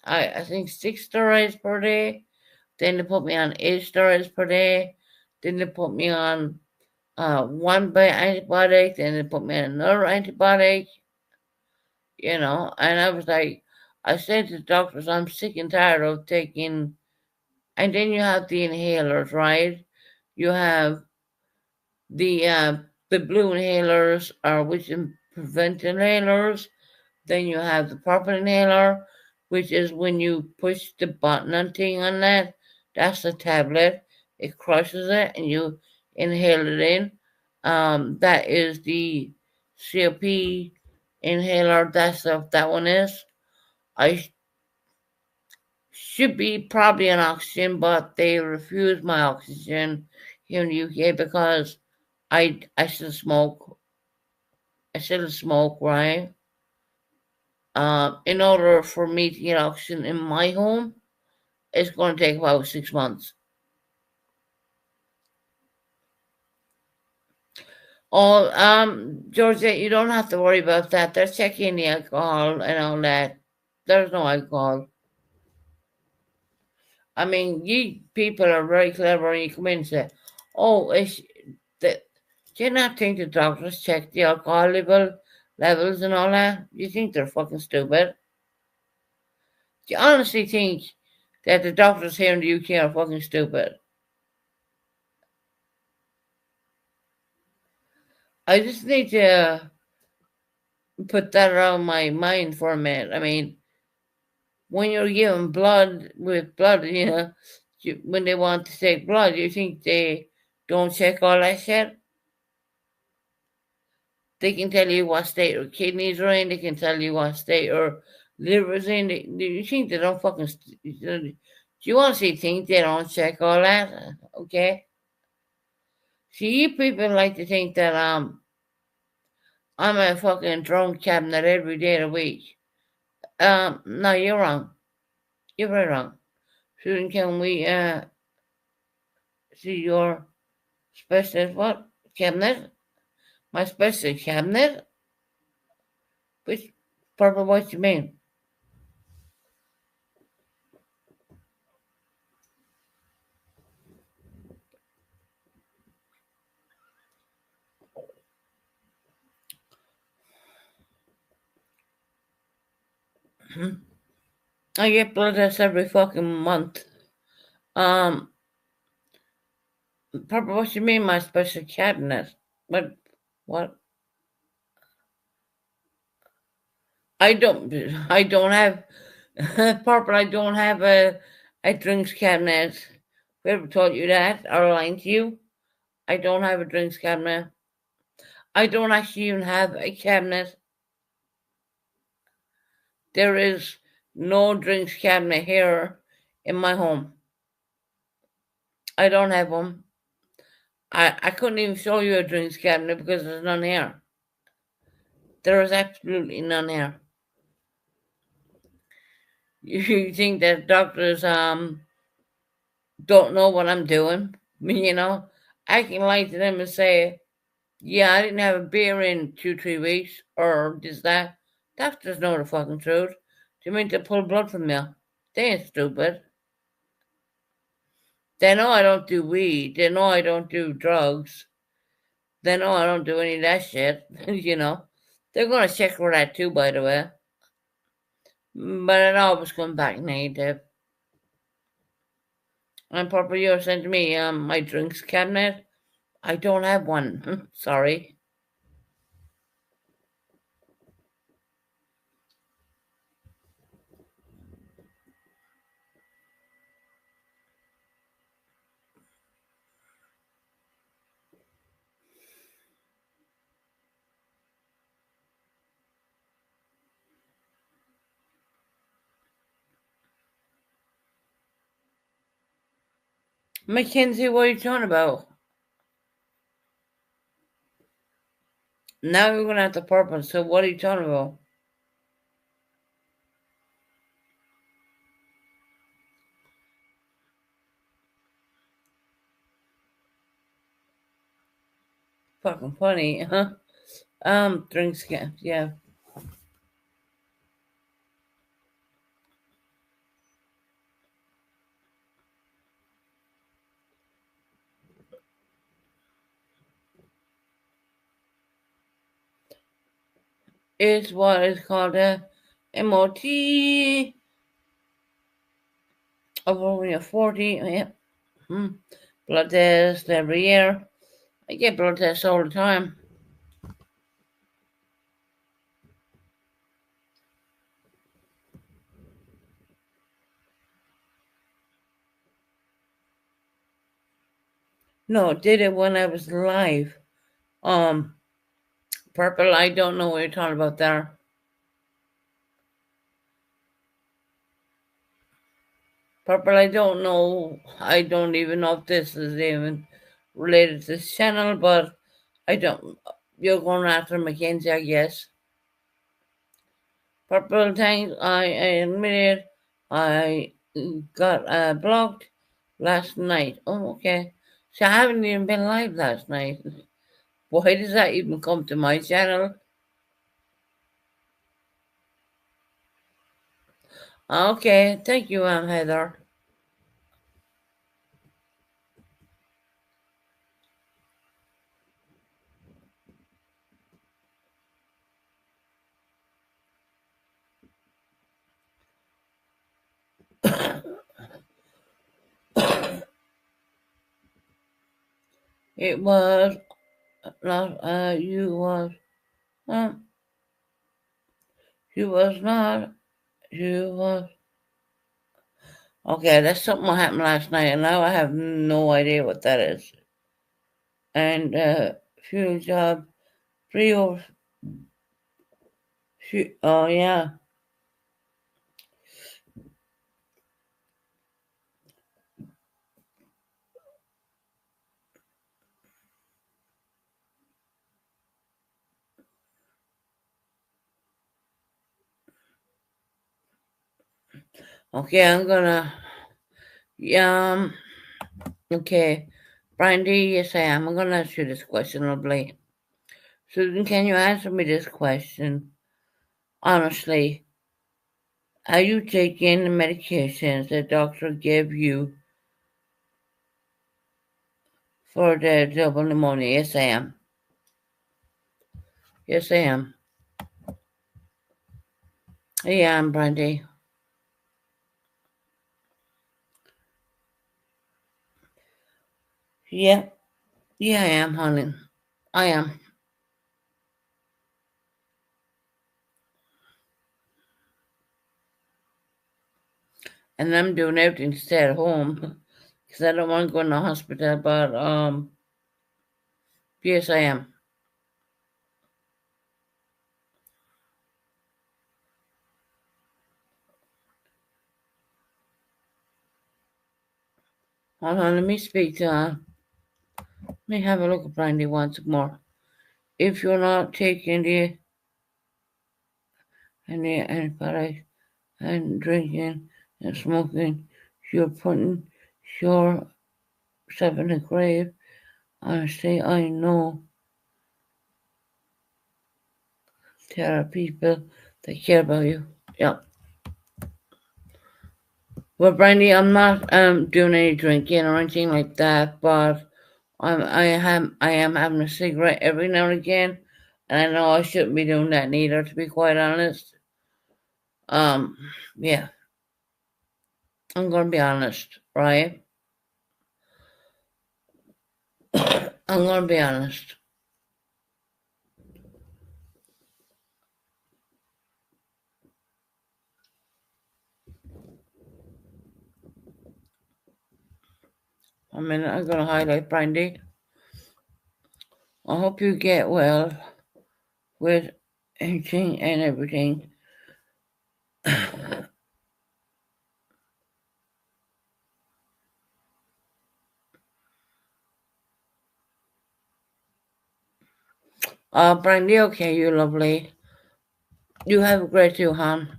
I think 6 steroids per day. Then they put me on 8 steroids per day. Then they put me on one antibiotic, then they put me on another antibiotic, and I was like, I said to the doctors, I'm sick and tired of taking, and then you have the inhalers, right? You have the uh, the blue inhalers, or which prevent inhalers. Then you have the purple inhaler, which is when you push the button and thing on that. That's the tablet. It crushes it and you inhale it in. That is the COP inhaler. That's what that one is. I should be probably on oxygen, but they refused my oxygen here in the UK because I still smoke. I still smoke, right? In order for me to get oxygen in my home, it's going to take about 6 months. Oh, Georgia, you don't have to worry about that. They're checking the alcohol and all that. There's no alcohol. I mean, you people are very clever and you come in and say, oh, it's that. Do you not think the doctors check the alcohol levels and all that? You think they're fucking stupid? Do you honestly think that the doctors here in the UK are fucking stupid? I just need to put that around my mind for a minute. I mean, when you're given blood with blood, when they want to take blood, you think they don't check all that shit? They can tell you what state your kidneys are in. They can tell you what state your liver's in. You think they don't fucking? Do you honestly think they don't check all that? Okay. See, you people like to think that I'm a fucking drone cabinet every day of the week. No, you're wrong. You're very wrong. Susan, can we see your specialist what? Cabinet? My specialist cabinet? Which purple what you mean? I get blood tests every fucking month. Um Purple what you mean my special cabinet? What? I don't have Purple, I don't have a drinks cabinet. Whoever told you that are lying to you. I don't have a drinks cabinet. I don't actually even have a cabinet. There is no drinks cabinet here in my home. I don't have one. I couldn't even show you a drinks cabinet because there's none here. There is absolutely none here. You think that doctors don't know what I'm doing? I can lie to them and say, yeah, I didn't have a beer in 2, 3 weeks, or this that. Doctors know the fucking truth. Do you mean to pull blood from me? They ain't stupid. They know I don't do weed. They know I don't do drugs. They know I don't do any of that shit. They're gonna check for that too, by the way. But it always comes back negative. And Papa, you're saying to me, my drinks cabinet. I don't have one. Sorry. Mackenzie, what are you talking about? Now you're gonna have to purple. So what are you talking about? Fucking funny, huh? Drinks yeah. is what is called a MOT over when you're 40. Yeah. Blood test every year. I get blood tests all the time. No, did it when I was live. Purple, I don't know what you're talking about there. Purple, I don't know. I don't even know if this is even related to this channel, but I don't. You're going after Mackenzie, I guess. Purple, thanks. I admit it. I got blocked last night. Oh, okay. So I haven't even been live last night. Why does that even come to my channel? Okay, thank you, Heather. It was not uh, you was not, you was. Okay, that's something that happened last night, and now I have no idea what that is. And few job, three or few, oh yeah. Okay, I'm gonna, yeah, okay. Brandy, yes I am. I'm gonna ask you this question, lovely. Susan, can you answer me this question? Honestly, are you taking the medications the doctor gave you for the double pneumonia? Yes, I am. Yes, I am. Yeah, I'm Brandy. Yeah, yeah, I am, honey. I am. And I'm doing everything to stay at home because I don't want to go in the hospital, but, yes, I am. Hold on, let me speak to let me have a look at Brandy once more. If you're not taking any antibiotics and drinking and smoking, you're putting yourself in the grave. Honestly, I know there are people that care about you. Yeah. Well, Brandy, I'm not doing any drinking or anything like that, but I am having a cigarette every now and again, and I know I shouldn't be doing that neither, to be quite honest. Um, yeah, I'm gonna be honest, right? I'm gonna be honest. I mean, I'm gonna highlight Brandy. I hope you get well with anything and everything. Brandy, okay, you lovely. You have a great day, hon.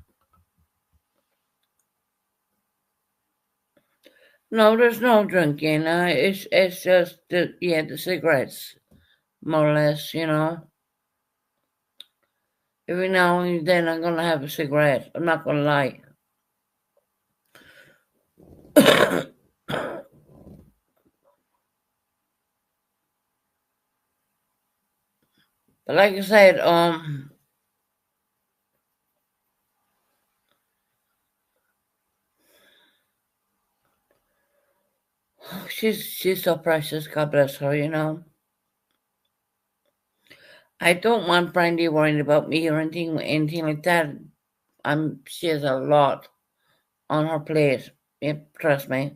No, there's no drinking. It's just the cigarettes, more or less. Every now and then I'm gonna have a cigarette. I'm not gonna lie. But like I said, She's so precious. God bless her. You know. I don't want Brandy worrying about me or anything like that. She has a lot on her plate. Yeah, trust me.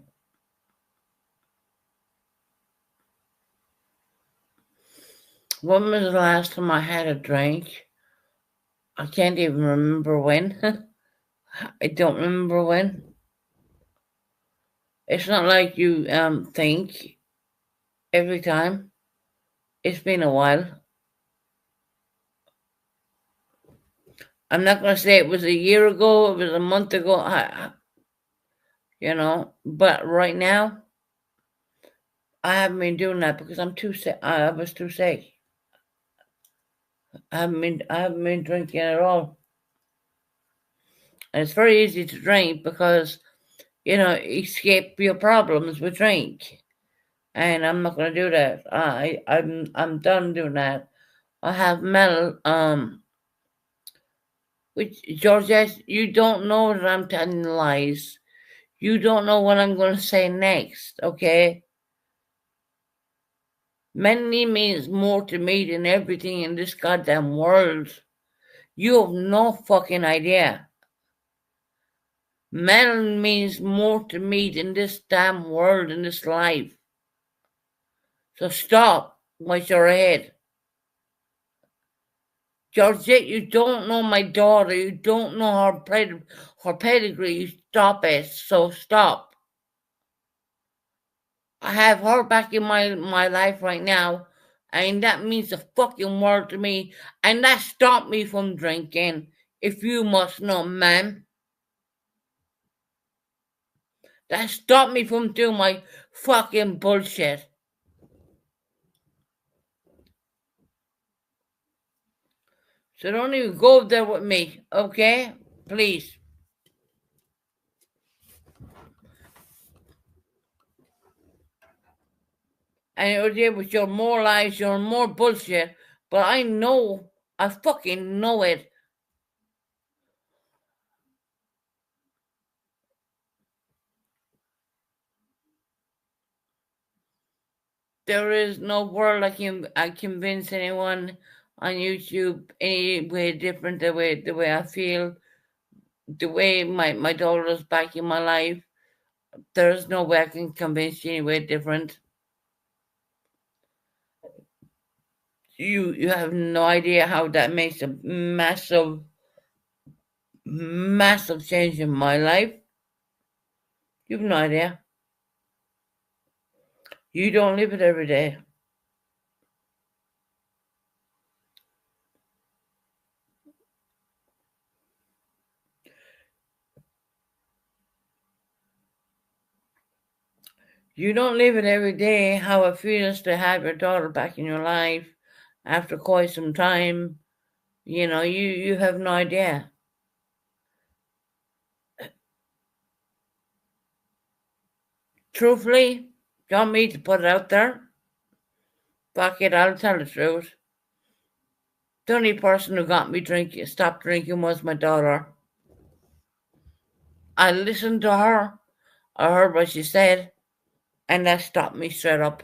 When was the last time I had a drink? I can't even remember when. I don't remember when. It's not like you think every time. It's been a while. I'm not gonna say it was a year ago, it was a month ago, but right now I haven't been doing that because I'm too sick. I was too sick. I haven't been drinking at all. And it's very easy to drink because, escape your problems with drink. And I'm not gonna do that. I'm done doing that. I have Mel, which Georgette, you don't know that I'm telling lies. You don't know what I'm gonna say next, okay? Money means more to me than everything in this goddamn world. You have no fucking idea. Money means more to me than this damn world and this life. So stop while you're ahead. Georgette, you don't know my daughter. You don't know her pedigree. You stop it. So stop. I have her back in my life right now, and that means the fucking world to me. And that stopped me from drinking, if you must know, ma'am. That stopped me from doing my fucking bullshit. So don't even go there with me, okay? Please. And it was there with your more lies, your more bullshit. But I fucking know it. There is no word I convince anyone on YouTube any way different the way I feel, the way my daughter is back in my life. There's no way I can convince you any way different. You have no idea how that makes a massive change in my life. You have no idea. You don't live it every day. You don't live it every day how it feels to have your daughter back in your life after quite some time. You have no idea. Truthfully, you want me to put it out there? Fuck it, I'll tell the truth. The only person who got me stopped drinking was my daughter. I listened to her, I heard what she said, and that stopped me straight up.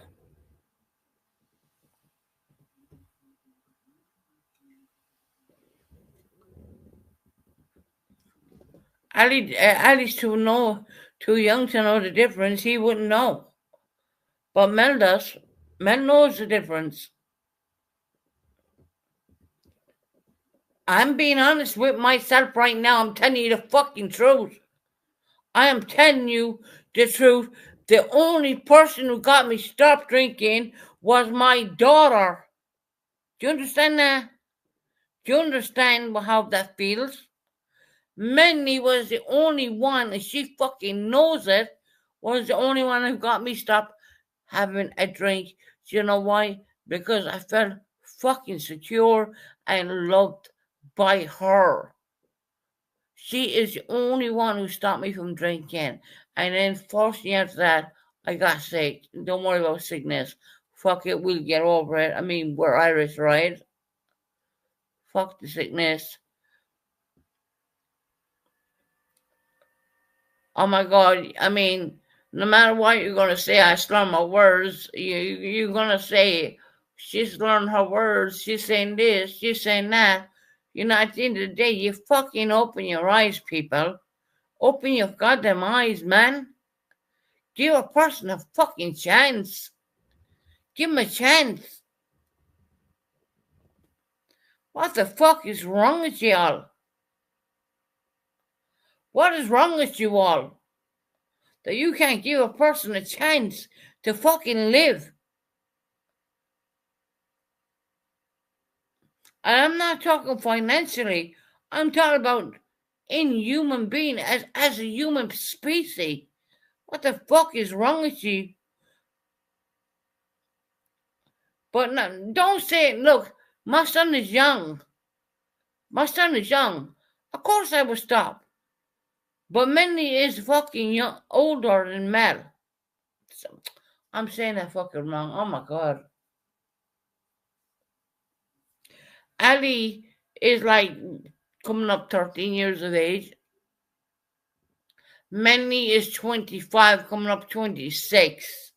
Ali's too young to know the difference. He wouldn't know. But Mel does. Mel knows the difference. I'm being honest with myself right now. I'm telling you the fucking truth. I am telling you the truth. The only person who got me stopped drinking was my daughter. Do you understand that? Do you understand how that feels? Mandy was the only one, and she fucking knows it, was the only one who got me stopped having a drink. Do you know why? Because I felt fucking secure and loved by her. She is the only one who stopped me from drinking. And then fortunately after that, I got sick. Don't worry about sickness. Fuck it, we'll get over it. I mean, we're Irish, right? Fuck the sickness. Oh my god, I mean, No matter what you're gonna say, I slur my words. You're gonna say she's learned her words. She's saying this. She's saying that. You know, at the end of the day, you fucking open your eyes, people. Open your goddamn eyes, man. Give a person a fucking chance. Give him a chance. What the fuck is wrong with y'all? What is wrong with you all? That you can't give a person a chance to fucking live. And I'm not talking financially. I'm talking about in human being as a human species. What the fuck is wrong with you? But no, don't say it. Look, my son is young. My son is young. Of course I will stop. But Minnie is fucking young, older than Mel. So, I'm saying that fucking wrong. Oh my god. Ali is like coming up 13 years of age. Minnie is 25, coming up 26.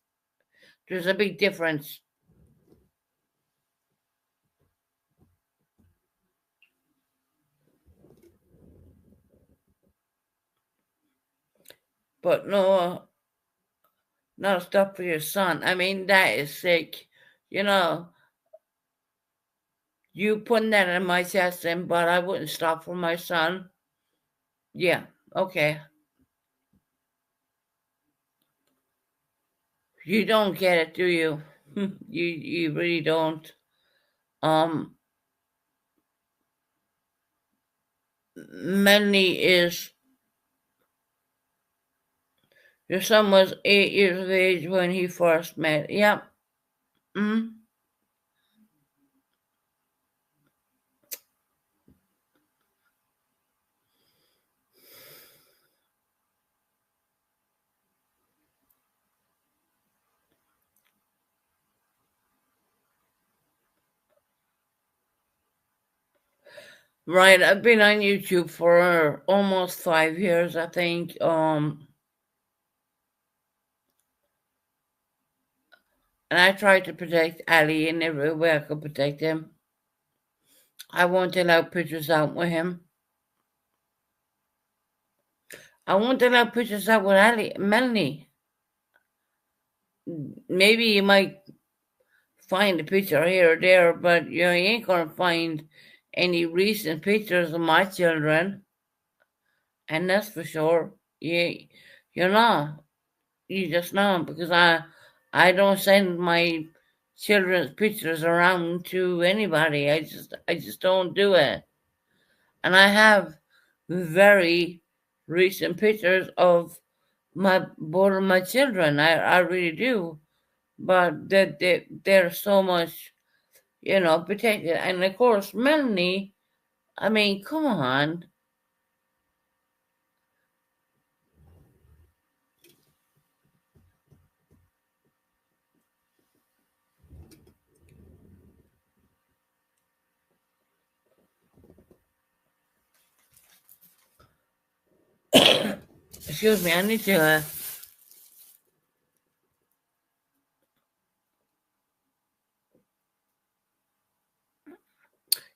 There's a big difference. But no, not stop for your son. I mean, that is sick. You know, you putting that in my chest, but I wouldn't stop for my son. Yeah, okay. You don't get it, do you? You really don't. Um, Melanie is. Your son was 8 years of age when he first met. Yep. Mm-hmm. Right, I've been on YouTube for almost 5 years, I think. And I try to protect Ali in every way I could protect him. I won't allow pictures out with him. I won't allow pictures out with Ali, Melanie. Maybe you might find a picture here or there, but you ain't gonna find any recent pictures of my children, and that's for sure. You're not. You just not, because I don't send my children's pictures around to anybody. I just don't do it. And I have very recent pictures of both of my children. I really do. But they're so much, protected. And of course, Melanie, I mean, come on. Excuse me, I need to.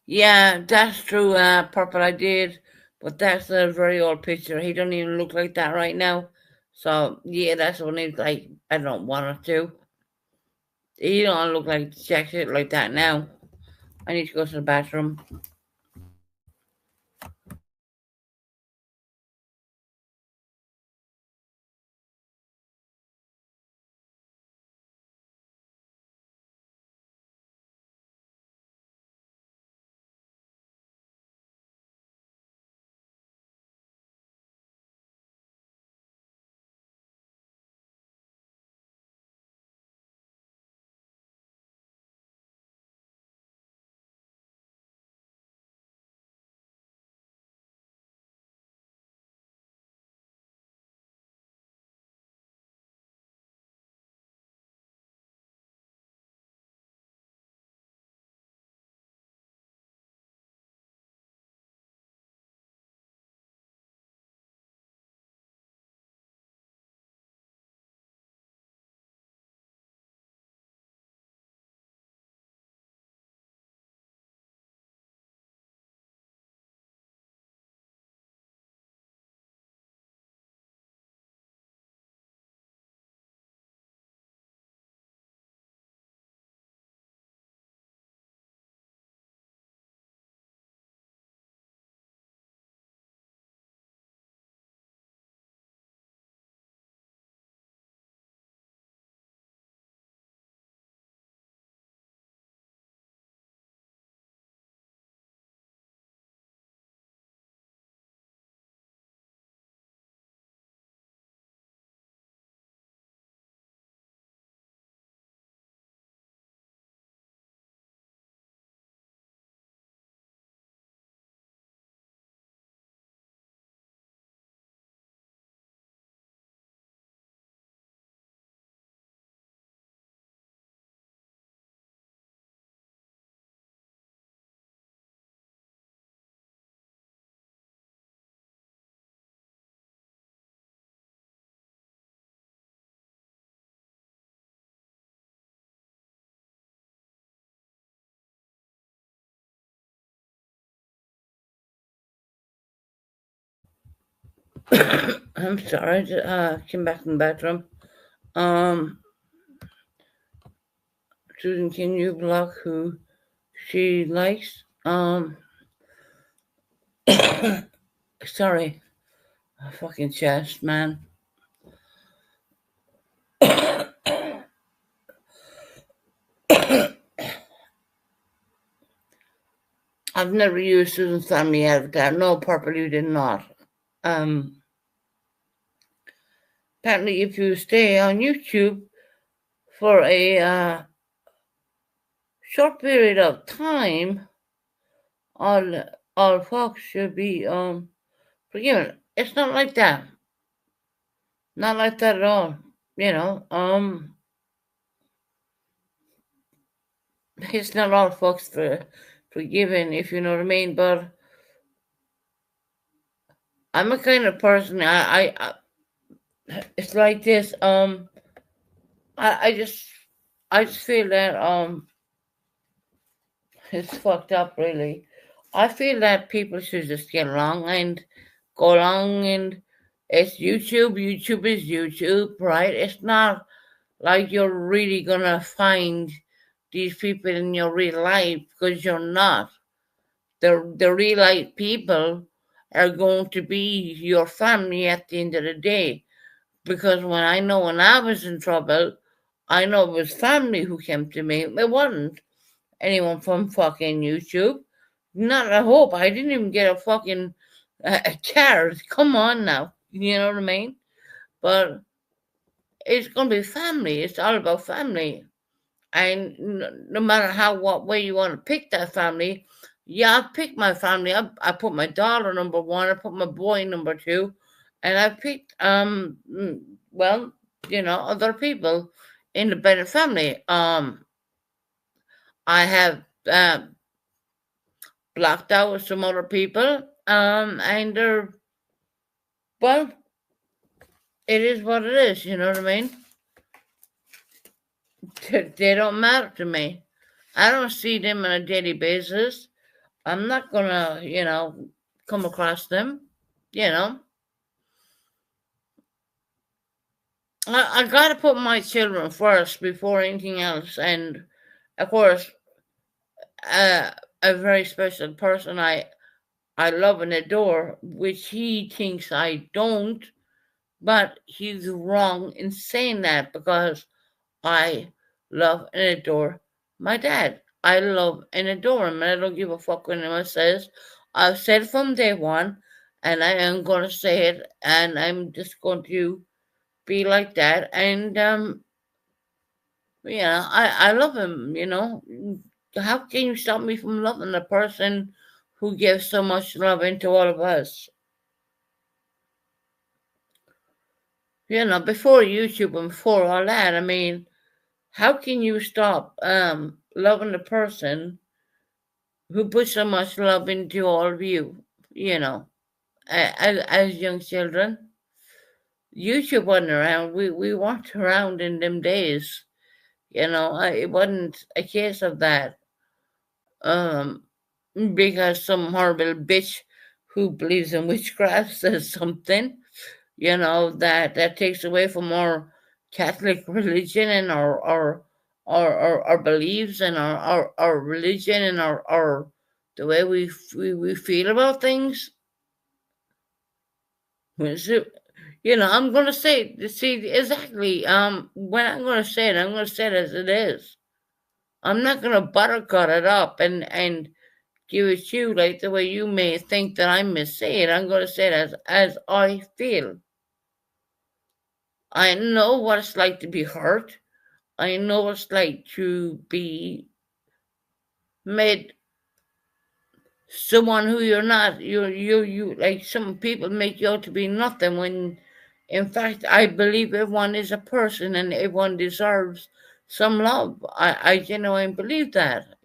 Yeah, that's true, Purple, I did. But that's a very old picture. He don't even look like that right now. So, yeah, that's what he's like. I don't want to. He don't look like jack shit like that now. I need to go to the bathroom. I'm sorry. Came back from the bathroom. Um, Susan, can you block who she likes? Sorry. Fucking chest, man. I've never used Susan's Family Avatar. No, Purple, you did not. Um, Apparently, if you stay on YouTube for a short period of time, all all folks should be forgiven. It's not like that. Not like that at all. You know, it's not all folks forgiven, if you know what I mean. But I'm a kind of person. It's like this. I, I just I just feel that it's fucked up, really. I feel that people should just get along and go along, and it's YouTube. YouTube is YouTube, right? It's not like you're really gonna find these people in your real life, because you're not. The real life people are going to be your family at the end of the day. Because when I was in trouble, I know it was family who came to me. It wasn't anyone from fucking YouTube. Not a hope. I didn't even get a fucking a card. Come on now. You know what I mean? But it's going to be family. It's all about family. And no matter what way you want to pick that family, yeah, I picked my family. I put my daughter number one. I put my boy number two, and I picked well, other people in the Bennett family. I have blocked out some other people, and they're, well, it is what it is. You know what I mean? They don't matter to me. I don't see them on a daily basis. I'm not gonna, come across them. You know, I gotta put my children first before anything else. And of course, uh, a very special person I love and adore, which he thinks I don't, but he's wrong in saying that, because I love and adore my dad. I love and adore him, and I don't give a fuck what anyone says. I've said from day one, and I am going to say it, and I'm just going to be like that. And I love him. How can you stop me from loving the person who gives so much love into all of us? Before YouTube and before all that, I mean, how can you stop loving the person who puts so much love into all of you? You know, as young children, YouTube wasn't around. We weren't around in them days. It wasn't a case of that. Um, because some horrible bitch who believes in witchcraft says something, that takes away from our Catholic religion and our beliefs and our religion and our the way we feel about things. So, I'm gonna say, see, exactly. When I'm gonna say it, I'm gonna say it as it is. I'm not gonna buttercut it up and give it to you like the way you may think that I may say it. I'm gonna say it as I feel. I know what it's like to be hurt. I know what it's like to be made someone who you're not. You like, some people make you out to be nothing, when in fact I believe everyone is a person and everyone deserves some love. I genuinely believe that.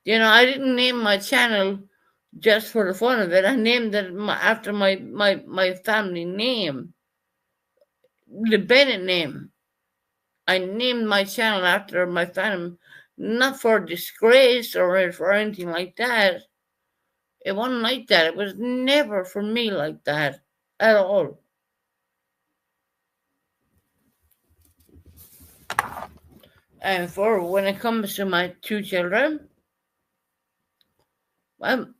I didn't name my channel just for the fun of it. I named it after my family name, the Bennett name. I named my channel after my family, not for disgrace or for anything like that. It wasn't like that. It was never for me like that at all. And for when it comes to my two children, um,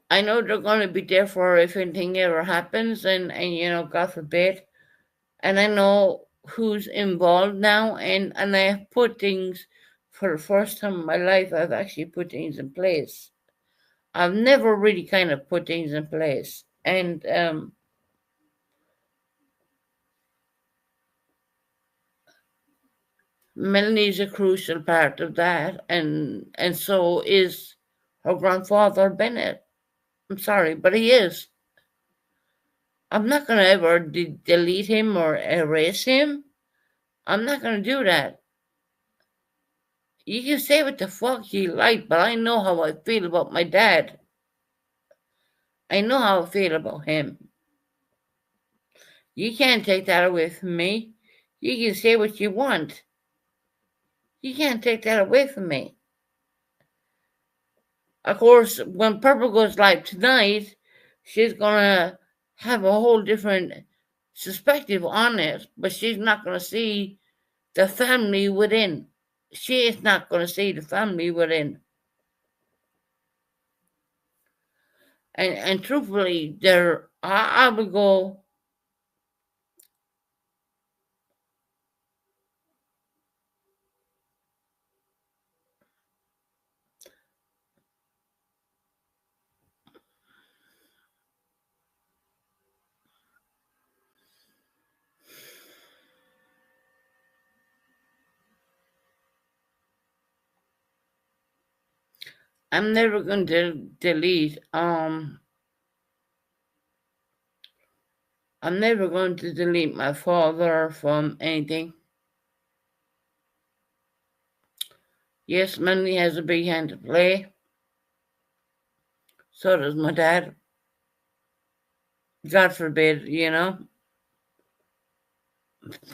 I know they're going to be there for if anything ever happens, and God forbid. And I know who's involved now, and I have put things for the first time in my life. I've actually put things in place. I've never really kind of put things in place, and Melanie's a crucial part of that, and so is her grandfather Bennett. I'm sorry, but he is. I'm not gonna ever delete him or erase him. I'm not gonna do that. You can say what the fuck you like, but I know how I feel about my dad. I know how I feel about him. You can't take that away from me. You can say what you want. You can't take that away from me. Of course, when Purple goes live tonight, she's gonna have a whole different perspective on it, but she's not gonna see the family within. She is not gonna see the family within. And truthfully, I would go. I'm never going to delete. I'm never going to delete my father from anything. Yes, money has a big hand to play. So does my dad. God forbid,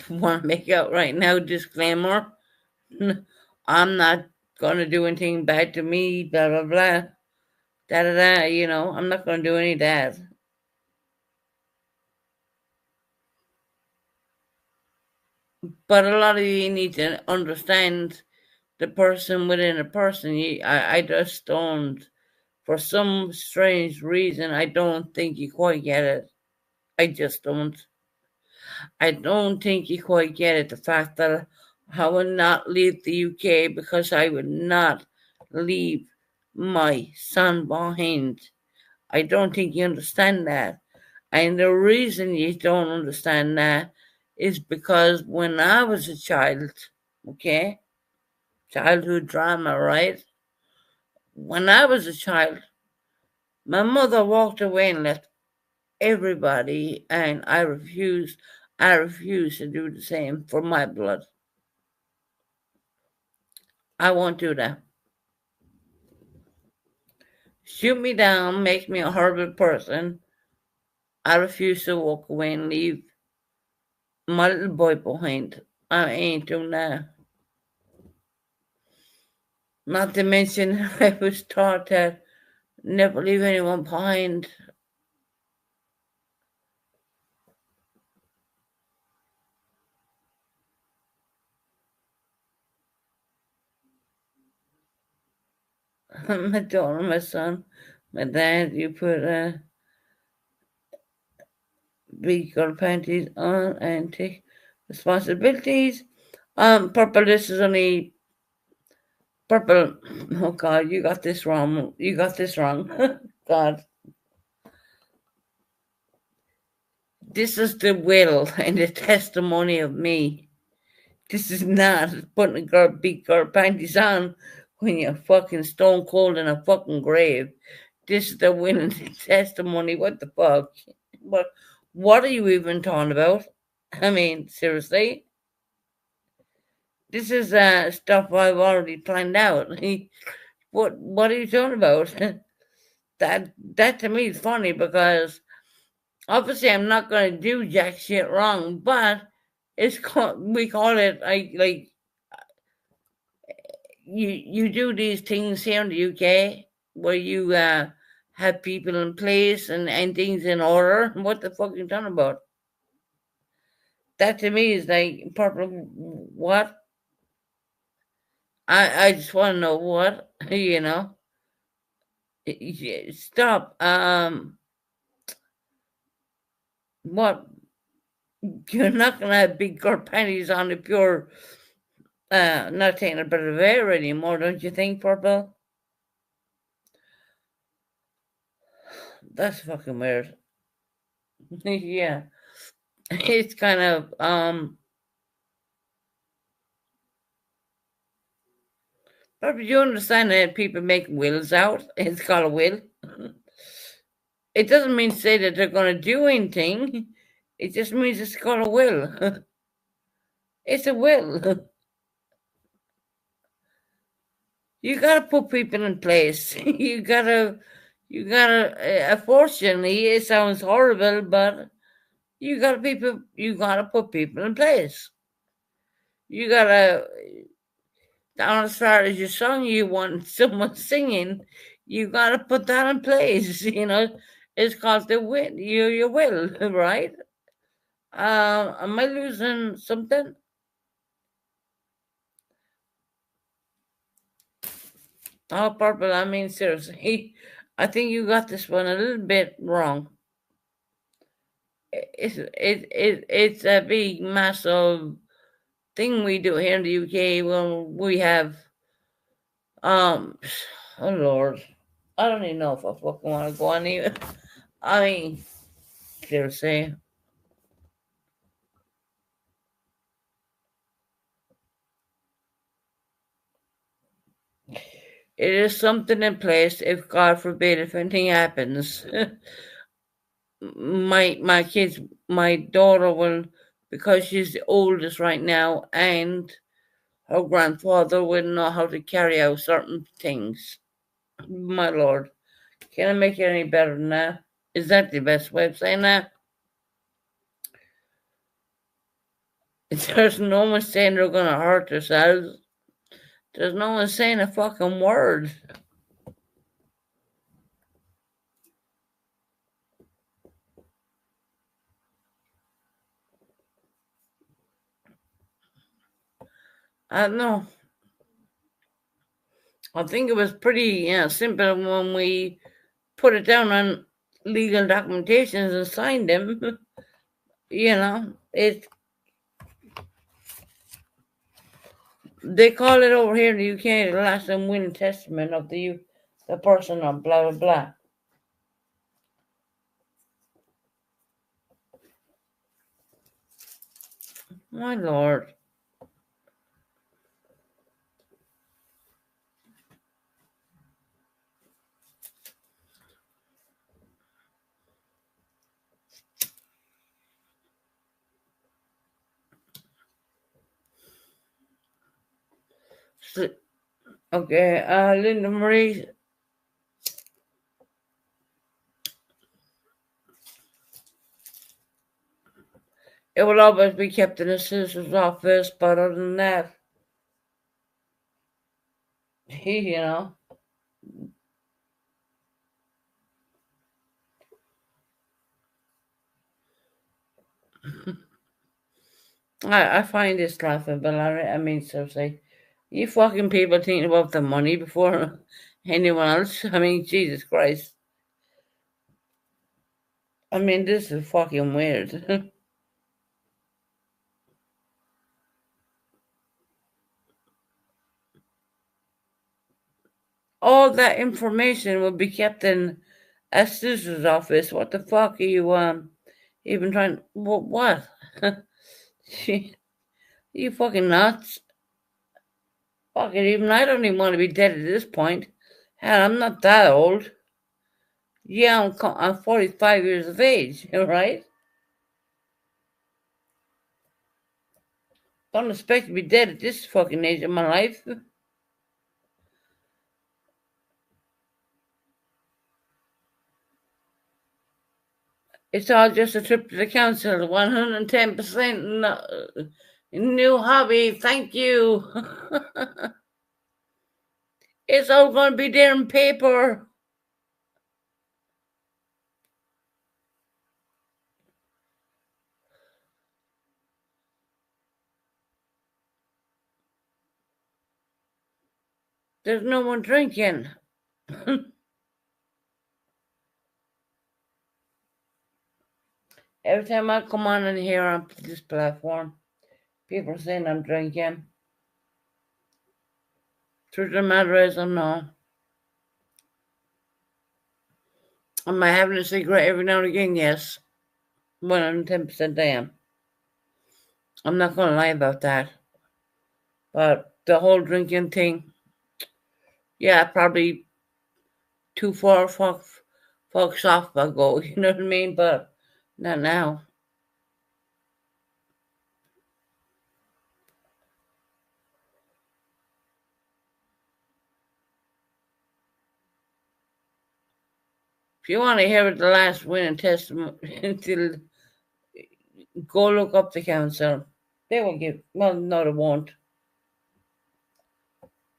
want to make out right now, disclaimer. I'm not going to do anything bad to me, blah, blah, blah. Da, da, da, I'm not going to do any of that. But a lot of you need to understand the person within a person. I just don't, for some strange reason, I don't think you quite get it. I just don't. I don't think you quite get it. The fact that I would not leave the UK because I would not leave my son behind. I don't think you understand that. And the reason you don't understand that is because when I was a child, okay, childhood drama, right? When I was a child, my mother walked away and left everybody, and I refused. I refuse to do the same for my blood. I won't do that. Shoot me down, make me a horrible person. I refuse to walk away and leave my little boy behind. I ain't doing that. Not to mention, I was taught that never leave anyone behind. My daughter, my son, my dad, you put big girl panties on and take responsibilities. Purple, this is only purple. Oh God, you got this wrong. You got this wrong. God. This is the will and the testimony of me. This is not putting big girl panties on when you're fucking stone cold in a fucking grave. This is the will and the testimony. What the fuck? What are you even talking about? I mean, seriously? This is stuff I've already planned out. What are you talking about? that to me is funny because obviously I'm not going to do jack shit wrong, but we call it like you do these things here in the UK where you have people in place and things in order. What the fuck are you talking about? That to me is like purple. What? I just want to know what you know. Stop. What? You're not gonna have big girl panties on if you're not taking a bit of air anymore, don't you think, Purple? That's fucking weird. Yeah. It's kind of but you understand that people make wills out? It's called a will. It doesn't mean to say that they're gonna do anything. It just means it's called a will. It's a will. You gotta put people in place. You gotta unfortunately it sounds horrible, but you gotta put people in place. You gotta down as far as your song you want someone singing, you gotta put that in place, It's called the will, your will, right? Am I losing something? Oh, Purple, I mean seriously. I think you got this one a little bit wrong. It's a big massive thing we do here in the UK when we have oh Lord. I don't even know if I fucking want to go on even. I mean, seriously. It is something in place if God forbid if anything happens. my kids, my daughter will, because she's the oldest right now, and her grandfather wouldn't know how to carry out certain things. My lord, can I make it any better than that? Is that the best way of saying that? There's no one saying they're gonna hurt themselves. There's no one saying a fucking word. I don't know. I think it was pretty simple when we put it down on legal documentations and signed them. It they call it over here in the UK the last and will testament of the person of blah blah blah. My lord. Okay, Linda Marie. It will always be kept in the solicitor's office, but other than that, you know. I find this laughable. I mean, seriously, you fucking people thinking about the money before anyone else. I mean, Jesus Christ. I mean, this is fucking weird. All that information will be kept in a sister's office. What the fuck are you even trying? What? You fucking nuts? Fuck it. Even I don't even want to be dead at this point. Hell, I'm not that old. Yeah, I'm 45 years of age. Right? Don't expect to be dead at this fucking age of my life. It's all just a trip to the council. 110% new hobby. Thank you. It's all going to be there in paper. There's no one drinking. Every time I come on in here on this platform, people are saying I'm drinking. Truth of the matter is, I'm not. Am I having a cigarette every now and again? Yes. 110% I am. I'm not going to lie about that. But the whole drinking thing, yeah, probably too far fucks off ago, you know what I mean? But not now. If you want to hear the last winning testimony, go look up the council. They will give, well, no, they won't.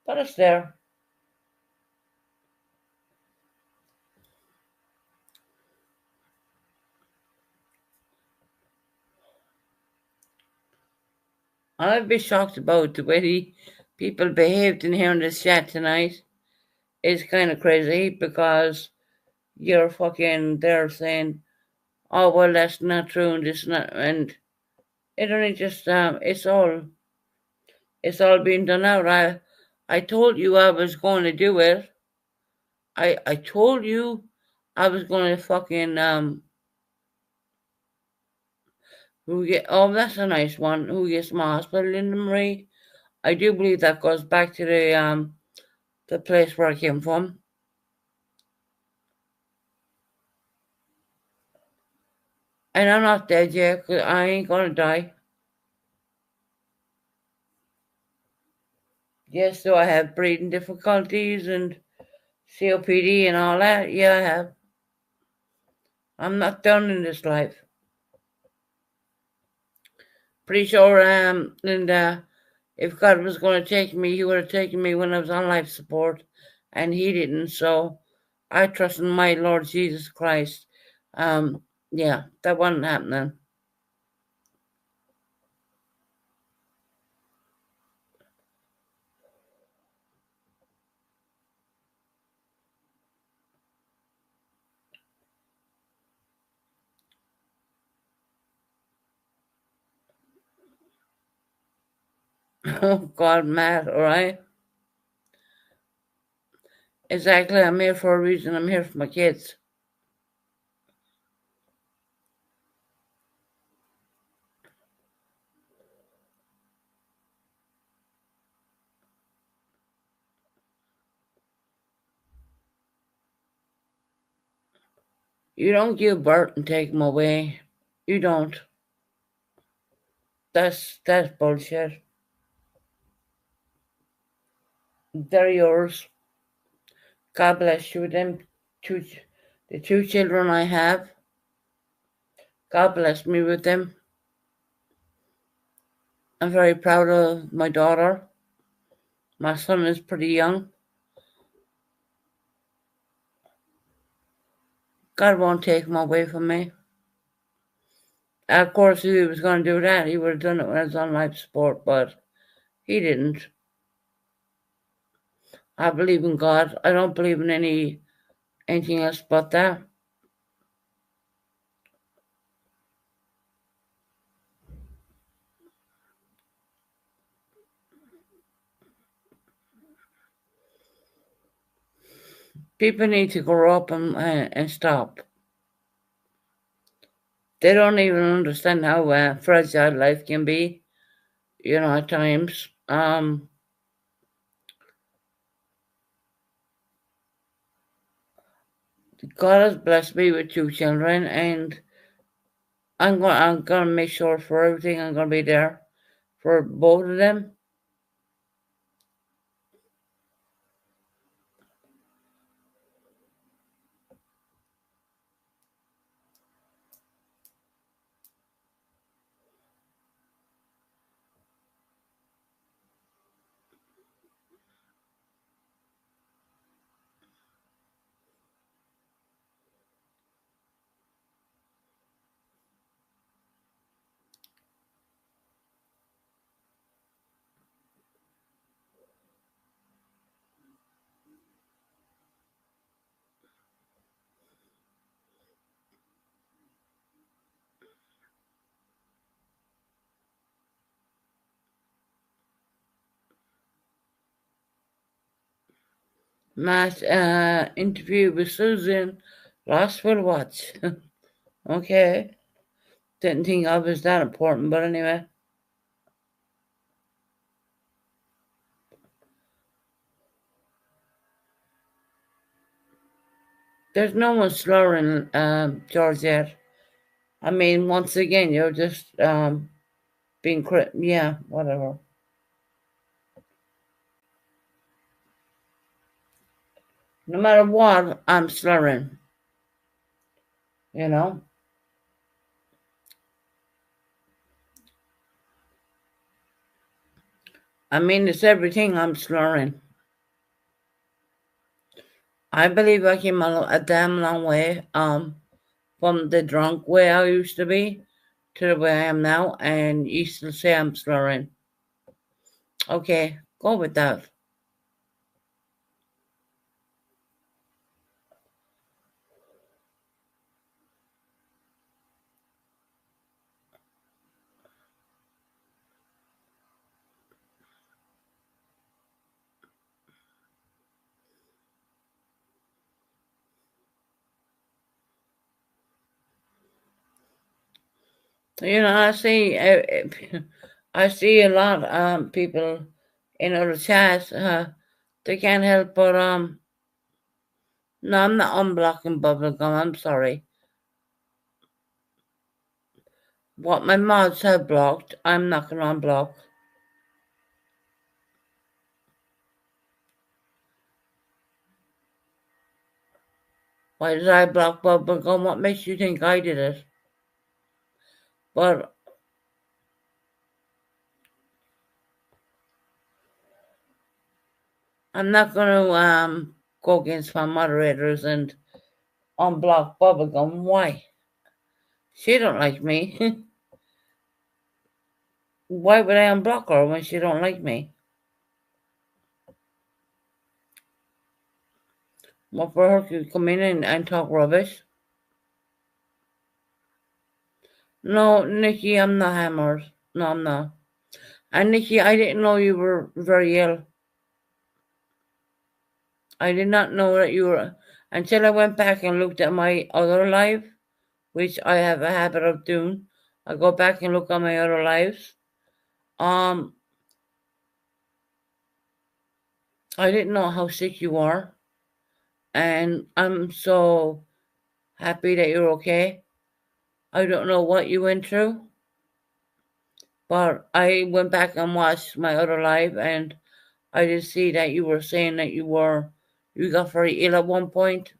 But it's there. I'd be shocked about the way the people behaved in here in this chat tonight. It's kind of crazy because you're fucking there saying, oh, well, that's not true and this not, and it only just, it's all being done out. I told you I was going to do it. I told you I was going to fucking, who get, oh, that's a nice one. Who gets my hospital, Linda Marie? I do believe that goes back to the place where I came from. And I'm not dead yet, 'cause I ain't gonna die. Yes, do I have breathing difficulties and COPD and all that? Yeah, I have. I'm not done in this life. Pretty sure, Linda, if God was going to take me, He would have taken me when I was on life support, and He didn't. So I trust in my Lord Jesus Christ. Yeah, that wasn't happening. Oh God, Matt, all right? Exactly. I'm here for a reason. I'm here for my kids. You don't give birth and take them away. You don't. That's bullshit. They're yours. God bless you with them two, the two children I have. God bless me with them. I'm very proud of my daughter. My son is pretty young. God won't take him away from me. Of course, if he was going to do that, he would have done it when I was on life support, but he didn't. I believe in God. I don't believe in anything else but that. People need to grow up and stop. They don't even understand how fragile life can be, at times. God has blessed me with two children, and I'm gonna make sure for everything I'm gonna be there for both of them. Matt interview with Susan Ross will watch. Okay. Didn't think I was that important, but anyway. There's no one slurring, George yet. I mean, once again, you're just being yeah, whatever. No matter what, I'm slurring. You know. I mean, it's everything I'm slurring. I believe I came a damn long way. From the drunk way I used to be to the way I am now, and you still say I'm slurring. Okay, go with that. You know, I see, I see a lot people in other chats. They can't help but no, I'm not unblocking bubblegum. I'm sorry. What my mods have blocked, I'm not gonna unblock. Why did I block bubblegum? What makes you think I did it? But I'm not gonna go against my moderators and unblock bubblegum. Why? She don't like me. Why would I unblock her when she don't like me? Well, for her to come in and talk rubbish. No, Nikki, I'm not hammered. No, I'm not. And Nikki, I didn't know you were very ill. I did not know that you were until I went back and looked at my other life, which I have a habit of doing. I go back and look at my other lives. Um, I didn't know how sick you are, and I'm so happy that you're okay. I don't know what you went through, but I went back and watched my other live, and I did see that you were saying that you got very ill at one point.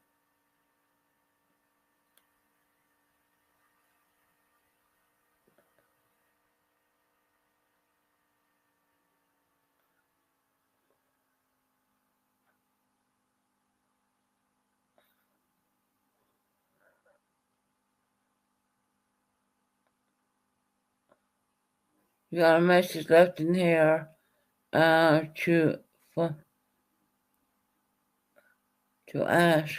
You got a message left in here to to ask.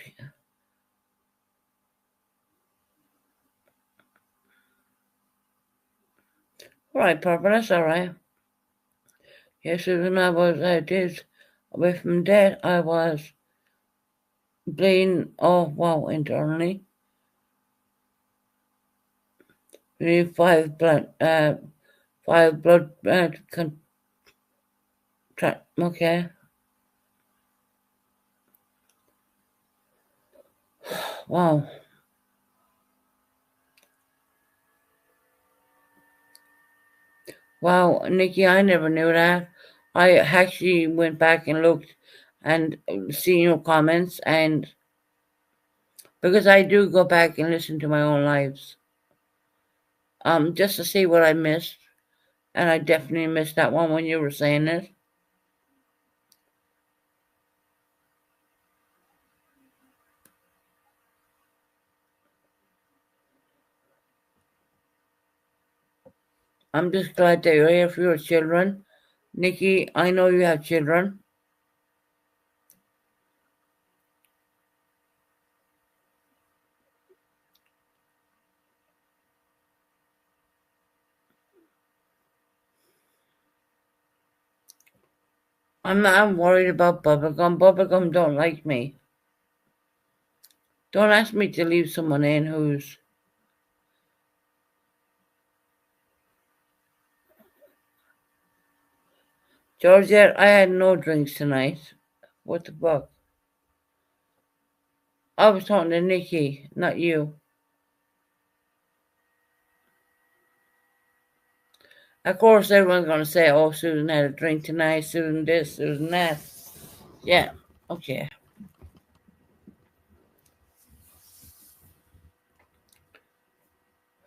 All right, Papa, that's all right. Yes, when I did away from death, I was bleeding. Oh wow, internally. We need five blood okay. Wow. Wow, Nikki, I never knew that. I actually went back and looked and seen your comments, and because I do go back and listen to my own lives, just to see what I missed, and I definitely missed that one when you were saying it. I'm just glad that you're here for your children. Nikki, I know you have children. I'm worried about bubblegum. Bubblegum don't like me. Don't ask me to leave someone in who's... Georgette, I had no drinks tonight. What the fuck? I was talking to Nikki, not you. Of course, everyone's going to say, oh, Susan had a drink tonight, Susan this, Susan that. Yeah, okay.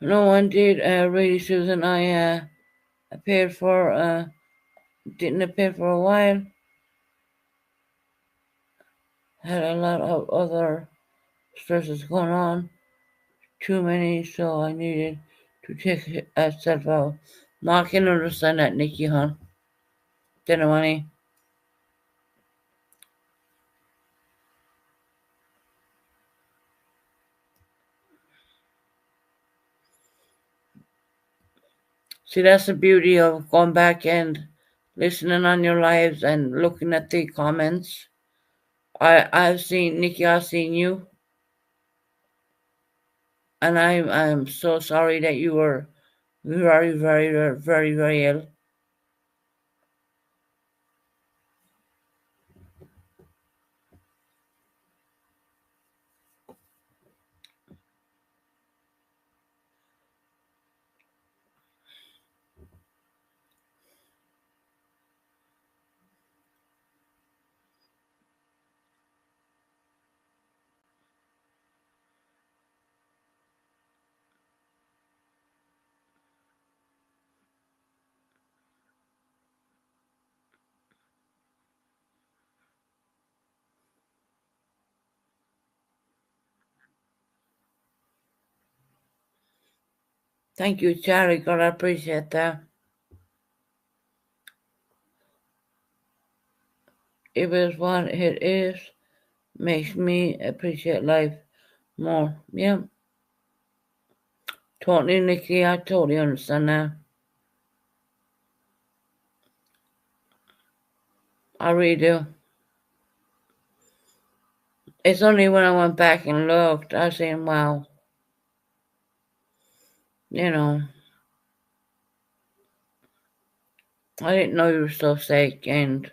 No one did, really, Susan. I appeared for, didn't appear for a while. Had a lot of other stresses going on. Too many, so I needed to take a self out. No, I can understand that, Nikki, hon. Dinner money. See, that's the beauty of going back and listening on your lives and looking at the comments. I've seen Nikki, I've seen you, and I'm so sorry that you were very, very, very, very, very ill. Thank you, Charlie. God, I appreciate that. It is what it is. Makes me appreciate life more. Yeah. Totally, Nikki. I totally understand that. I really do. It's only when I went back and looked, I seen, wow, you know, I didn't know you were so sick, and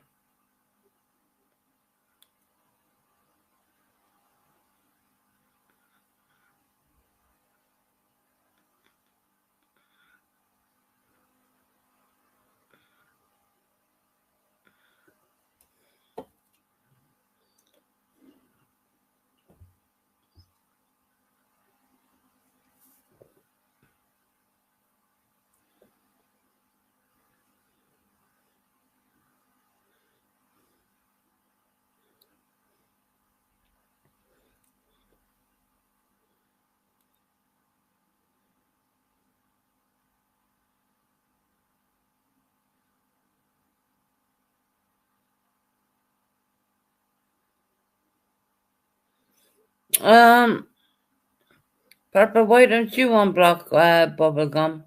Purple, why don't you unblock Bubblegum?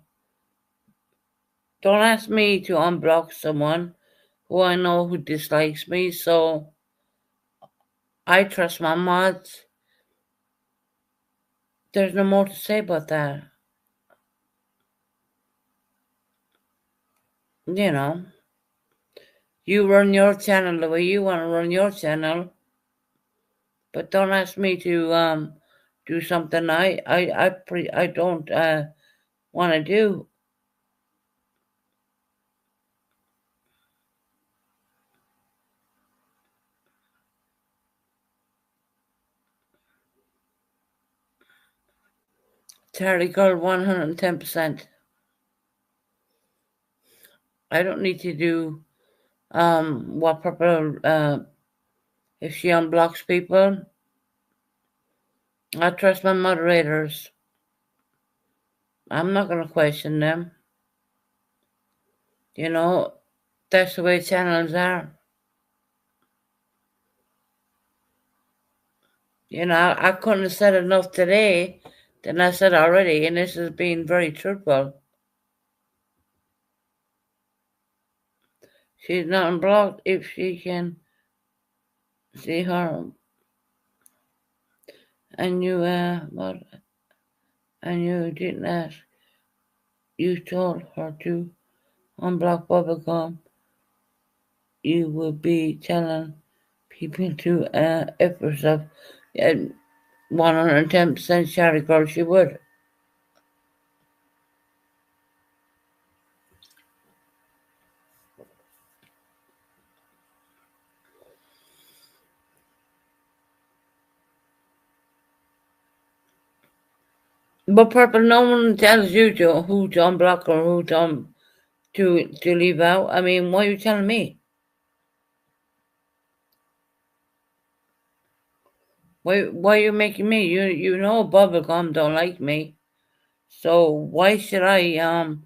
Don't ask me to unblock someone who I know who dislikes me, so I trust my mods. There's no more to say about that. You know, you run your channel the way you want to run your channel, but don't ask me to do something I don't want to do. Charlie Girl 110%. I don't need to do what Purple if she unblocks people. I trust my moderators. I'm not gonna question them. You know, that's the way channels are. You know, I couldn't have said enough today than I said already, and this has been very truthful. She's not unblocked if she can see her. And you, what? And you didn't ask. You told her to unblock Bubblegum. You would be telling people to F herself. And 110% Charlie girl, she would. But Purple, no one tells you who to unblock or who to leave out. I mean, why are you telling me? Why are you making me? You know Bubblegum don't like me. So why should I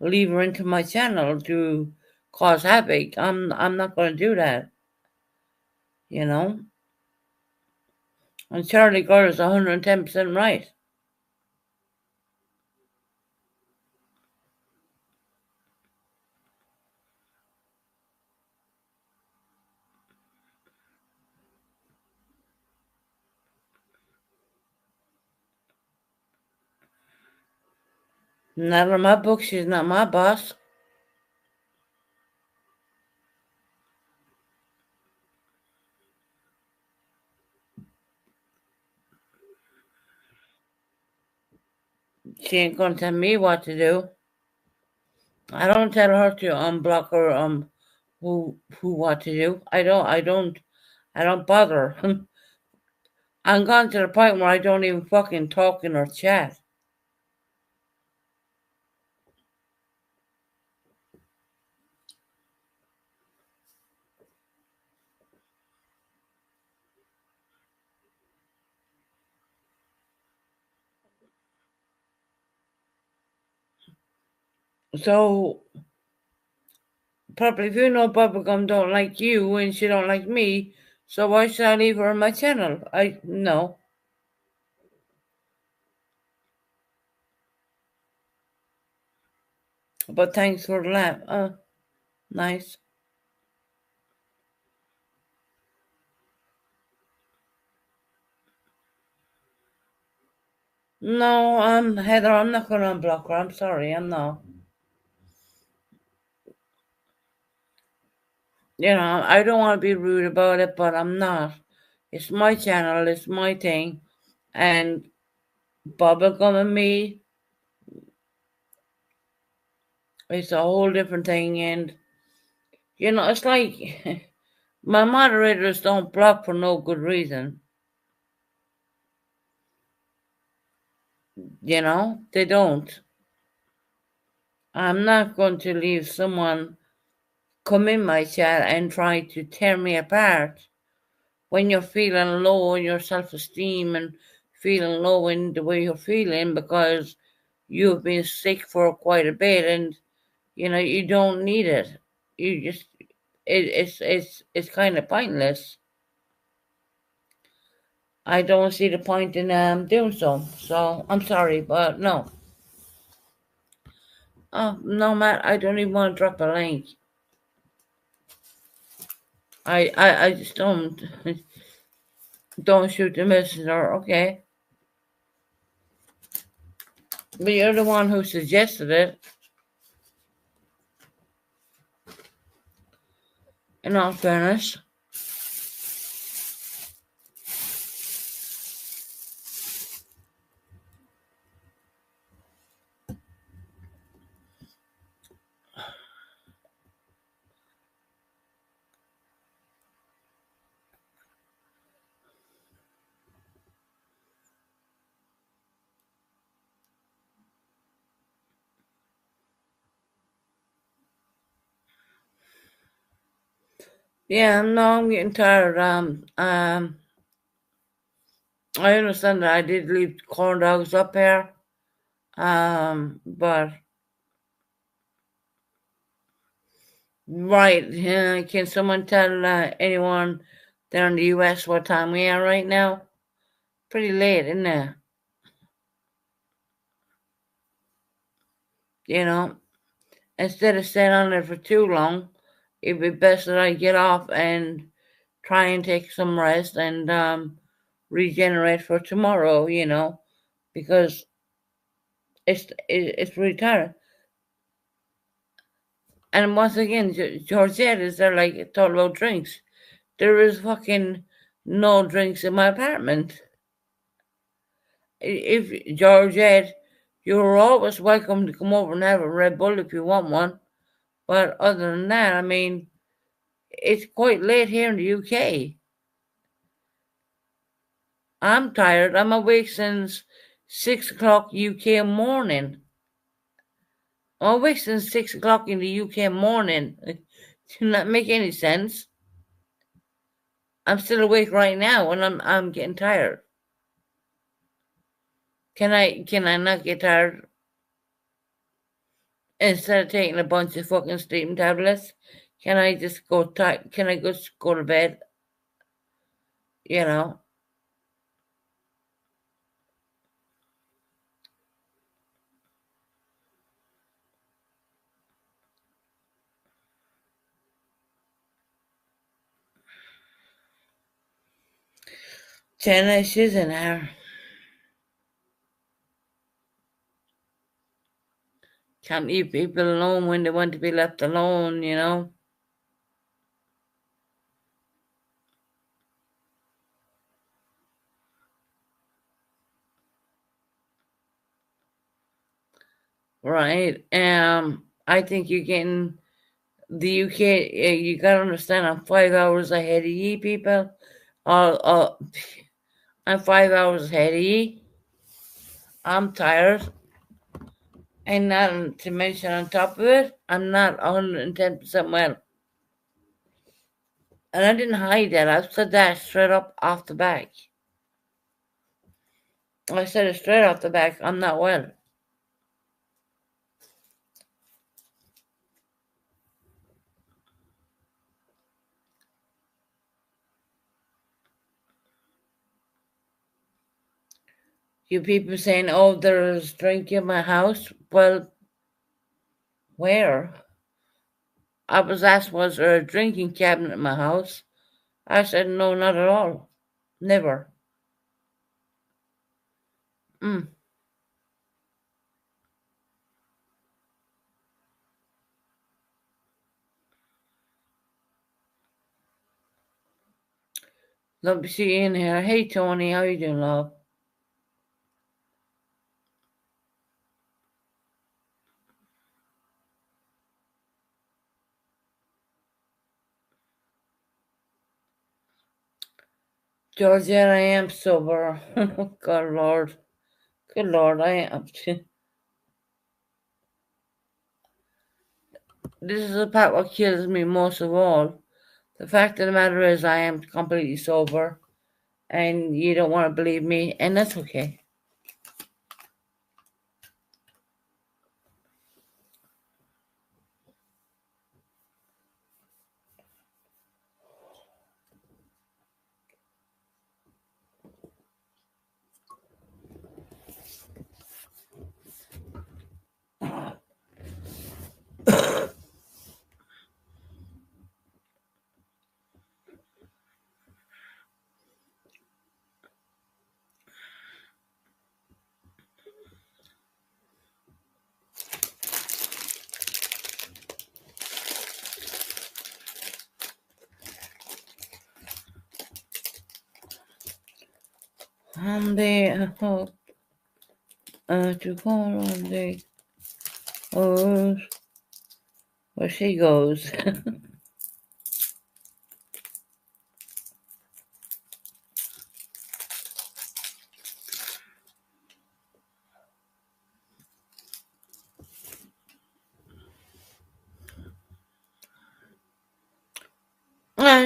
leave her into my channel to cause havoc? I'm not gonna do that. You know? And Charlie Girl is 110% right. Not in my book, she's not my boss. She ain't gonna tell me what to do. I don't tell her to unblock or who what to do. I don't bother. I'm gone to the point where I don't even fucking talk in or chat. So probably if you know Bubblegum don't like you and she don't like me, so why should I leave her on my channel? I no. But thanks for the laugh. Nice. No, Heather, I'm not gonna unblock her. I'm sorry, I'm not. You know, I don't want to be rude about it, but I'm not. It's my channel, it's my thing. And Bubblegum and me, it's a whole different thing. And, you know, it's like my moderators don't block for no good reason. You know, they don't. I'm not going to leave someone come in my chat and try to tear me apart when you're feeling low in your self-esteem and feeling low in the way you're feeling because you've been sick for quite a bit and you know you don't need it. You just it's kind of pointless. I don't see the point in doing so. So I'm sorry, but no. Oh no, Matt, I don't even want to drop a link. I just don't shoot the messenger, okay? But you're the one who suggested it. In all fairness. Yeah, no, I'm getting tired. I understand that I did leave corn dogs up here. But right, can someone tell anyone there in the U.S. what time we are right now? Pretty late, isn't it? You know, instead of staying on there for too long, it'd be best that I get off and try and take some rest and regenerate for tomorrow, because it's really tiring. And once again, Georgette is there like it's all about drinks. There is fucking no drinks in my apartment. If Georgette, you're always welcome to come over and have a Red Bull if you want one. But other than that, I mean, it's quite late here in the UK. I'm tired. I'm awake since 6 o'clock UK morning. I'm awake since 6 o'clock in the UK morning. Does that make any sense? I'm still awake right now and I'm getting tired. Can I not get tired instead of taking a bunch of fucking sleeping tablets? Can I just can I just go to bed? You know? Jenna, she's in there. Can't leave people alone when they want to be left alone. Right. I think you're getting the UK. You gotta understand, I'm 5 hours ahead of ye people. Uh, I'm 5 hours ahead of ye. I'm tired. And not to mention on top of it, I'm not 110% well. And I didn't hide that. I said that straight up off the back. I said it straight off the back. I'm not well. You people saying, oh, there's drink in my house. Well, where? I was asked, was there a drinking cabinet in my house? I said, no, not at all. Never. Mm. Love to see you in here. Hey, Tony, how you doing, love? Georgette, I am sober. God, Lord. Good Lord, I am. This is the part what kills me most of all. The fact of the matter is, I am completely sober, and you don't want to believe me, and that's okay. I hope to call on the oh, where she goes.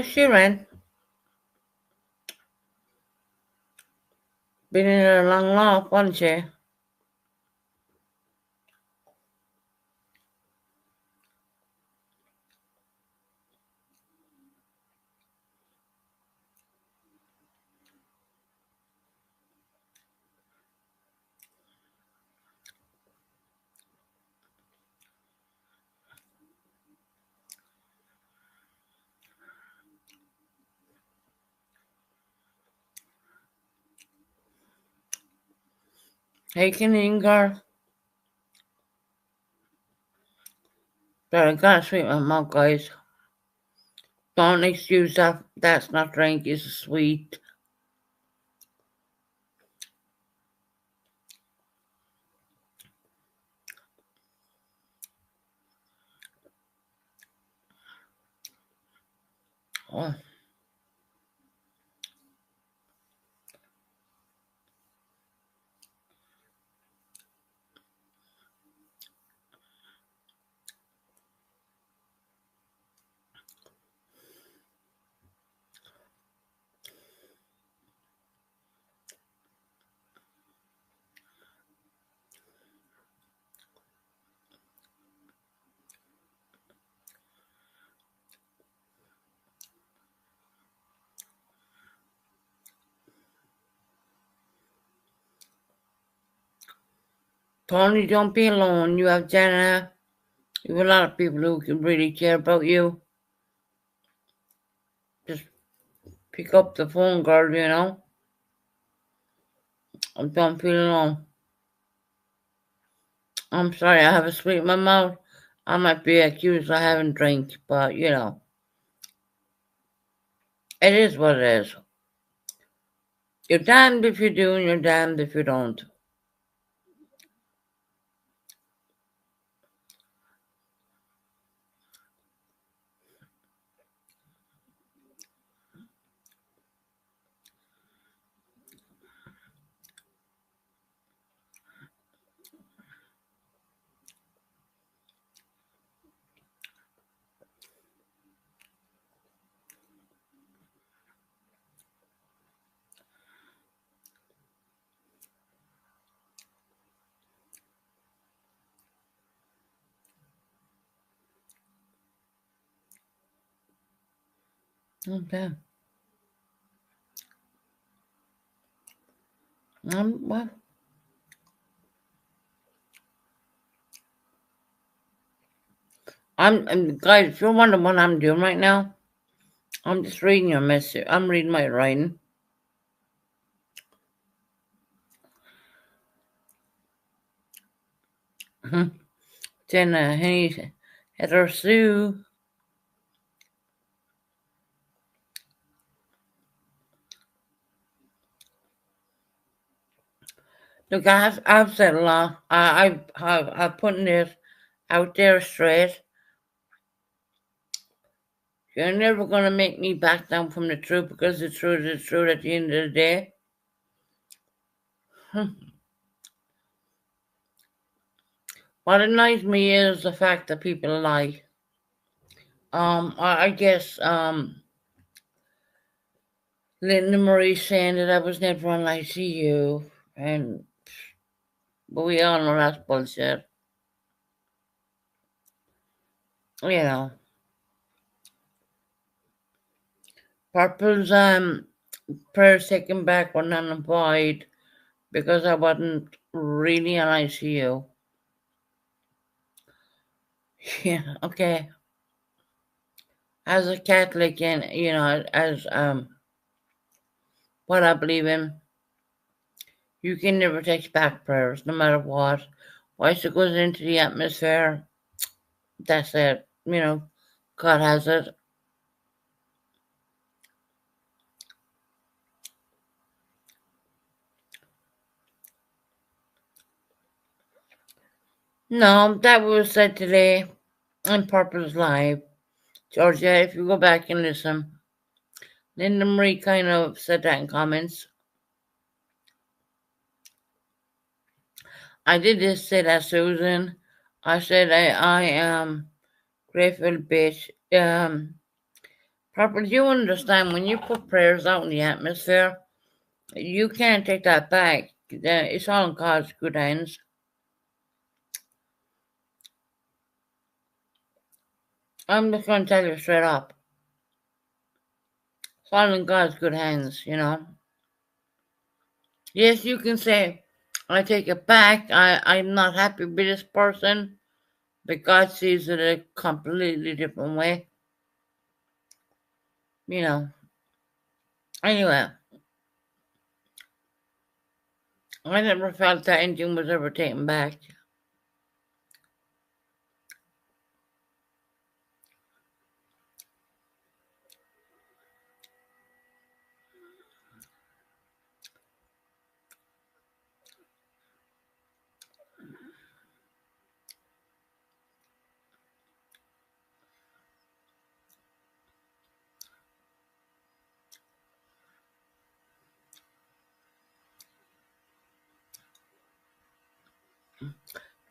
She ran. Been in a long walk, wasn't she? Hey, Canadian girl. But I gotta sweep my mouth, guys. Don't excuse that. That's not drink. It's sweet. Oh. Tony, don't be alone. You have Jenna. You have a lot of people who can really care about you. Just pick up the phone, girl, you know? And don't feel alone. I'm sorry, I have a sweet in my mouth. I might be accused of having drink, but you know, it is what it is. You're damned if you do, and you're damned if you don't. Okay. Well, guys, if you're wondering what I'm doing right now, I'm just reading your message. I'm reading my writing. Jenna, hey, Heather Sue. Look, I've said a lot. I've put this out there straight. You're never gonna make me back down from the truth because the truth is truth at the end of the day. What annoys me is the fact that people lie. I guess Linda Marie saying that I was never on ICU, but we all know that's bullshit. You know, Purple's prayers taken back were none and void because I wasn't really on ICU. Yeah, okay. As a Catholic, and you know, as what I believe in, you can never take back prayers, no matter what. Once it goes into the atmosphere, that's it. You know, God has it. No, that was said today on Purpose Live. Georgia, if you go back and listen, Linda Marie kind of said that in comments. I did just say that, Susan. I said I am grateful, bitch. Purple, you understand when you put prayers out in the atmosphere, you can't take that back. It's all in God's good hands. I'm just going to tell you straight up. It's all in God's good hands, you know. Yes, you can say, I take it back. I'm not happy with this person, but God sees it a completely different way. You know. Anyway, I never felt that anything was ever taken back.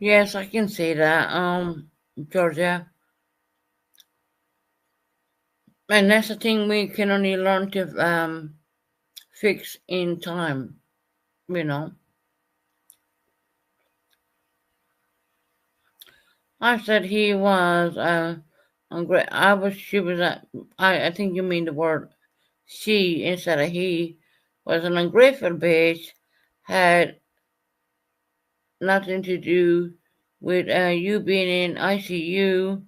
Yes, I can say that. Georgia. And that's the thing we can only learn to fix in time, you know. I said he was she was I think you mean the word she instead of he was an ungrateful bitch, had nothing to do with you being in ICU.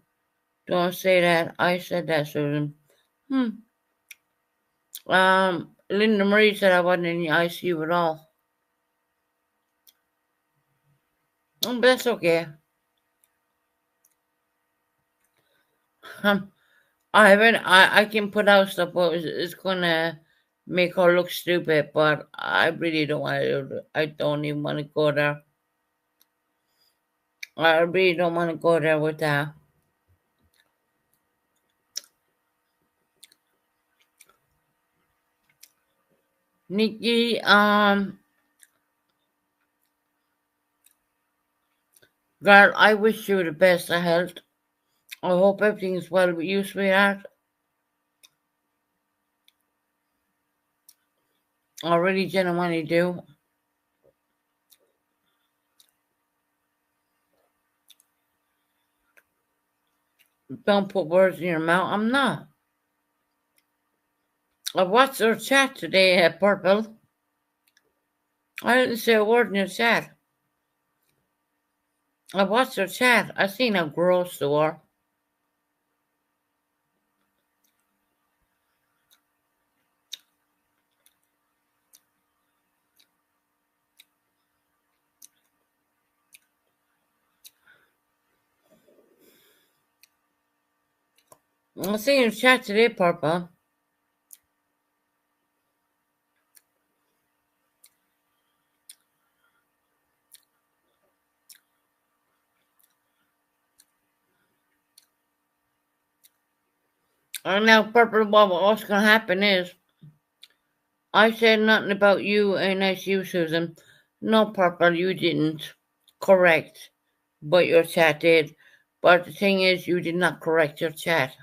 Don't say that. I said that, Susan. Hmm. Linda Marie said I wasn't in the ICU at all. But that's okay. Um, I haven't. I can put out stuff, but it's gonna make her look stupid. But I really don't want to. I don't even want to go there. I really don't want to go there with that. Nikki, girl, I wish you the best of health. I hope everything's well with you, sweetheart. I really genuinely do. Don't put words in your mouth. I'm not. I watched her chat today at Purple. I didn't say a word in your chat. I watched her chat. I seen how gross you are. I seen your chat today, Purple. And now, Purple, what's gonna happen is I said nothing about you and that's you, Susan. No, Purple, you didn't. Correct. But your chat did. But the thing is, you did not correct your chat.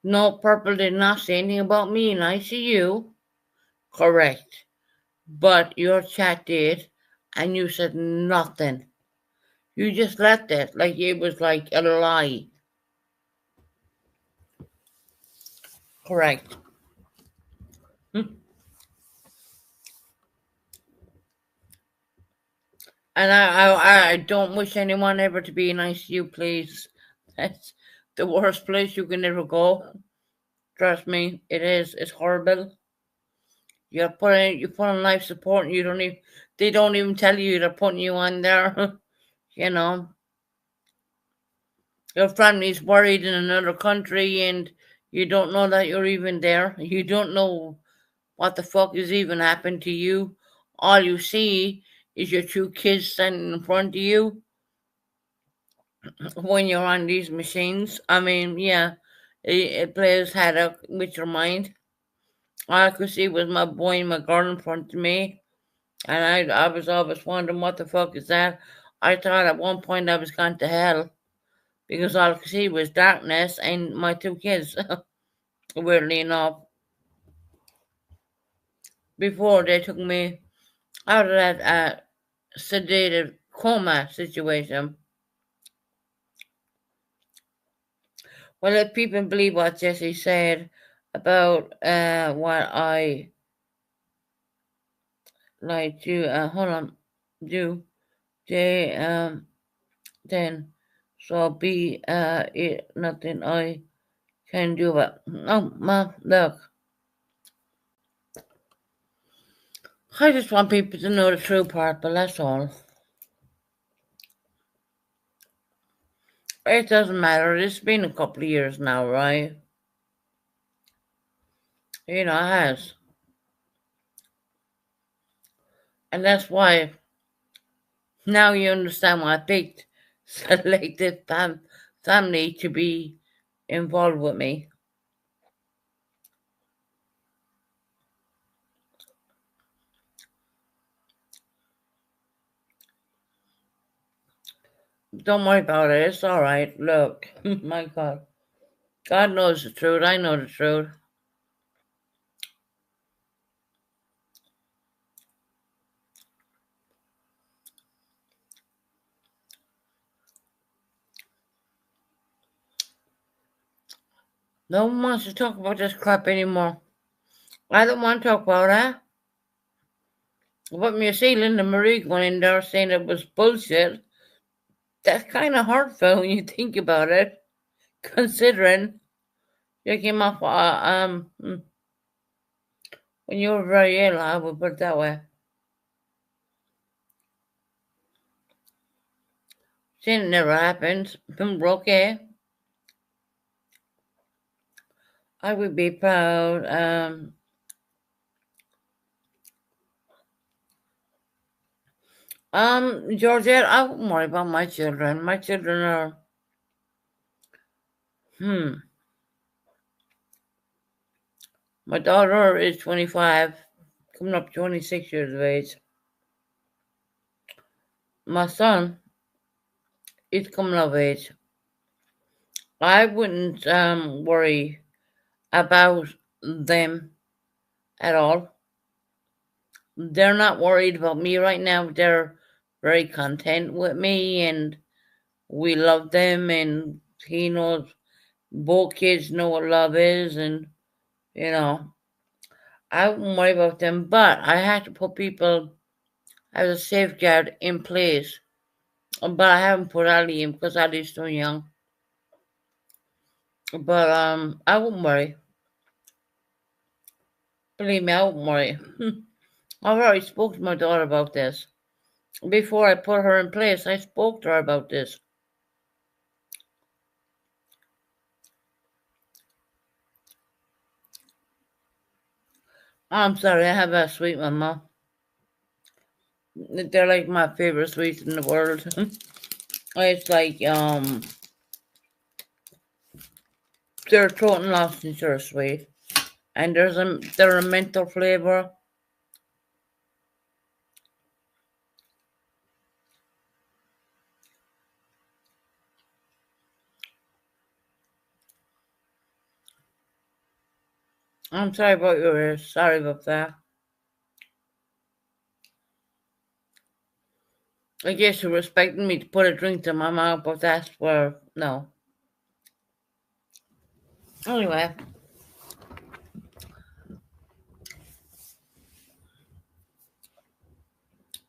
No, Purple did not say anything about me in ICU. Correct. But your chat did, and you said nothing. You just left it like it was like a lie. Correct. And I don't wish anyone ever to be in ICU, please. That's the worst place you can ever go. Trust me, it is. It's horrible. You put on life support and they don't even tell you they're putting you on there. you know. Your family's worried in another country and you don't know that you're even there. You don't know what the fuck has even happened to you. All you see is your two kids standing in front of you when you're on these machines. I mean, yeah, it plays havoc with your mind. All I could see was my boy and my girl in front of me, and I was always wondering what the fuck is that. I thought at one point I was gone to hell because all I could see was darkness and my two kids. Weirdly enough, before they took me out of that sedated coma situation. Well, if people believe what Jesse said about what I like to hold on do they then so be it nothing I can do about no ma look I just want people to know the true part, but that's all. It doesn't matter. It's been a couple of years now, right? You know, it has. And that's why now you understand why I picked selected family to be involved with me. Don't worry about it. It's all right. Look, my God. God knows the truth. I know the truth. No one wants to talk about this crap anymore. I don't want to talk about that. But me see Linda Marie going in there saying it was bullshit. That's kind of hurtful when you think about it, considering you came off when you were very ill. I would put it that way. Saying it never happened. We're okay. I would be proud. Georgette, I wouldn't worry about my children. My children are, my daughter is 25, coming up 26 years of age. My son is coming of age. I wouldn't worry about them at all. They're not worried about me right now. They're very content with me, and we love them, and he knows, both kids know what love is, and you know, I wouldn't worry about them, but I had to put people as a safeguard in place. But I haven't put Ali in because Ali's still young. But I wouldn't worry. Believe me, I wouldn't worry. I've already spoke to my daughter about this. Before I put her in place, I spoke to her about this. I'm sorry, I have a sweet mama. They're like my favorite sweets in the world. It's like they're throat and lost and sure sweet. And they're a mental flavor. I'm sorry about your ears. Sorry about that. I guess you're expecting me to put a drink to my mouth, but that's where no. Anyway,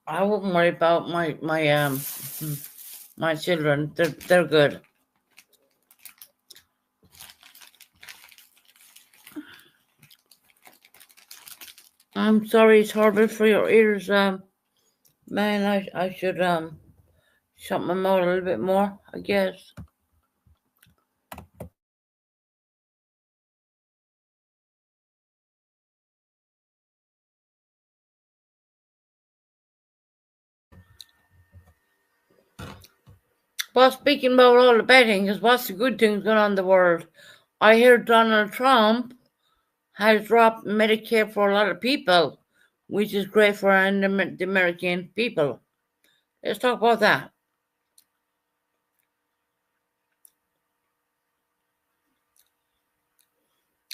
I wouldn't worry about my children. They're good. I'm sorry it's horrible for your ears. Man, I should shut my mouth a little bit more, I guess. Well, speaking about all the bad things, what's the good things going on in the world? I hear Donald Trump has dropped Medicare for a lot of people, which is great for the American people. Let's talk about that.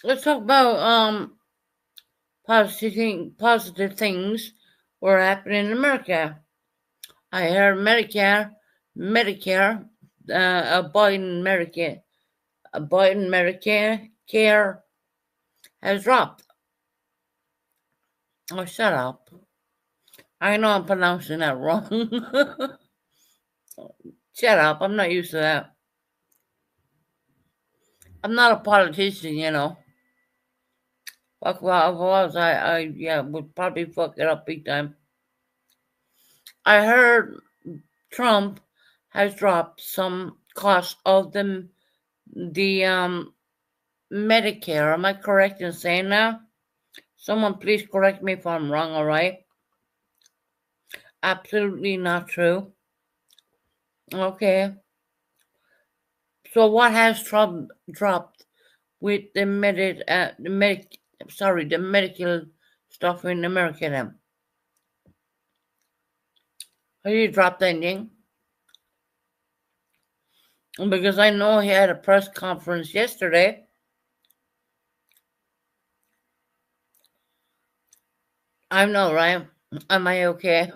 Let's talk about positive things were happening in America. I heard Medicare, a Biden Medicare care has dropped. Oh, shut up! I know I'm pronouncing that wrong. Shut up! I'm not used to that. I'm not a politician, you know. Fuck, well, if I was, yeah, would probably fuck it up big time. I heard Trump has dropped some cost of the Medicare. Am I correct in saying that? Someone please correct me if I'm wrong, all right? Absolutely not true. Okay. So what has Trump dropped with the the medical stuff in America then? Have you dropped anything? Because I know he had a press conference yesterday. I know, right? Am I okay?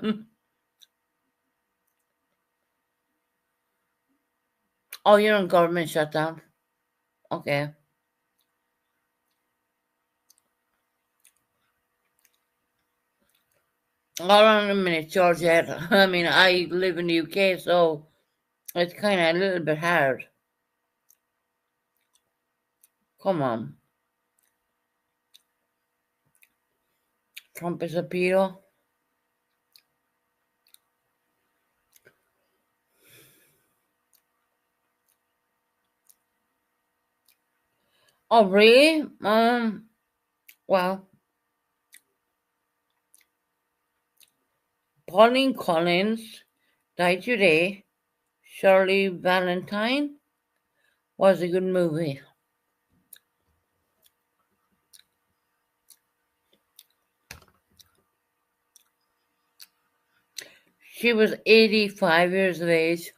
Oh, you're in government shutdown. Okay. Hold on a minute, Georgette. I mean, I live in the UK, so it's kind of a little bit hard. Come on. Trump is a pedo. Oh, really? Well, Pauline Collins died today. Shirley Valentine was a good movie. She was 85 years of age.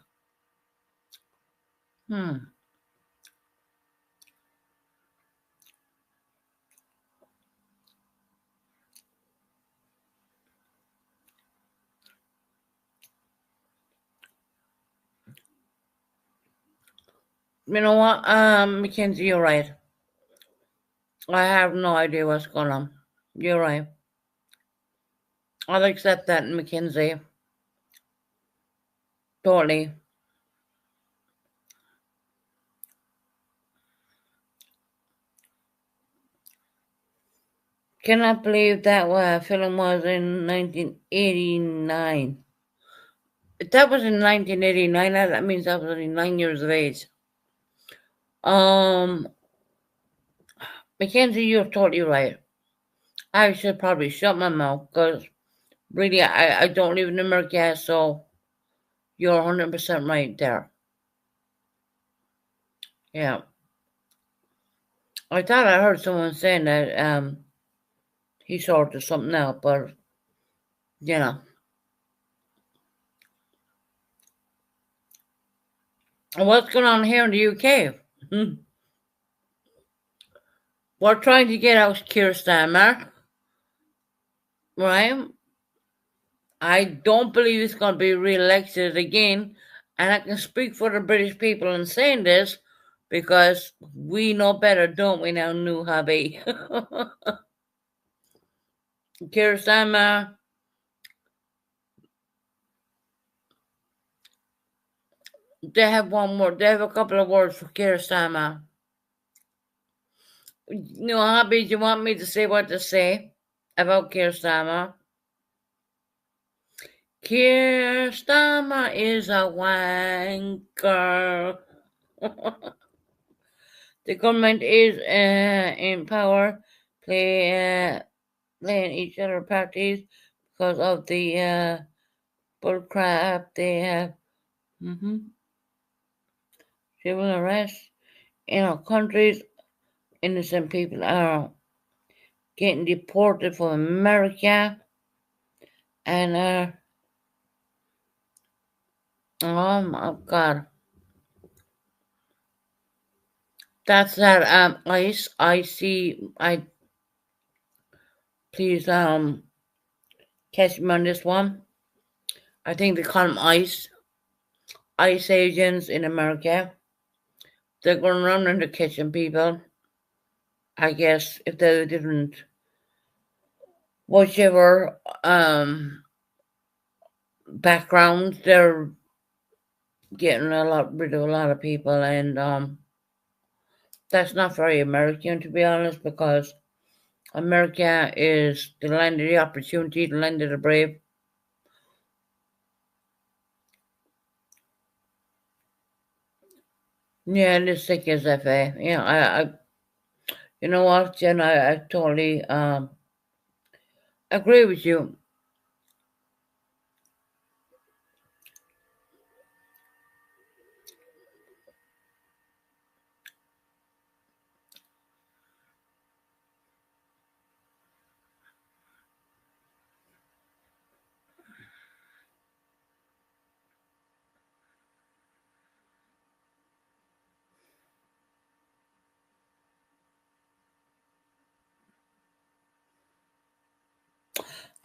You know what? Mackenzie, you're right. I have no idea what's going on. You're right. I'll accept that, Mackenzie. Totally. Cannot believe that film was in 1989. If that was in 1989, that means I was only 9 years of age. Mackenzie, you're totally right. I should probably shut my mouth because really, I don't live in America, so you're 100% right there. Yeah. I thought I heard someone saying that he sorted something out, but you know. What's going on here in the UK? We're trying to get out Keir Starmer, right? I don't believe he's going to be re-elected again, and I can speak for the British people in saying this because we know better, don't we now, new hubby? Keir Starmer, they have a couple of words for Keir Starmer. New hubby, do you want me to say what to say about Keir Starmer? Keir Starmer is a wanker. The government is in power, playing each other parties because of the bullcrap they have. Civil arrests in our countries. Innocent people are getting deported from America, and oh my God. That's that ICE. Please catch me on this one. I think they call them ICE agents in America. They're going around in the kitchen, people. I guess if they're different, whichever backgrounds, they're getting rid of a lot of people, and that's not very American, to be honest, because America is the land of the opportunity, the land of the brave. Yeah, this thick as FA. Yeah, you know what, Jen, I totally agree with you.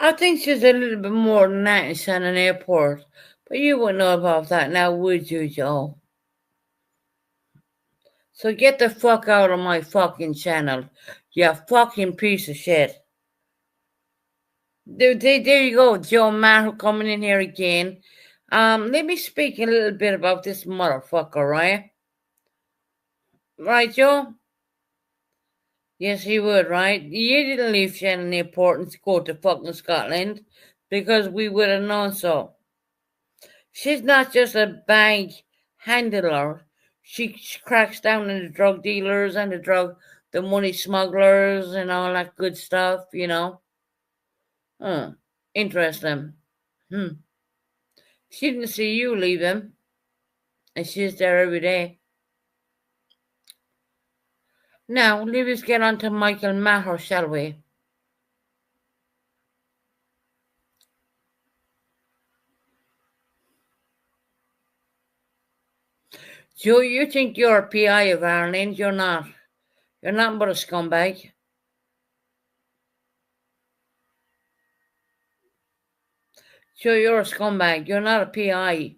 I think she's a little bit more than that in Shannon Airport. But you wouldn't know about that now, would you, Joe? So get the fuck out of my fucking channel. You fucking piece of shit. There you go, Joe Maher coming in here again. Let me speak a little bit about this motherfucker, right? Right, Joe? Yes, he would, right? You didn't leave Shannon Airport and go to fucking Scotland because we would have known so. She's not just a bank handler. She cracks down on the drug dealers and the money smugglers and all that good stuff, you know. Interesting. Hmm. She didn't see you leave him, and she's there every day. Now, leave us get on to Michael Maher, shall we? Joe, you think you're a PI of Ireland? You're not. You're nothing but a scumbag. Joe, you're a scumbag. You're not a PI.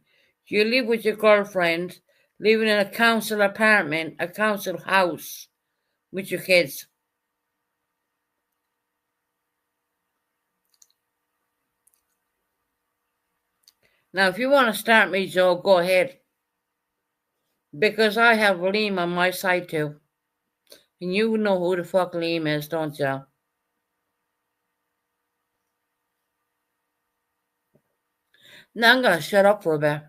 You live with your girlfriend, living in a council apartment, a council house with your kids. Now, if you want to start me, Joe, go ahead. Because I have Liam on my side too. And you know who the fuck Liam is, don't you? Now I'm gonna shut up for a bit.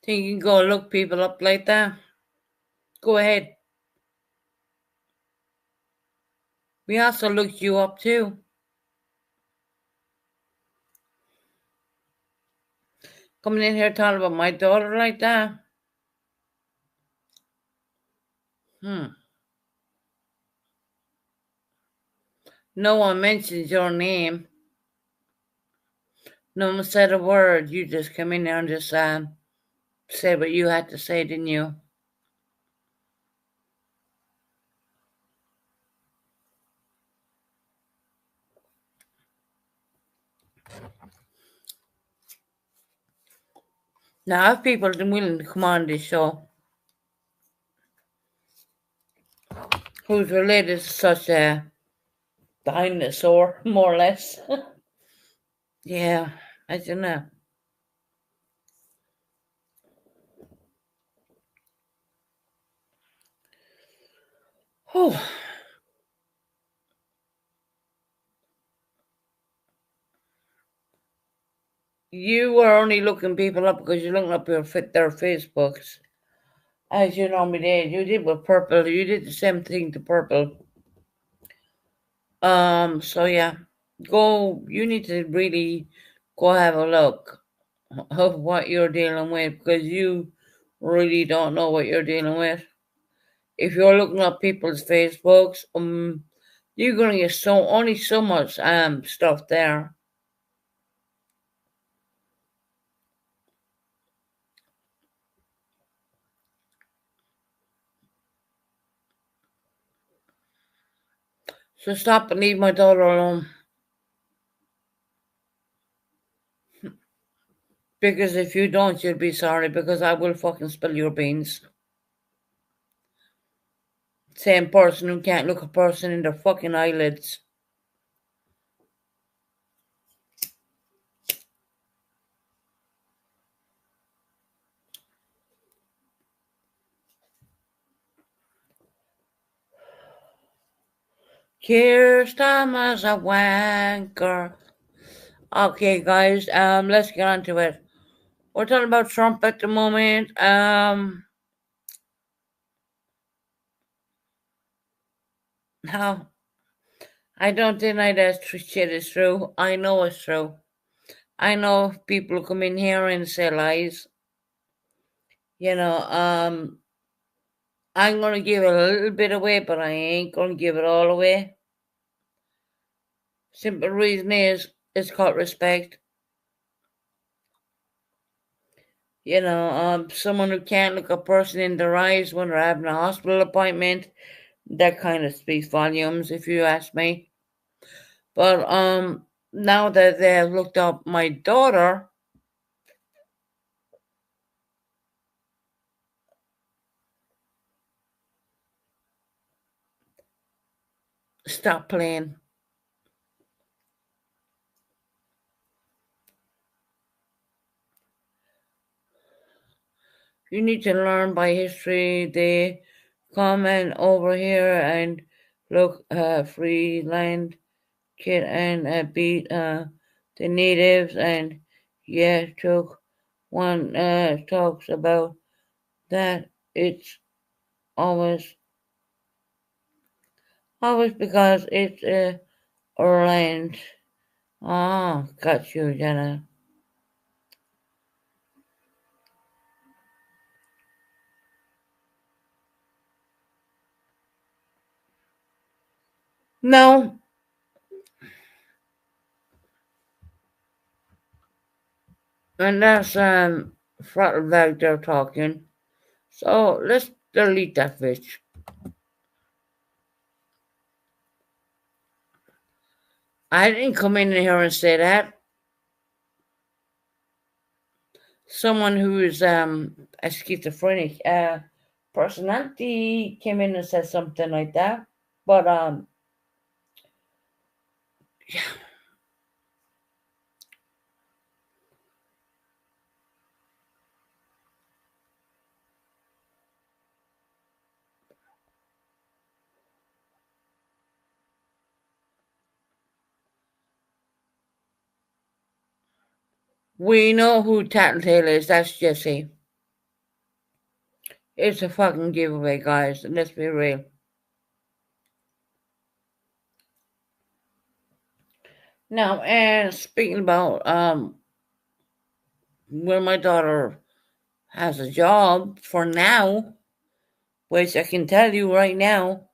Think you can go look people up like that? Go ahead. We also looked you up too. Coming in here talking about my daughter like that? No one mentions your name. No one said a word. You just come in there and just said what you had to say, didn't you? Now, if people are willing to come on this show, who's related to such a dinosaur, more or less. Yeah, I don't know. Oh, you were only looking people up because you're looking up their Facebooks. As you normally did. You did with Purple. You did the same thing to Purple. So yeah. You need to really go have a look of what you're dealing with because you really don't know what you're dealing with. If you're looking up people's Facebooks, you're gonna get only so much stuff there. So stop and leave my daughter alone. Because if you don't, you'll be sorry because I will fucking spill your beans. Same person who can't look a person in their fucking eyelids. Here's Thomas a wanker. Okay, guys, let's get on to it. We're talking about Trump at the moment. Now, I don't deny that shit is true. I know it's true. I know people come in here and say lies. You know, I'm gonna give it a little bit away, but I ain't gonna give it all away. Simple reason is it's called respect. You know, someone who can't look a person in their eyes when they're having a hospital appointment, that kind of speaks volumes, if you ask me. But now that they have looked up my daughter, stop playing. You need to learn by history. They come and over here and look free land kid and beat the natives, and yeah, took one talks about that. It's always because it's our land. Ah, got you, Jenna. No, and that's Frattlebag they're talking. So let's delete that bitch. I didn't come in here and say that. Someone who is a schizophrenic personality came in and said something like that. But yeah, we know who Tattletale is. That's Jesse. It's a fucking giveaway, guys. Let's be real. Now, and speaking about where my daughter has a job for now, which I can tell you right now,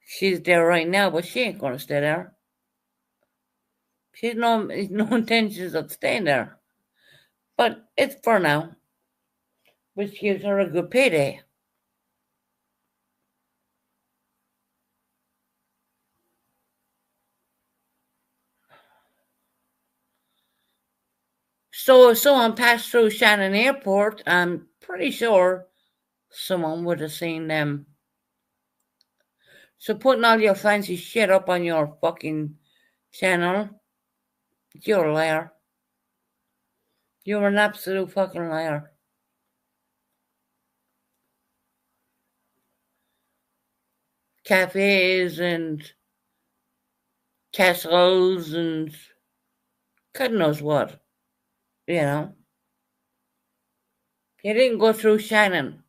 she's there right now, but she ain't gonna stay there. She's no intentions of staying there. But it's for now, which gives her a good payday. So if someone passed through Shannon Airport, I'm pretty sure someone would have seen them. So putting all your fancy shit up on your fucking channel, you're a liar. You're an absolute fucking liar. Cafes and castles and God knows what, you know. You didn't go through Shannon.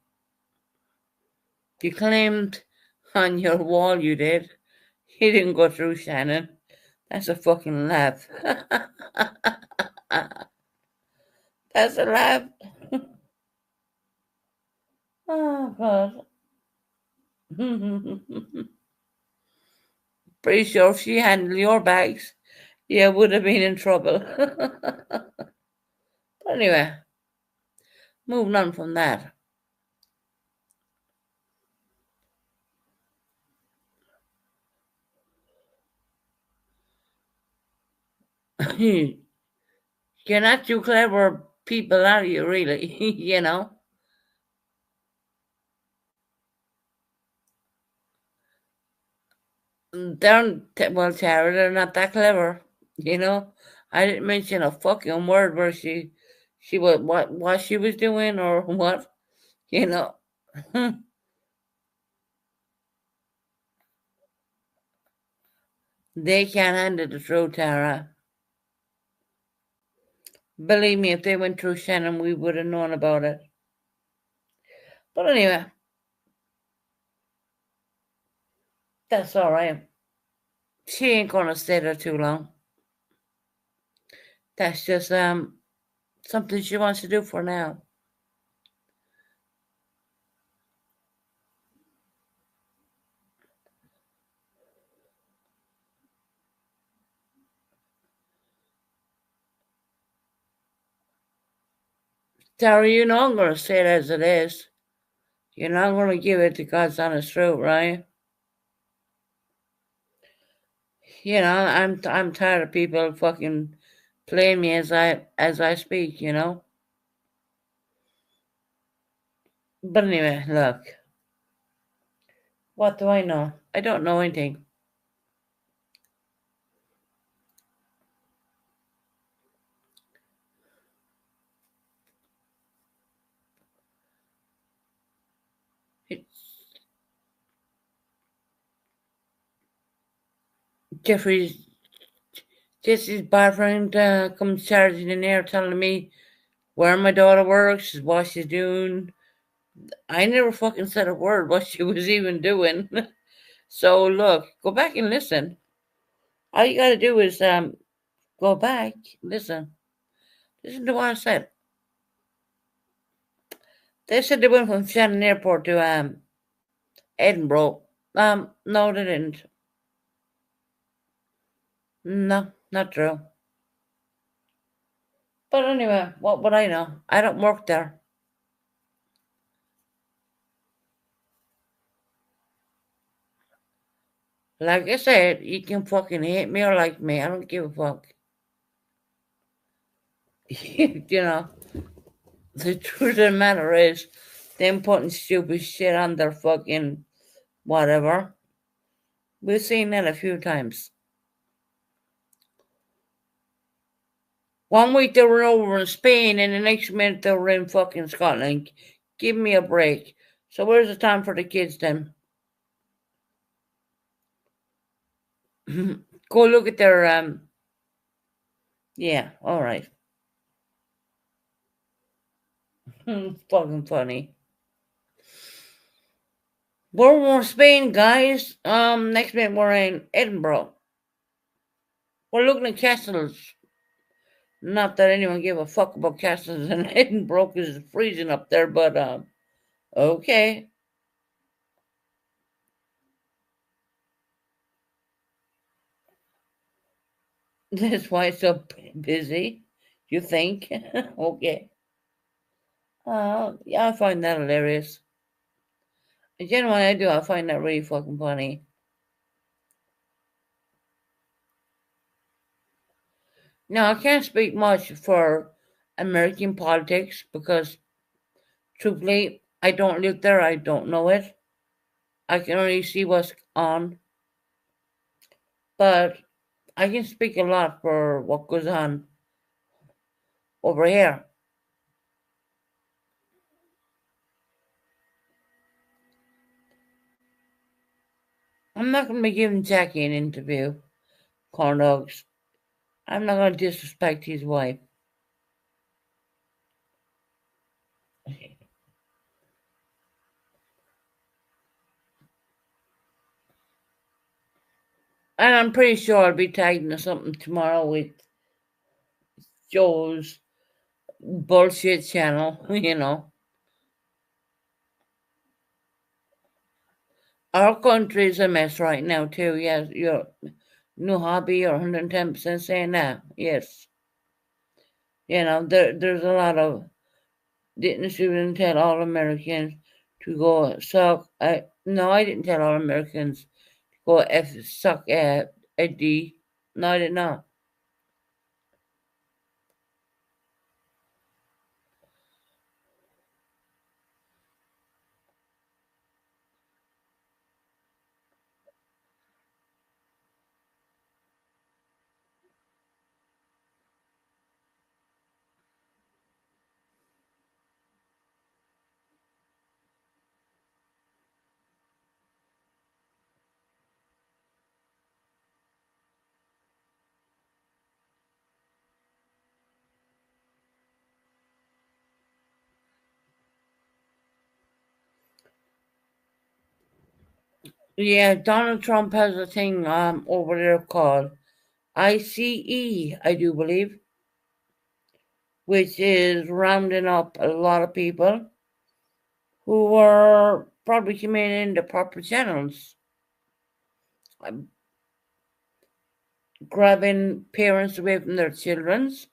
You claimed on your wall you did. You didn't go through Shannon. That's a fucking laugh. That's a laugh. Oh, God. Pretty sure if she handled your bags, you would have been in trouble. But anyway, moving on from that. You're not too clever people, are you, really? You know? Well, Tara, they're not that clever. You know? I didn't mention a fucking word where she was, what she was doing or what, you know? They can't handle the truth, Tara. Believe me, if they went through Shannon, we would have known about it. But anyway, that's all right. She ain't gonna stay there too long. That's just something she wants to do for now. Tara, you know I'm gonna say it as it is. You're not gonna give it to God's honest truth, right? You know, I'm tired of people fucking playing me as I speak, you know? But anyway, look. What do I know? I don't know anything. It's Jeffrey's Jesse's boyfriend comes charging in there telling me where my daughter works, what she's doing. I never fucking said a word what she was even doing. So look, go back and listen. All you gotta do is go back, listen. Listen to what I said. They said they went from Shannon Airport to Edinburgh. No, they didn't. No, not true. But anyway, what would I know? I don't work there. Like I said, you can fucking hate me or like me. I don't give a fuck. You know, the truth of the matter is, them putting stupid shit on their fucking whatever. We've seen that a few times. One week they were over in Spain, and the next minute they were in fucking Scotland. Give me a break. So where's the time for the kids then? Go look at their Yeah, all right. Fucking funny. We're in Spain, guys. Next minute we're in Edinburgh. We're looking at castles. Not that anyone gave a fuck about castles in Edinburgh because it's freezing up there, but okay. That's why it's so busy. You think? Okay. Yeah, I find that hilarious. Genuinely, I do. I find that really fucking funny. Now, I can't speak much for American politics because, truthfully, I don't live there. I don't know it. I can only see what's on. But I can speak a lot for what goes on over here. I'm not going to be giving Jackie an interview, corn dogs. I'm not going to disrespect his wife. And I'm pretty sure I'll be tagging or something tomorrow with Joe's bullshit channel, you know. Our country is a mess right now, too. Yes, your new hobby, you're 110% saying that. Yes. You know, there's a lot of didn't student tell all Americans to go suck. No, I didn't tell all Americans to go suck a D. No, I did not. Yeah, Donald Trump has a thing over there called ICE, I do believe, which is rounding up a lot of people who are probably committing the proper channels, um, grabbing parents away from their children's.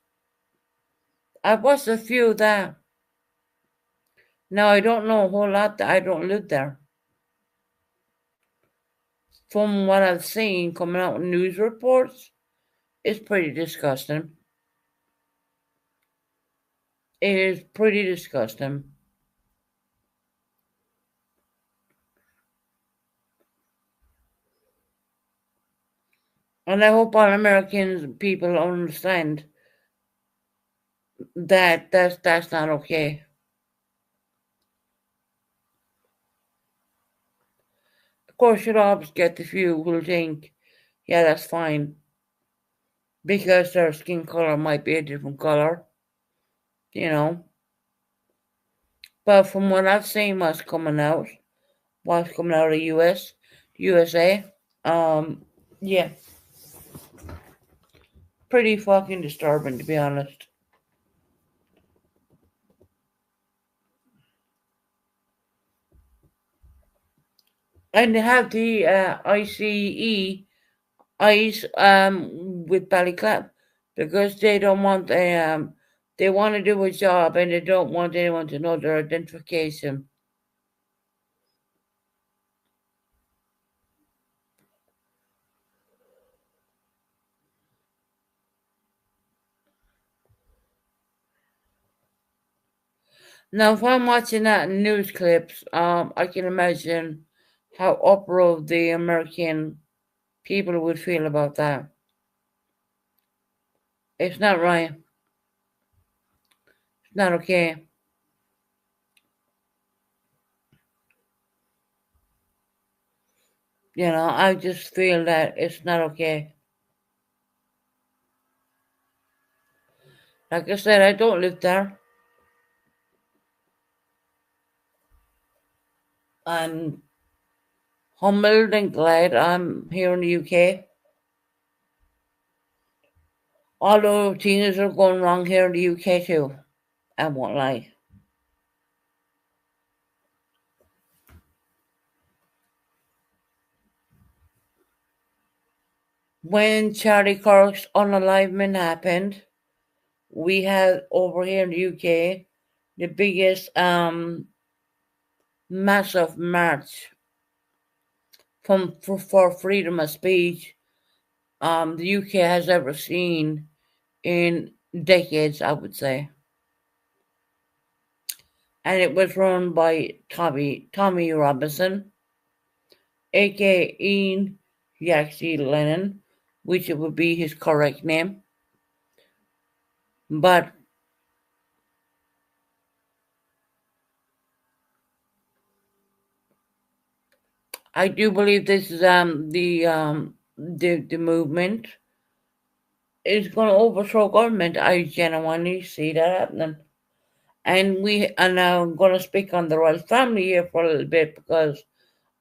I've watched a few of that. Now I don't know a whole lot. I don't live there. From what I've seen coming out in news reports, it's pretty disgusting. It is pretty disgusting. And I hope all Americans people understand that that's not okay. Of course, you'll always get the few who'll think, yeah, that's fine, because their skin color might be a different color, you know. But from what I've seen, what's coming out of the USA, yeah, pretty fucking disturbing to be honest. And they have the ICE with Ballyclap because they don't want they want to do a job and they don't want anyone to know their identification. Now, if I'm watching that in news clips, I can imagine how uproar the American people would feel about that. It's not right. It's not okay. I just feel that it's not okay. Like I said, I don't live there. I'm humbled and glad I'm here in the UK. Although things are going wrong here in the UK too. I won't lie. When Charlie Kirk's unalivement happened, we had over here in the UK the biggest massive march for freedom of speech the UK has ever seen in decades, I would say. And it was run by Tommy Robinson, aka Ian Yaxley Lennon, which it would be his correct name. But I do believe this is the movement is going to overthrow government. I genuinely see that happening. And I'm going to speak on the royal family here for a little bit because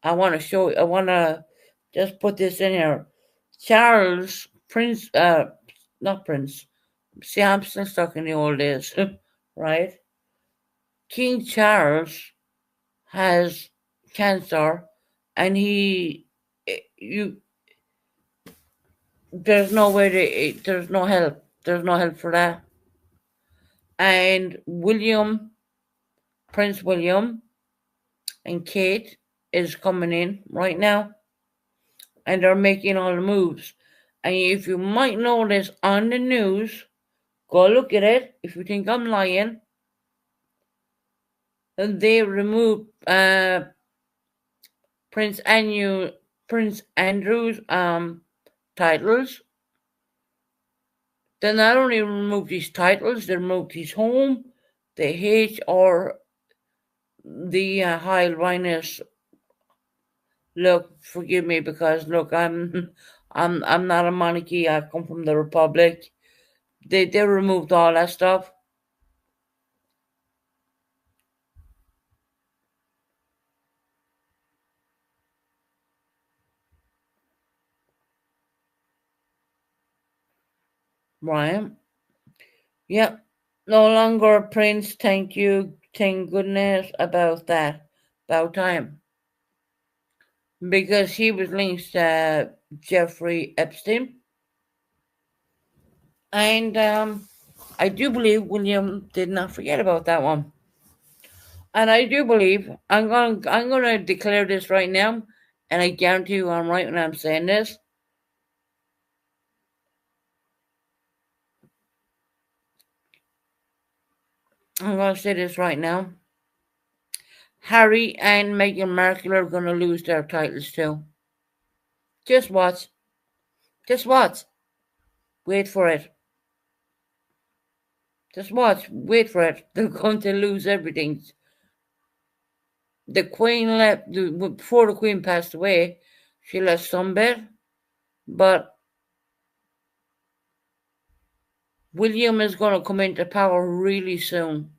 I want to just put this in here. Charles, not Prince, see, I'm still stuck in the old days, right? King Charles has cancer and you, there's no help for that. And Prince William, and Kate is coming in right now, and they're making all the moves. And if you might notice on the news, go look at it. If you think I'm lying, they removed Prince Andrew's titles. They not only removed his titles, they removed his home, the H or the High Highness. Look, forgive me because look, I'm not a monarchy. I come from the Republic. They removed all that stuff. Right? Yep. No longer a prince. Thank you. Thank goodness about that. About time. Because he was linked to Jeffrey Epstein. And I do believe William did not forget about that one. And I do believe I'm gonna declare this right now, and I guarantee you I'm right when I'm saying this. I'm gonna say this right now. Harry and Meghan Markle are gonna lose their titles too. Just watch. Just watch. Wait for it. Just watch. Wait for it. They're going to lose everything. The Queen left before the Queen passed away. She left some bit, but William is going to come into power really soon,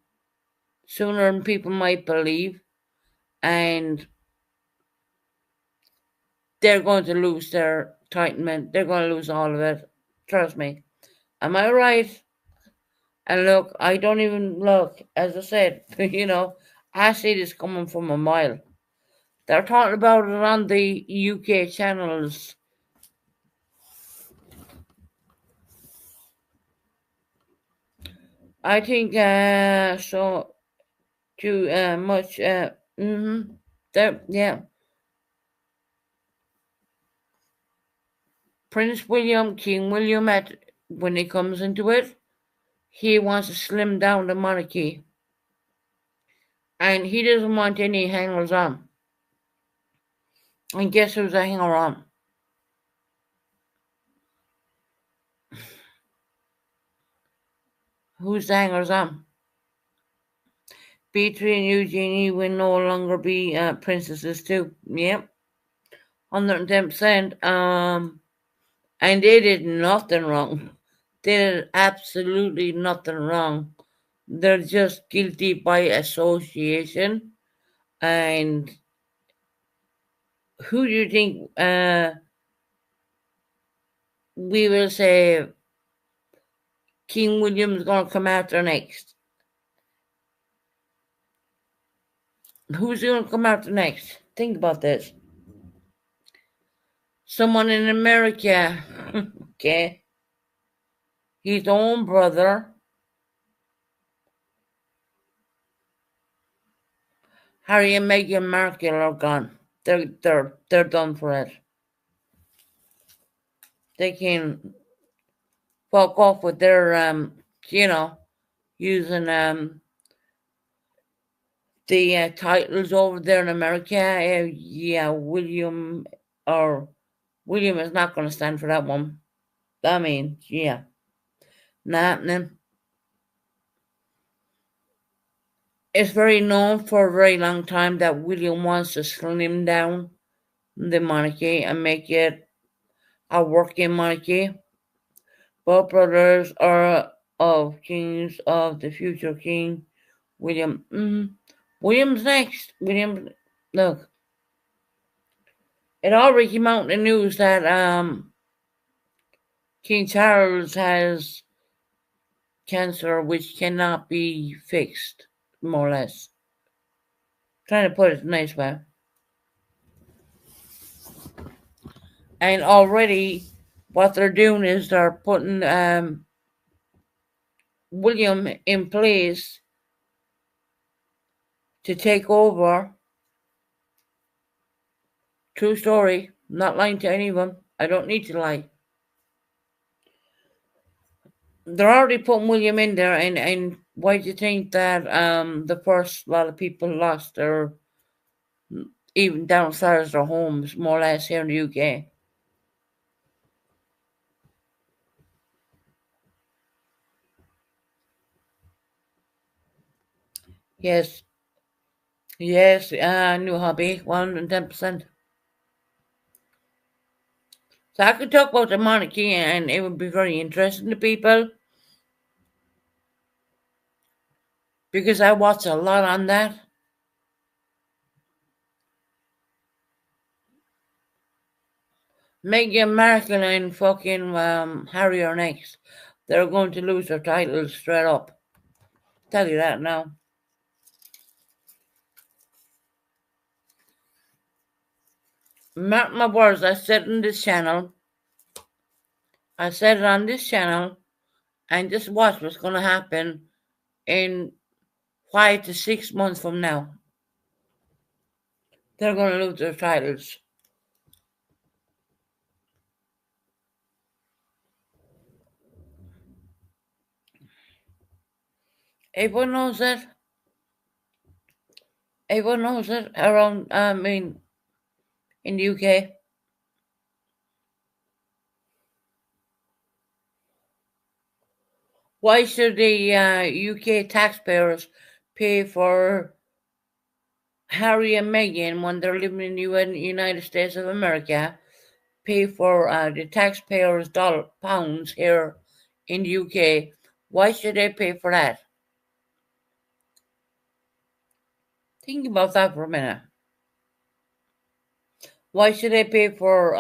sooner than people might believe, and they're going to lose their entitlement. They're going to lose all of it. Trust me. Am I right? And look, I don't even look, as I said, I see this coming from a mile. They're talking about it on the UK channels. I think so too much. Yeah. Prince William, King William, when he comes into it, he wants to slim down the monarchy, and he doesn't want any hangers on. And guess who's a hanger on? Who's the hangers on? Beatrice and Eugenie will no longer be princesses too. Yep, 110%. And they did nothing wrong. They did absolutely nothing wrong. They're just guilty by association. And who do you think we will say King William is going to come after next? Who's going to come after next? Think about this. Someone in America, okay? His own brother, Harry and Meghan Markle are gone. They're done for it. They can fuck off with their using the titles over there in America. Yeah, William is not going to stand for that one. I mean, yeah, not happening. It's very known for a very long time that William wants to slim down the monarchy and make it a working monarchy. Both brothers are of kings of the future king William. William's next. Look, it already came out in the news that King Charles has cancer which cannot be fixed, more or less. Trying to put it a nice way. And already what they're doing is they're putting William in place to take over. True story. Not lying to anyone. I don't need to lie. They're already putting William in there, and why do you think that the first lot of people lost their even downstairs their homes, more or less here in the UK? Yes, yes, new hobby, 110%. So I could talk about the monarchy, and it would be very interesting to people because I watch a lot on that. Meghan Markle and fucking Harry are next. they're going to lose their titles straight up. Tell you that now. Mark my words, I said on this channel, I said it on this channel, and just watch what's going to happen in 5 to 6 months from now. They're going to lose their titles. Everyone knows that. Everyone knows it around, in the UK. Why should the UK taxpayers pay for Harry and Meghan when they're living in the United States of America? Pay for the taxpayers' pounds here in the UK. Why should they pay for that? Think about that for a minute. Why should they pay for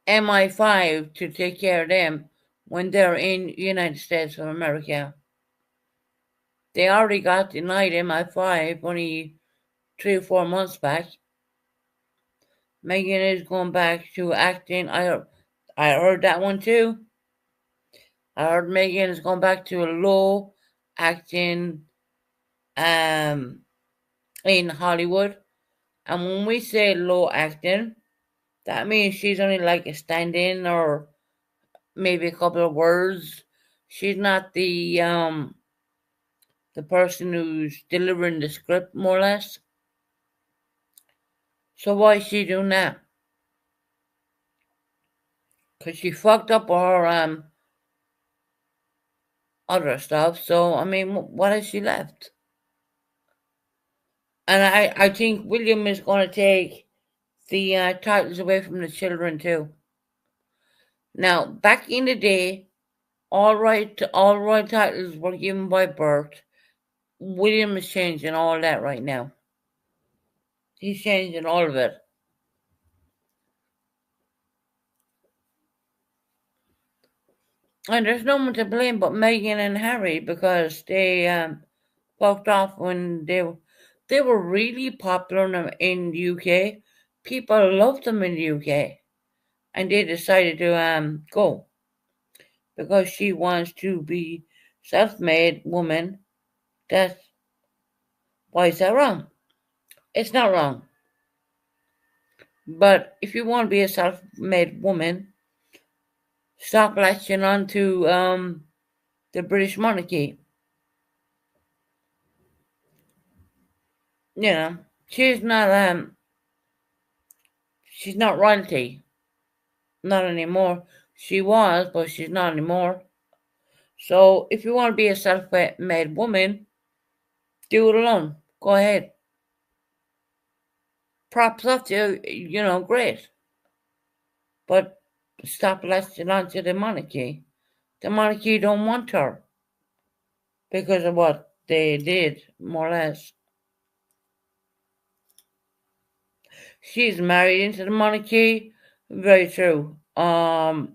MI5 to take care of them when they're in the United States of America? They already got denied MI5 only 3 or 4 months back. Megan is going back to acting. I heard that one too. I heard Megan is going back to a low acting in Hollywood. And when we say low acting, that means she's only like a stand-in or maybe a couple of words. She's not the person who's delivering the script, more or less. So why is she doing that? Because she fucked up her other stuff. So, I mean, what has she left? And I think William is going to take the titles away from the children too. Now, back in the day, all right titles were given by birth. William is changing all that right now. He's changing all of it. And there's no one to blame but Meghan and Harry because they fucked off when they were really popular in the UK. People loved them in the UK. And they decided to go because she wants to be self-made woman. Why is that wrong? It's not wrong. But if you want to be a self-made woman, stop latching on to the British monarchy. You know, she's not royalty. Not anymore. She was, but she's not anymore. So if you want to be a self-made woman, do it alone. Go ahead. Props up to you, great. But stop latching on to the monarchy. The monarchy don't want her because of what they did, more or less. She's married into the monarchy. Very true. But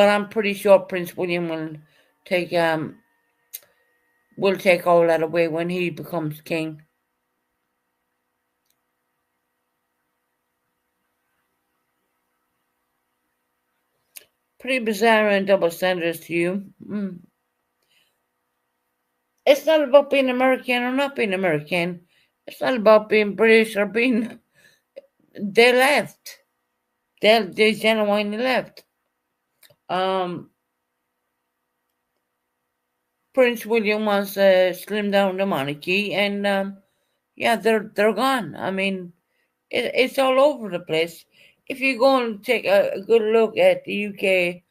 I'm pretty sure Prince William will take all that away when he becomes king. Pretty bizarre and double standards to you. It's not about being American or not being American. It's not about being British or being. They left. They genuinely left. Prince William wants to slim down the monarchy, and yeah, they're gone. I mean, it's all over the place. If you go and take a good look at the UK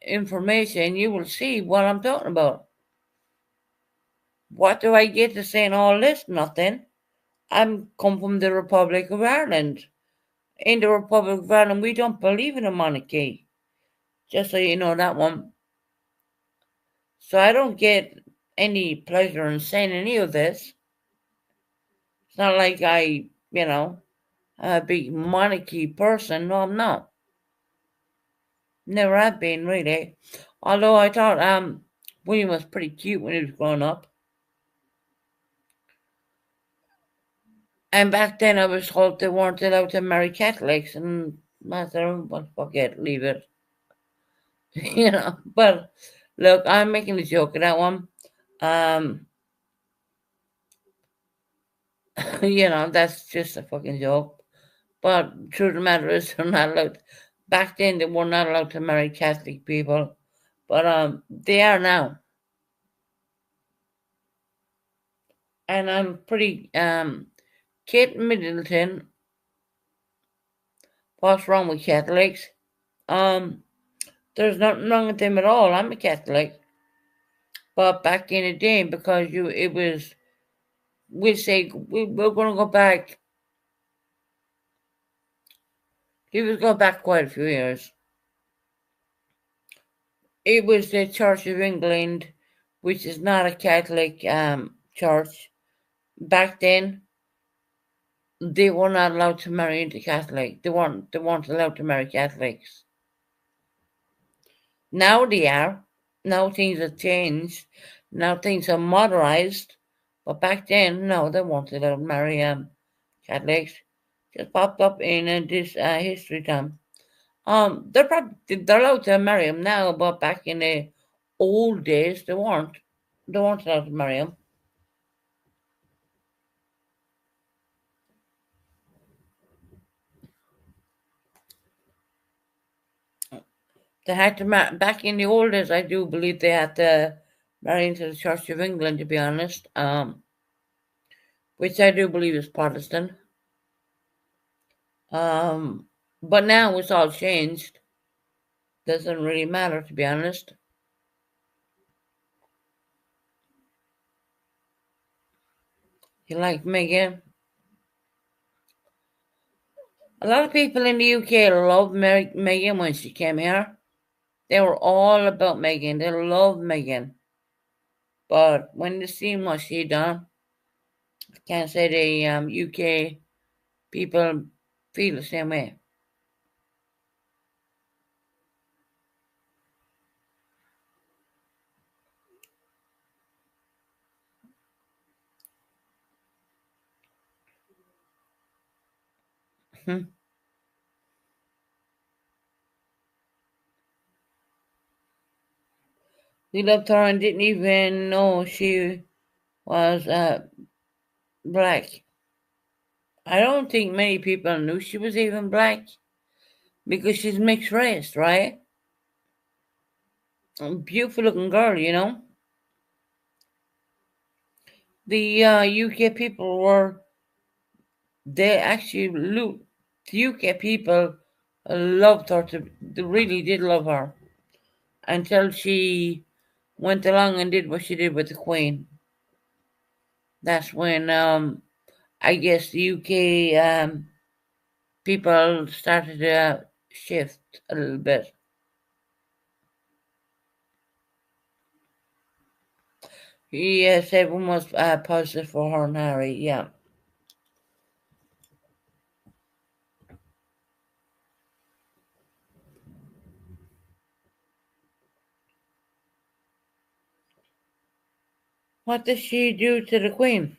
information, you will see what I'm talking about. What do I get to saying all this? Nothing. I'm come from the Republic of Ireland. In the Republic of Ireland, we don't believe in a monarchy. Just so you know that one. So I don't get any pleasure in saying any of this. It's not like I. a big monarchy person. No, I'm not. Never have been really. Although I thought William was pretty cute when he was growing up. And back then I was told they weren't allowed to marry Catholics, and I said, well, fuck it, leave it. But look, I'm making a joke of that one. Um, that's just a fucking joke. But truth of the matter is, they're not allowed. Back then, they were not allowed to marry Catholic people, but they are now. And I'm pretty Kate Middleton. What's wrong with Catholics? Um, there's nothing wrong with them at all. I'm a Catholic, but back in the day, because it was we say we're gonna go back. He was go back quite a few years. It was the Church of England, which is not a Catholic church. Back then, they were not allowed to marry into Catholic. They weren't allowed to marry Catholics. Now they are. Now things have changed. Now things are modernized. But back then, no, they weren't allowed to marry Catholics. Just popped up in this history time. They're allowed to marry them now, but back in the old days, they weren't. They weren't allowed to marry them. They had to back in the old days. I do believe they had to marry into the Church of England, to be honest. Which I do believe is Protestant. Um, but now it's all changed. Doesn't really matter, to be honest. You like Megan? A lot of people in the UK loved Megan when she came here. They were all about Megan. They loved Megan. But when they seen what she done, I can't say the UK people feel the same way. They loved her and didn't even know she was black. I don't think many people knew she was even black because she's mixed race, right? Beautiful looking girl. The UK people they actually looked, the UK people loved her, they really did love her until she went along and did what she did with the Queen. That's when I guess the UK people started to shift a little bit. Yes, everyone was positive for her and Harry. Yeah. What did she do to the Queen?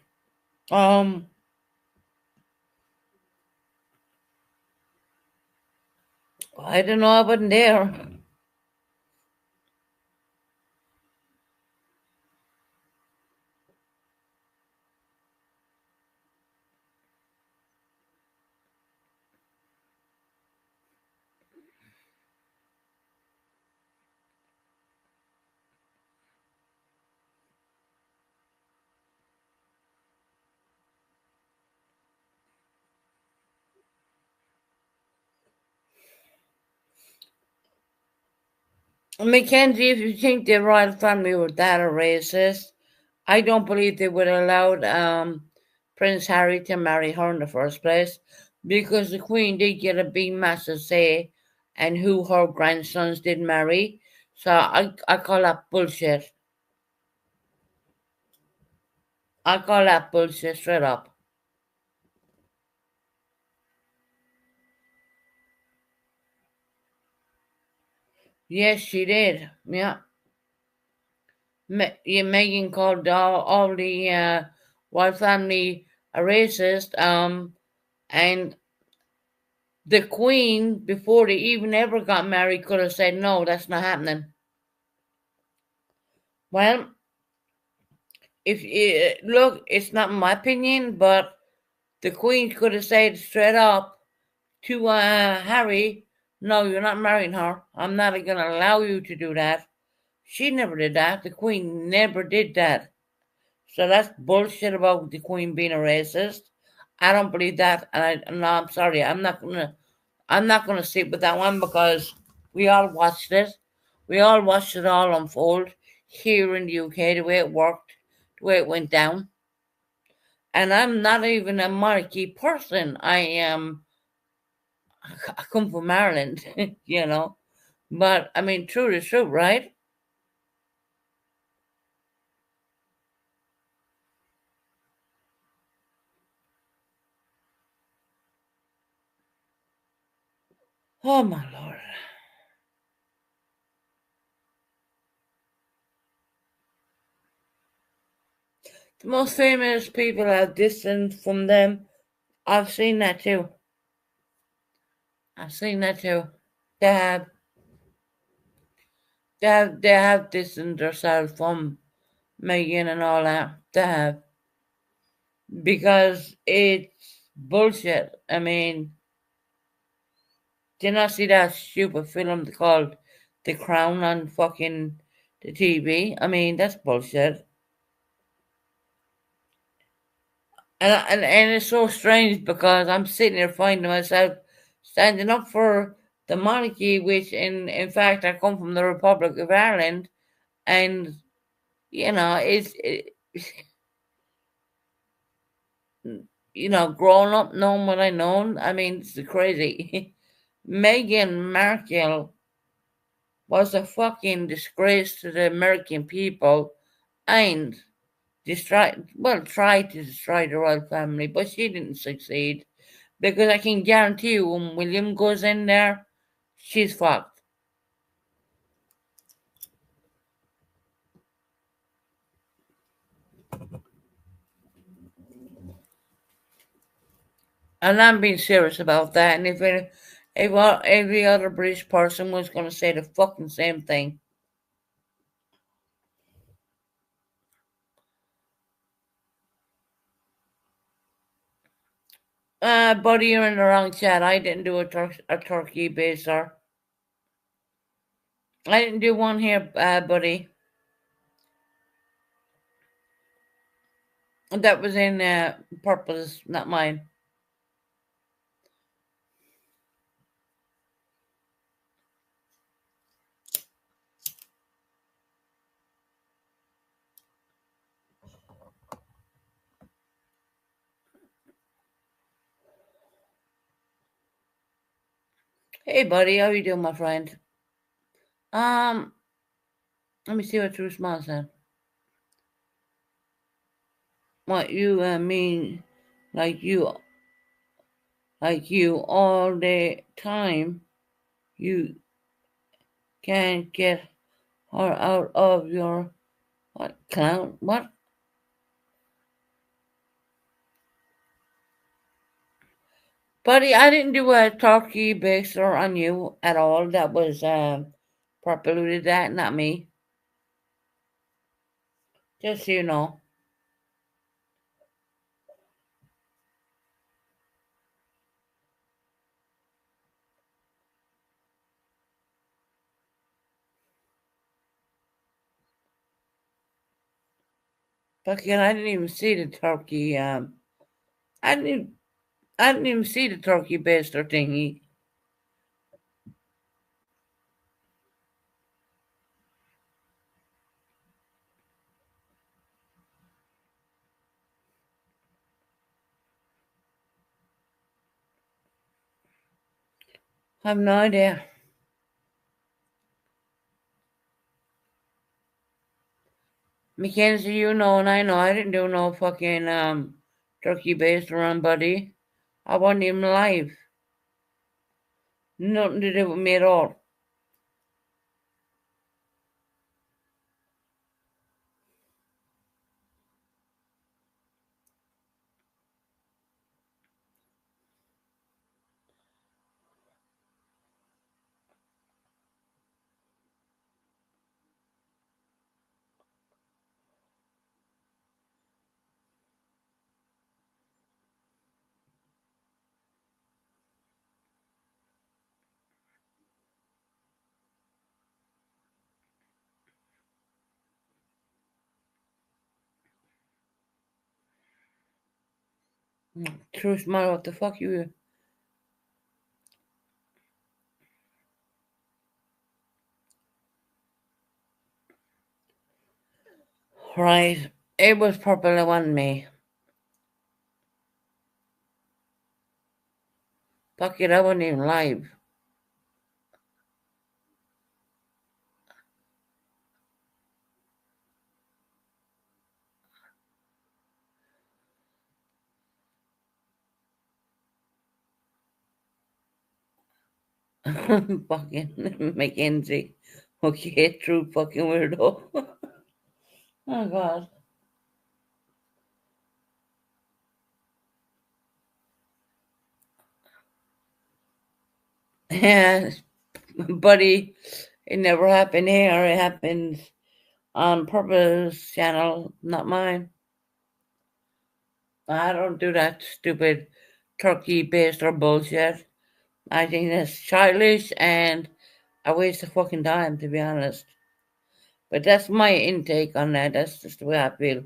Um, I don't know. I wasn't there. Mackenzie, if you think the royal family were that racist, I don't believe they would have allowed Prince Harry to marry her in the first place because the Queen did get a big massive say and who her grandsons did marry. So I call that bullshit. I call that bullshit straight up. Yes, she did. Yeah. Yeah, Megan called all the royal family a racist. And the Queen, before they even ever got married, could have said, no, that's not happening. Well, look, it's not my opinion, but the Queen could have said straight up to Harry, no, you're not marrying her. I'm not going to allow you to do that. She never did that. The Queen never did that. So that's bullshit about the Queen being a racist. I don't believe that, and no, I'm sorry. I'm not gonna sit with that one because we all watched it. We all watched it all unfold here in the UK, the way it worked, the way it went down. And I'm not even a monarchy person. I come from Ireland, you know. But I mean, true is true, right? Oh my lord. The most famous people are distant from them. I've seen that too. I've seen that too. They have they have distanced themselves from Megan and all that. They have because it's bullshit. I mean, did not see that stupid film called The Crown on fucking the TV? I mean, that's bullshit. And it's so strange because I'm sitting there finding myself standing up for the monarchy, which in fact I come from the Republic of Ireland, and growing up knowing what I know, I mean, it's crazy. Meghan Markle was a fucking disgrace to the American people and tried to destroy the royal family, but she didn't succeed because I can guarantee you when William goes in there, she's fucked. And I'm being serious about that. And if every other British person was going to say the fucking same thing, buddy, you're in the wrong chat. I didn't do a turkey baster. I didn't do one here, buddy. That was in purpose, not mine. Hey, buddy, how you doing, my friend? Um, Let me see what your response then. What you mean, like you, all the time? You can't get her out of your what clown? What? Buddy, I didn't do a turkey baster on you at all. That was Purple did that, not me. Just so you know. Fucking, I didn't even see the turkey. I didn't. Even, I didn't even see the turkey baster thingy. I have no idea. Mackenzie, you know, and I know I didn't do no fucking turkey baster on buddy. I wasn't even live. Nothing to do with me at all. True smile, what the fuck you? Right. It was purple, it wasn't me. Fuck it, I wasn't even live. Fucking Mackenzie. Okay, true fucking weirdo. Oh god. Yeah, buddy, it never happened here. It happened on purpose channel, not mine. I don't do that stupid turkey based or bullshit. I think that's childish and a waste of fucking time, to be honest. But that's my intake on that. That's just the way I feel.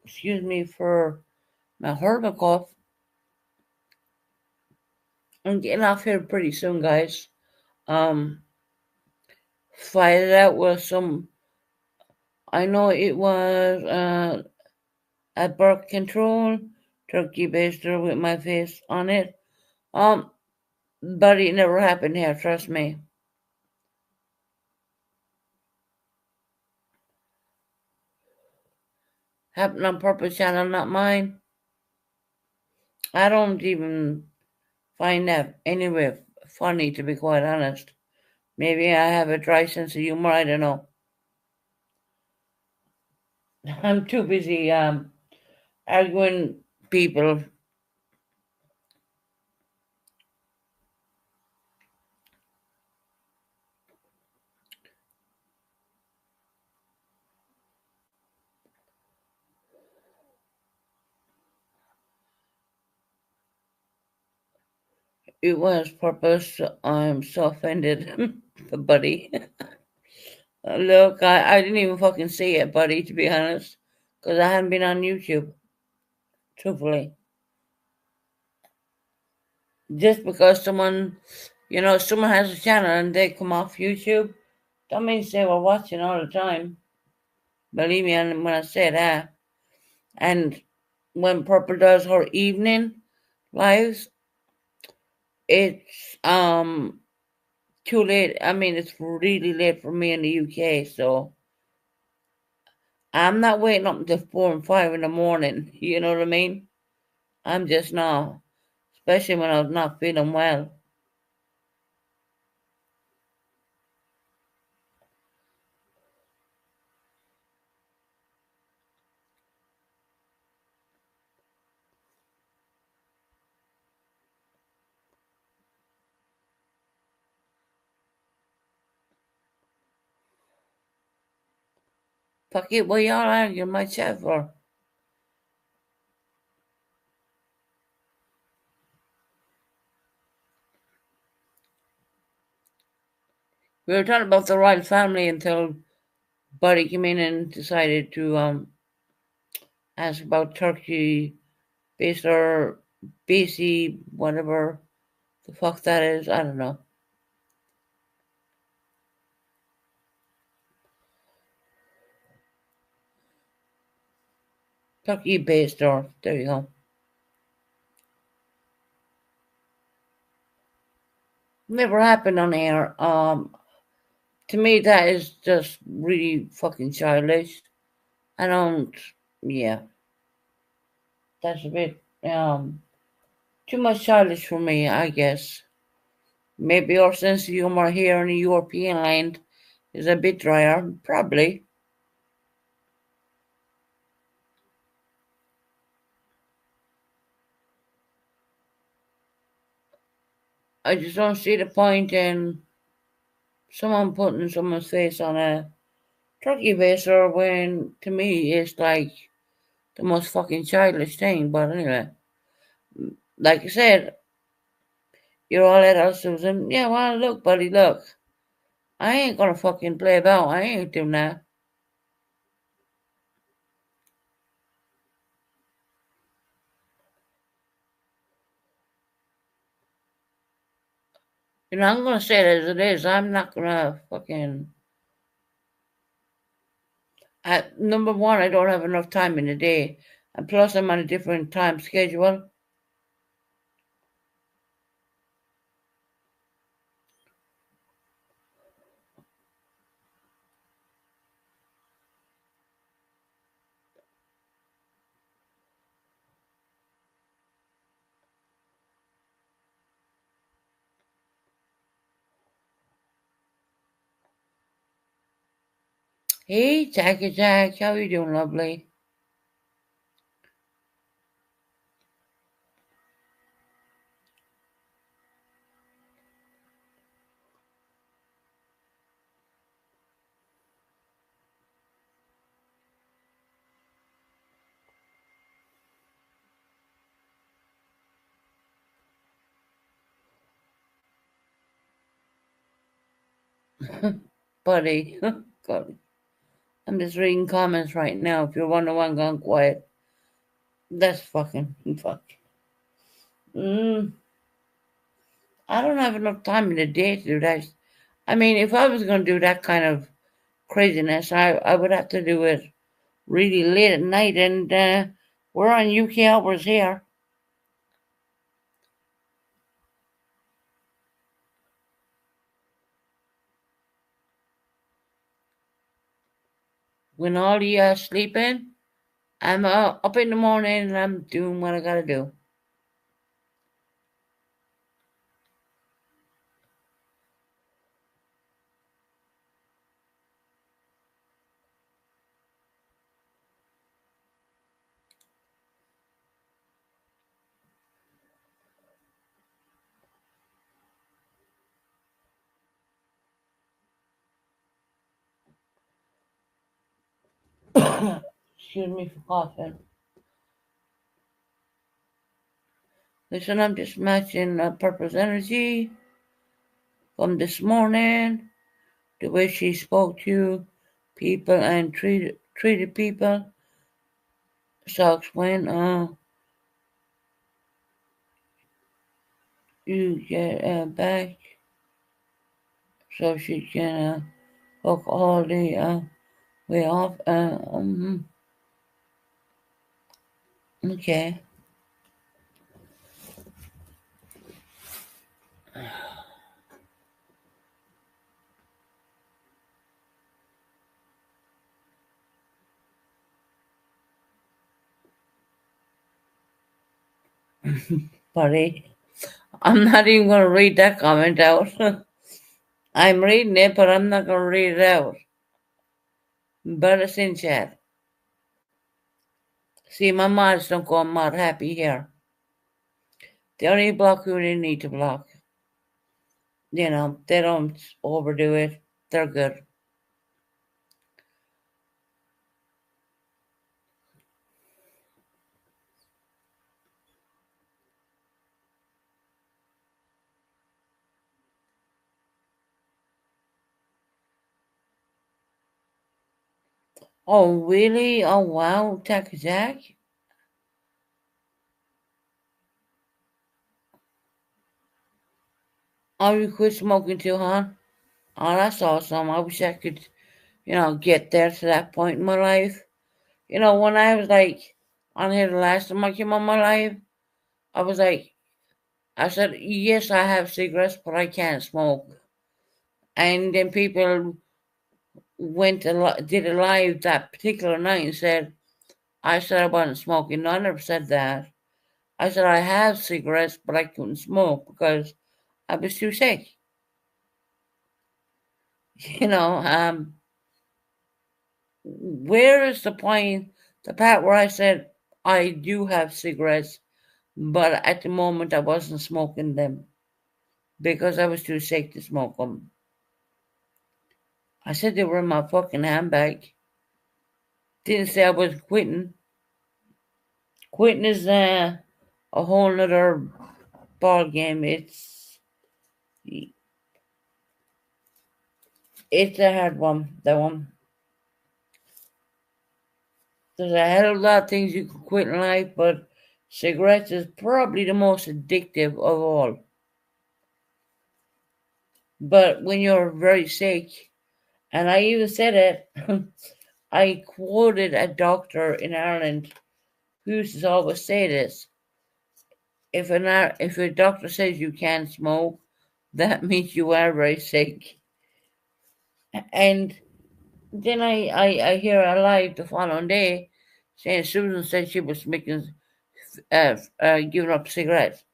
Excuse me for my horrible cough. I'm getting off here pretty soon, guys. Um, Fight it out with some. I know it was at birth control turkey baster with my face on it. But it never happened here. Trust me. Happened on purpose, channel, not mine. I don't even find that anyway funny, to be quite honest. Maybe I have a dry sense of humor. I don't know. I'm too busy arguing people. It was purpose. I'm so offended, buddy. Look, I didn't even fucking see it, buddy, to be honest, because I hadn't been on YouTube, truthfully. Just because someone has a channel and they come off YouTube, don't mean they were watching all the time. Believe me when I say that. And when Purple does her evening lives, it's too late. I mean, it's really late for me in the UK, so I'm not waiting up until 4 and 5 in the morning. You know what I mean? I'm just not, especially when I was not feeling well. Fuck it, what y'all arguing my chat for? We were talking about the royal family until Buddy came in and decided to ask about Turkey based or BC, whatever the fuck that is. I don't know. Turkey based or there you go. Never happened on air. To me that is just really fucking childish. I don't. Yeah, that's a bit. Too much childish for me, I guess. Maybe your sense of humor here in the European land is a bit drier. Probably. I just don't see the point in someone putting someone's face on a turkey baster when, to me, it's like the most fucking childish thing. But anyway, like I said, you're all adults, Susan. Yeah, well, look, buddy, look. I ain't gonna fucking play about. I ain't doing that. I'm gonna say it as it is. I'm not gonna fucking. Number one, I don't have enough time in the day, and plus I'm on a different time schedule. Hey, Jackie Jack, how you doing, lovely? Buddy, God, I'm just reading comments right now. If you're wondering why I'm gone quiet, that's fucking fuck. Mm, I don't have enough time in the day to do that. I mean, if I was gonna do that kind of craziness, I would have to do it really late at night, and we're on UK hours here. When all you are sleeping, I'm up in the morning and I'm doing what I gotta do. Excuse me for coughing. Listen, I'm just matching Purpose energy from this morning, the way she spoke to people and treated people. So explain, you get back so she can hook all the way off. Okay. Buddy, I'm not even going to read that comment out. I'm reading it, but I'm not going to read it out. But it's in chat. See, my mods don't go mod happy here. They only block who they need to block. They don't overdo it. They're good. Oh, really? Oh, wow, Tack Jack? Oh, you quit smoking too, huh? Oh, that's awesome. I wish I could, get there to that point in my life. When I was like on here the last time I came on my life, I was like, I said, yes, I have cigarettes, but I can't smoke. And then people did a live that particular night and said, I said I wasn't smoking. No, I never said that. I said, I have cigarettes, but I couldn't smoke because I was too sick. You know, where is the point? The part where I said, I do have cigarettes, but at the moment I wasn't smoking them because I was too sick to smoke them. I said they were in my fucking handbag. Didn't say I was quitting. Quitting is a whole nother ball game. It's a hard one. That one. There's a hell of a lot of things you can quit in life, but cigarettes is probably the most addictive of all. But when you're very sick, and I even said it, I quoted a doctor in Ireland who used to always say this: if a doctor says you can't smoke, that means you are very sick. And then I hear a live the following day saying Susan said she was making giving up cigarettes.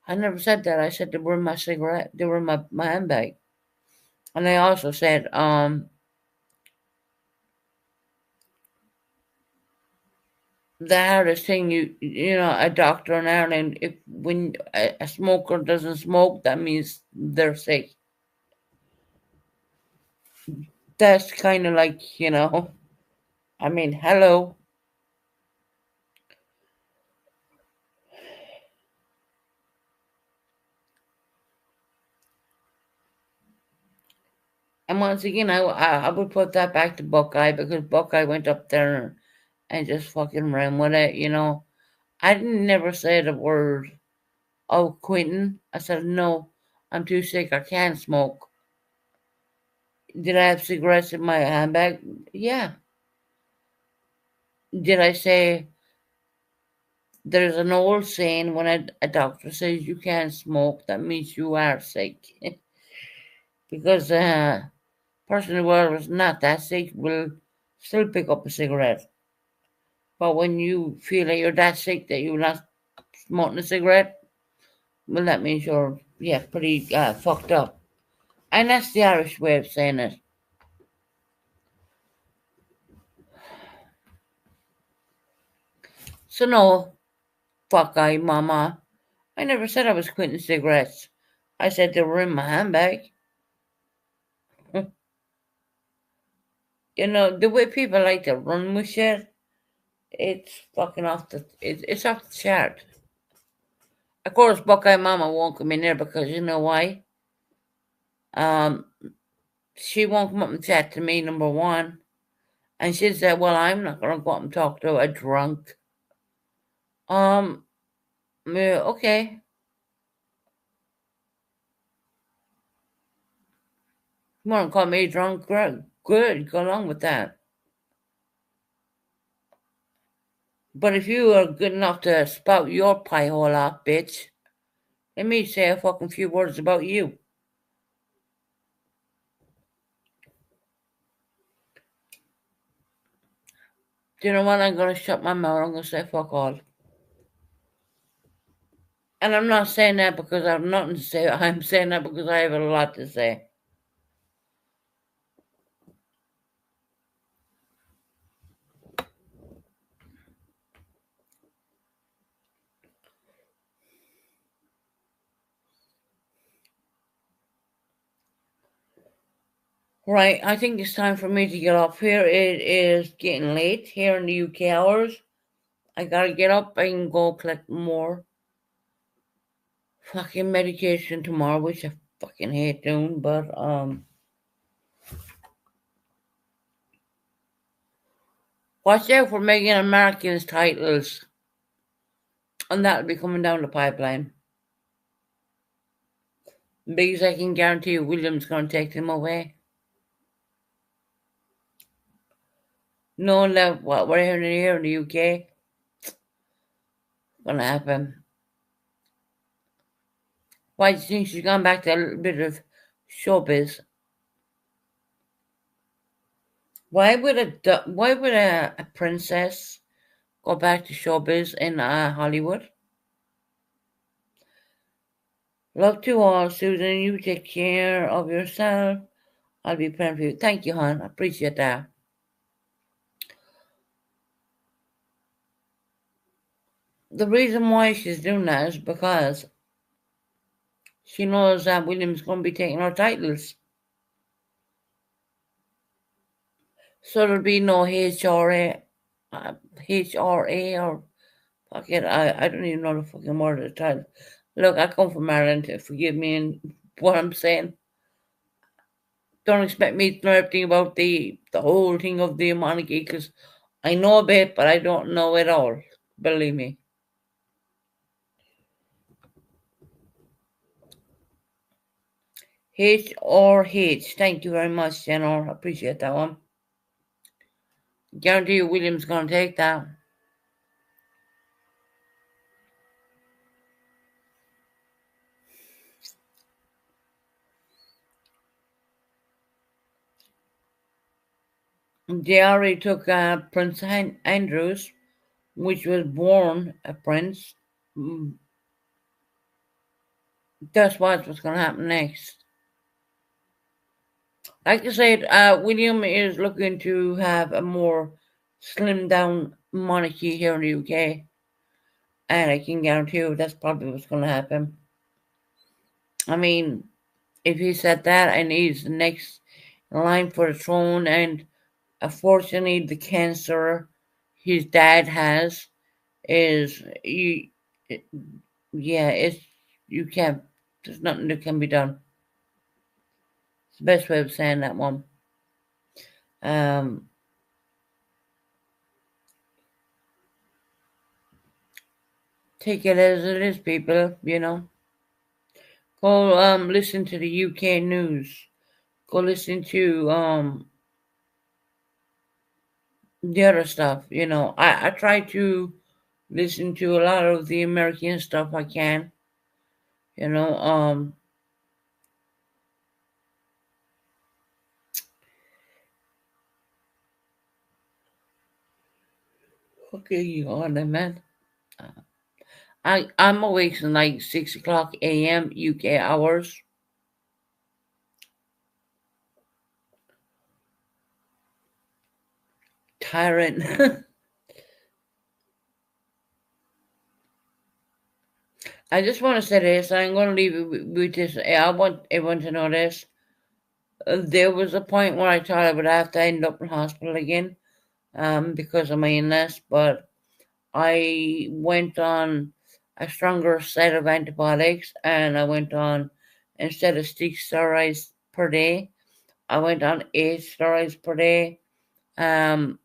I never said that. I said they were in my cigarette. They were in my handbag. And I also said the hardest thing you know a doctor in Ireland, if when a smoker doesn't smoke, that means they're sick. That's kind of like, I mean, hello. And once again, I would put that back to Buckeye because Buckeye went up there and just fucking ran with it. I didn't never say the word, oh, quitting. I said, no, I'm too sick. I can't smoke. Did I have cigarettes in my handbag? Yeah. Did I say there's an old saying when a doctor says you can't smoke, that means you are sick. Because a person who was not that sick will still pick up a cigarette. But when you feel that you're that sick that you're not smoking a cigarette, well, that means you're, yeah, pretty fucked up. And that's the Irish way of saying it. So, no, fuck I, mama. I never said I was quitting cigarettes. I said they were in my handbag. The way people like to run with shit, it's fucking it's off the chart. Of course, Buckeye Mama won't come in there because you know why? Um, she won't come up and chat to me, number one. And she said, well, I'm not going to go up and talk to a drunk. Um, yeah, okay. You want to call me drunk? Good, go along with that. But if you are good enough to spout your pie hole off, bitch, let me say a fucking few words about you. Do you know what? I'm going to shut my mouth. I'm going to say fuck all. And I'm not saying that because I have nothing to say. I'm saying that because I have a lot to say. Right, I think it's time for me to get off here. It is getting late here in the UK hours. I gotta get up and go collect more fucking medication tomorrow, which I fucking hate doing, but watch out for Megan American's titles. And that'll be coming down the pipeline. Because I can guarantee you William's gonna take them away. Knowing that what we're hearing here in the UK gonna happen. Why do you think she's gone back to a little bit of showbiz? Why would a princess go back to showbiz in Hollywood? Love to all, Susan. You take care of yourself. I'll be praying for you. Thank you, hon. I appreciate that. The reason why she's doing that is because she knows that William's going to be taking her titles. So there'll be no HRA or fuck it. I don't even know the fucking word of the title. Look, I come from Ireland. Forgive me in what I'm saying. Don't expect me to know everything about the whole thing of the monarchy because I know a bit, but I don't know it all. Believe me. H or H. Thank you very much, General. I appreciate that one. Guarantee you William's going to take that. They already took Prince Andrews, which was born a prince. That's what's going to happen next. Like I said, William is looking to have a more slimmed down monarchy here in the UK. And I can guarantee you that's probably what's going to happen. I mean, if he said that and he's the next in line for the throne, and unfortunately the cancer his dad has is, it's, you can't, there's nothing that can be done. It's the best way of saying that one. Take it as it is, people, you know. Go listen to the UK news. Go listen to the other stuff, you know. I try to listen to a lot of the American stuff I can. You know, okay, you on there, man. I'm awake since like 6 o'clock a.m. UK hours. Tyrant. I just want to say this. I'm going to leave it with this. I want everyone to know this. There was a point where I thought I would have to end up in hospital again because of my illness, but I went on a stronger set of antibiotics, and I went on, instead of 6 steroids per day, I went on 8 steroids per day. I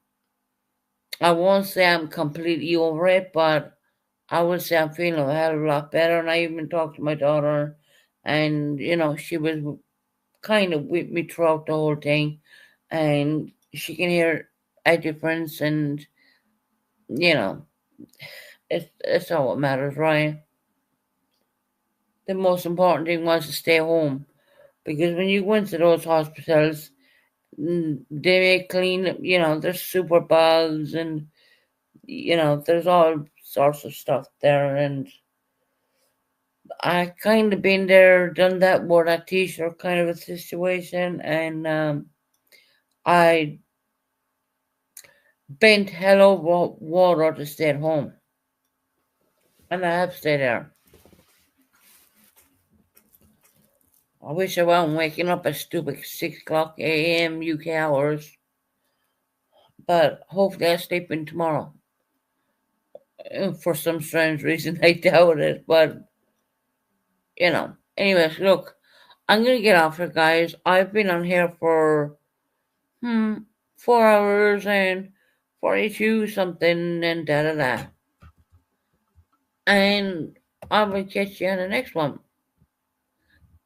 won't say I'm completely over it, but I would say I'm feeling a hell of a lot better. And I even talked to my daughter, and you know, she was kind of with me throughout the whole thing, and she can hear a difference, and you know, it's all what matters, right? The most important thing was to stay home, because when you go into those hospitals, they may clean, you know, there's super bugs, and you know, there's all sorts of stuff there, and I kind of been there, done that, wore that t-shirt kind of a situation, and I bent hell over water to stay at home, and I have stayed there. I wish I wasn't waking up at stupid 6 o'clock a.m. UK hours, but hopefully I sleep in tomorrow. For some strange reason, I doubt it, but you know. Anyways, look, I'm gonna get off here, guys. I've been on here for 4 hours and 42 something and da da da. And I will catch you on the next one.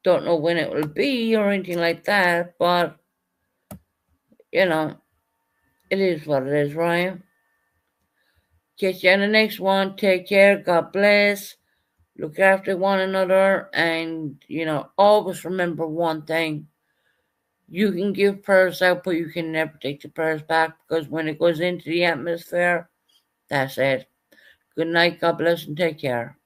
Don't know when it will be or anything like that, but you know, it is what it is, right? Catch you on the next one. Take care. God bless. Look after one another, and you know, always remember one thing. You can give prayers out, but you can never take the prayers back, because when it goes into the atmosphere, that's it. Good night, God bless, and take care.